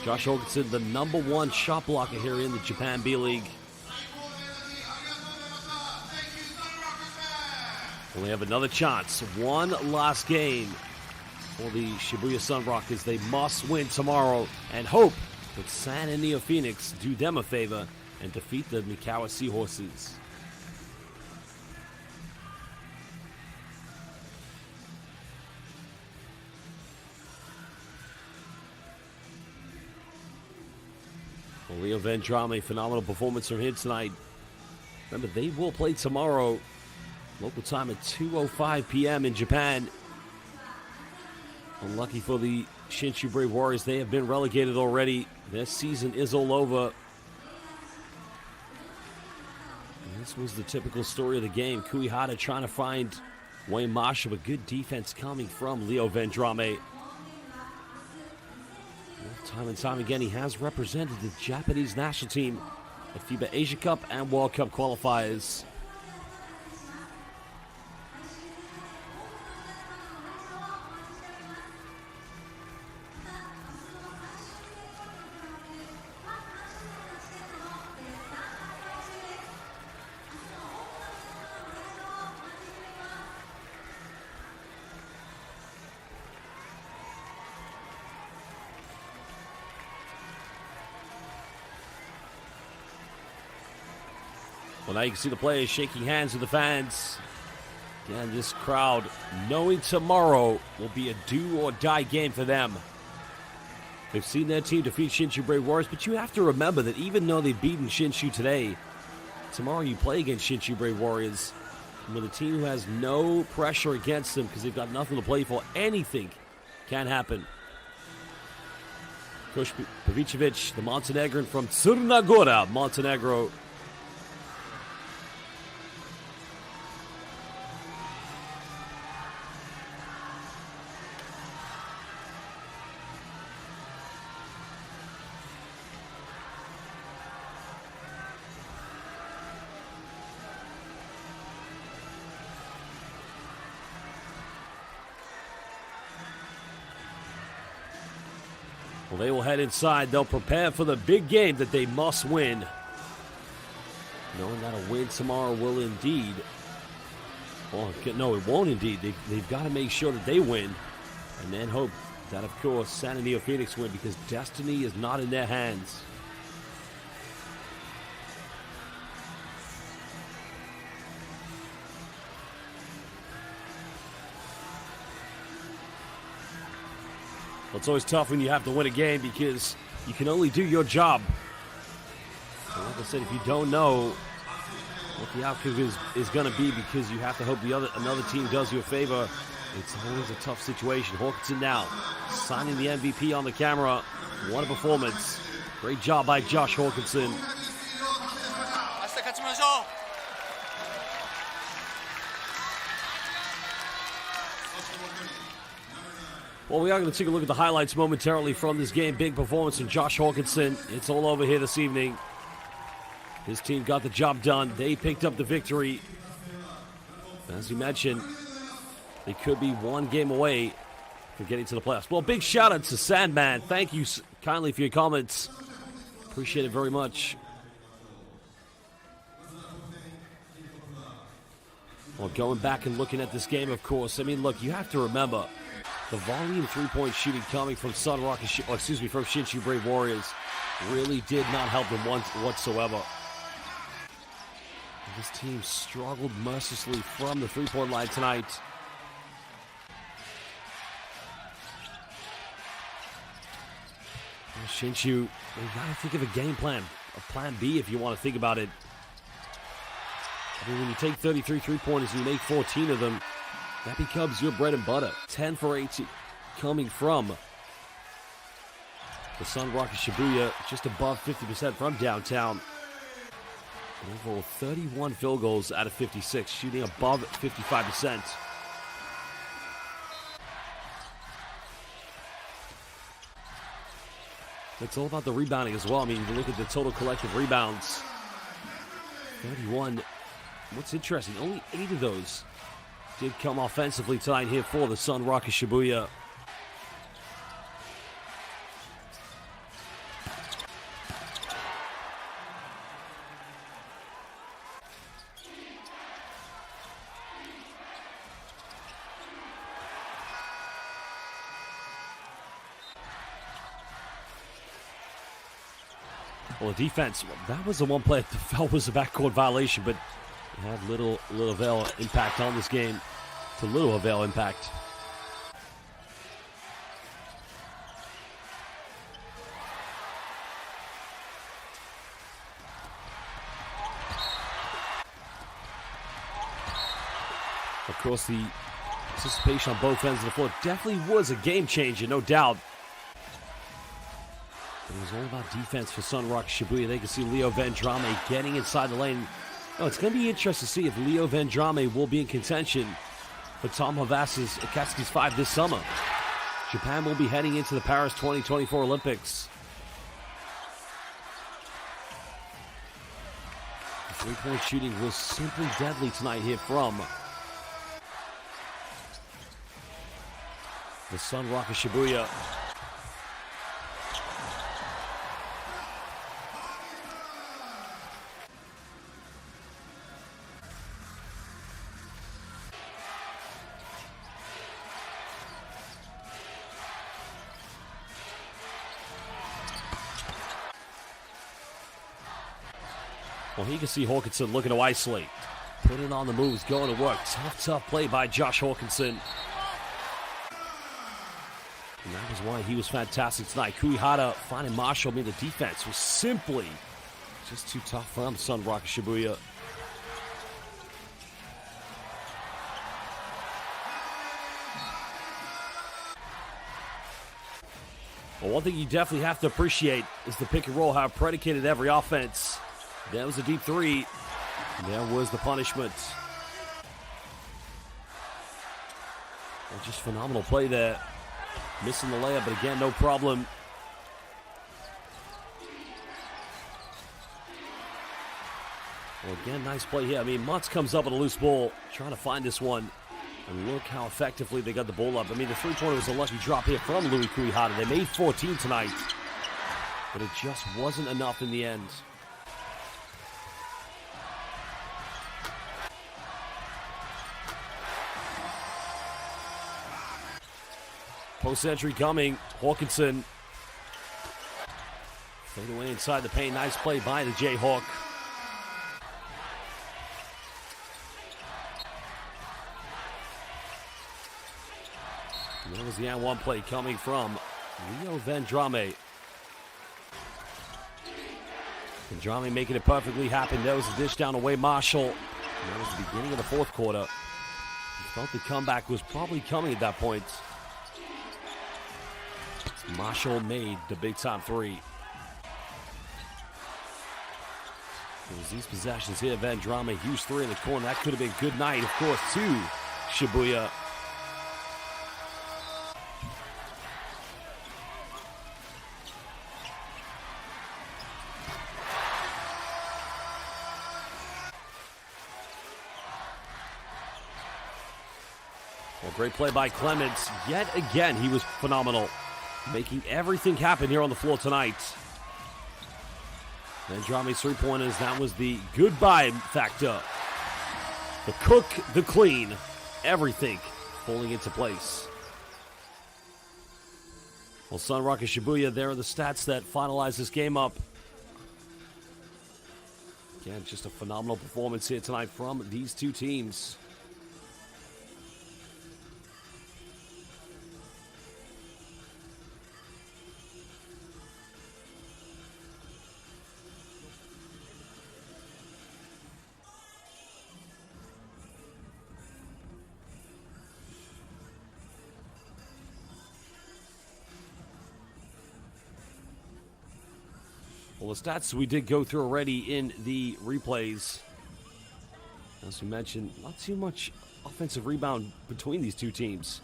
Josh Hawkinson, the #1 shot blocker here in the Japan B.LEAGUE. Well, they have another chance. One last game for the Shibuya SUNROCKERS. They must win tomorrow and hope that San and Neo Phoenix do them a favor and defeat the Mikawa Seahorses. Well, Leo Vendrame, phenomenal performance from him tonight. Remember, they will play tomorrow, local time at 2:05 p.m. in Japan. Unlucky for the Shinshu Brave Warriors, they have been relegated already. Their season is all over. And this was the typical story of the game. Kuihara trying to find Wayne Marshall, but good defense coming from Leo Vendrame. Time and time again, he has represented the Japanese national team at FIBA Asia Cup and World Cup qualifiers. Well, now you can see the players shaking hands with the fans. Again, this crowd knowing tomorrow will be a do-or-die game for them. They've seen their team defeat Shinshu Brave Warriors, but you have to remember that even though they've beaten Shinshu today, tomorrow you play against Shinshu Brave Warriors. And with a team who has no pressure against them because they've got nothing to play for, anything can happen. Coach Pavicevic, the Montenegrin from Crna Gora, Montenegro. Well, they will head inside. They'll prepare for the big game that they must win. Knowing that a win tomorrow will indeed. Well, no, it won't indeed. They've got to make sure that they win. And then hope that, of course, San Antonio Phoenix win, because destiny is not in their hands. Well, it's always tough when you have to win a game because you can only do your job. And like I said, if you don't know what the outcome is going to be, because you have to hope another team does you a favor, it's always a tough situation. Hawkinson now signing the MVP on the camera. What a performance. Great job by Josh Hawkinson. Well, we are going to take a look at the highlights momentarily from this game. Big performance from Josh Hawkinson. It's all over here this evening. His team got the job done. They picked up the victory. As you mentioned, they could be one game away from getting to the playoffs. Well, big shout out to Sandman. Thank you kindly for your comments. Appreciate it very much. Well, going back and looking at this game, of course, I mean, look, you have to remember the volume three-point shooting coming from from SHINSHU Brave Warriors really did not help them whatsoever. This team struggled mercilessly from the three-point line tonight. SHINSHU, you gotta think of a game plan, a plan B if you want to think about it. I mean, when you take 33 three-pointers and you make 14 of them, that becomes your bread and butter. 10 for 18 coming from the SUNROCKERS Shibuya, just above 50% from downtown. Overall, 31 field goals out of 56, shooting above 55%. It's all about the rebounding as well. I mean, you look at the total collective rebounds. 31. What's interesting, only 8 of those did come offensively tonight here for the SUNROCKERS Shibuya. Well, the defense, that was the one play that felt was a backcourt violation, but it had little avail impact on this game. To little avail impact. Of course, the participation on both ends of the floor definitely was a game changer, no doubt. It was all about defense for SUNROCKERS Shibuya. They can see Leo Vendrame getting inside the lane. Oh, it's going to be interesting to see if Leo Vendrame will be in contention for Tom Havas's Akatsuki's 5 this summer. Japan will be heading into the Paris 2024 Olympics. The three-point shooting was simply deadly tonight here from the SUNROCKERS Shibuya. Well, he can see Hawkinson looking to isolate. Putting on the moves, going to work. Tough play by Josh Hawkinson. And that is why he was fantastic tonight. Kuihara finding Marshall. I mean, the defense was simply just too tough for him, SUNROCKERS Shibuya. Well, one thing you definitely have to appreciate is the pick and roll, how it predicated every offense. That was a deep three. There was the punishment. Well, just phenomenal play there. Missing the layup, but again, no problem. Well, again, nice play here. I mean, Mutz comes up with a loose ball, trying to find this one. And look how effectively they got the ball up. I mean, the three-pointer was a lucky drop here from Louis Kuihara. They made 14 tonight, but it just wasn't enough in the end. Post entry coming. Hawkinson. Fade away inside the paint. Nice play by the Jayhawk. And that was the and-one play coming from Leo Vendrame. Vendrame making it perfectly happen. There was a dish down away Marshall. And that was the beginning of the fourth quarter. He felt the comeback was probably coming at that point. Marshall made the big-time three. It was these possessions here. Vendrame, huge three in the corner. That could have been good night, of course, to Shibuya. Well, great play by Clements. Yet again, he was phenomenal, making everything happen here on the floor tonight. Vendrame's three-pointers, that was the goodbye factor. The cook, the clean, everything falling into place. Well, SUNROCKERS Shibuya, there are the stats that finalize this game up. Again, just a phenomenal performance here tonight from these two teams. Well, the stats we did go through already in the replays. As we mentioned, not too much offensive rebound between these two teams.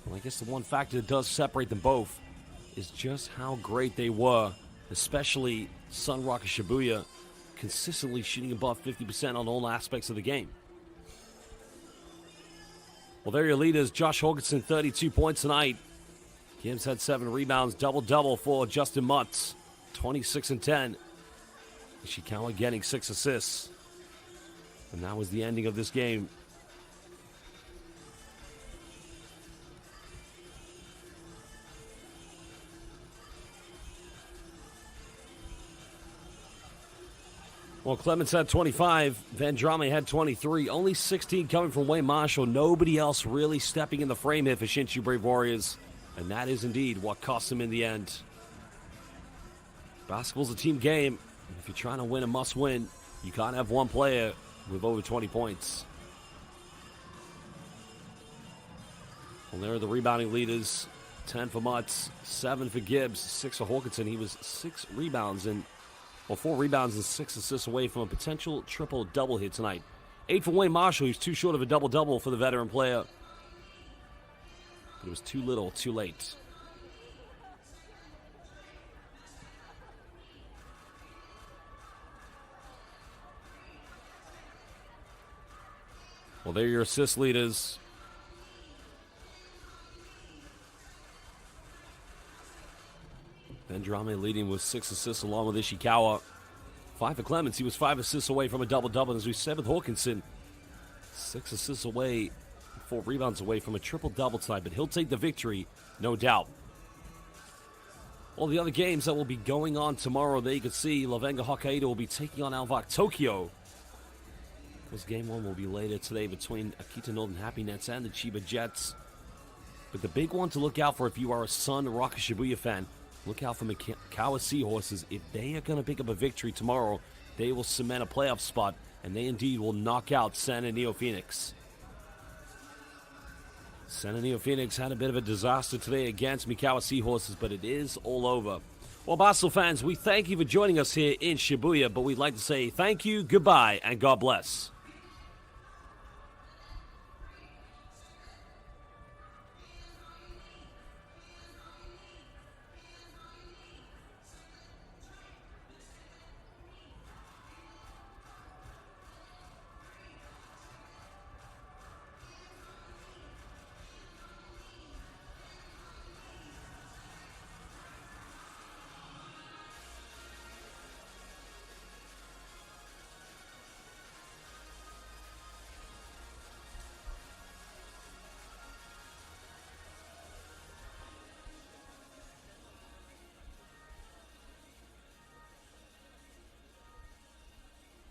Well, I guess the one factor that does separate them both is just how great they were, especially SUNROCKERS Shibuya, consistently shooting above 50% on all aspects of the game. Well, there are your leaders. Josh Hawkinson, 32 points tonight. Gibbs had 7 rebounds, double-double for Justin Mutz. 26 and 10. Ishikawa getting 6 assists. And that was the ending of this game. Well, Clements had 25. Vendrame had 23. Only 16 coming from Wayne Marshall. Nobody else really stepping in the frame here for Shinshu Brave Warriors. And that is indeed what cost them in the end. Basketball's a team game. If you're trying to win a must-win, you can't have one player with over 20 points. Well, there are the rebounding leaders. 10 for Mutz, 7 for Gibbs, 6 for Hawkinson. He was 4 rebounds and 6 assists away from a potential triple-double here tonight. 8 for Wayne Marshall. He's too short of a double-double for the veteran player. But it was too little, too late. Well, they're your assist leaders. Vendrame leading with 6 assists along with Ishikawa. 5 for Clements. He was 5 assists away from a double-double. As we said with Hawkinson, 6 assists away, 4 rebounds away from a triple-double tonight. But he'll take the victory, no doubt. All the other games that will be going on tomorrow, there you can see Lavenga Hokkaido will be taking on Alvak Tokyo. This game 1 will be later today between Akita Northern Happy Nets and the Chiba Jets. But the big one to look out for if you are a SUNROCKERS Shibuya fan, look out for Mikawa Seahorses. If they are going to pick up a victory tomorrow, they will cement a playoff spot, and they indeed will knock out San Antonio Phoenix. San Antonio Phoenix had a bit of a disaster today against Mikawa Seahorses, but it is all over. Well, basketball fans, we thank you for joining us here in Shibuya, but we'd like to say thank you, goodbye, and God bless.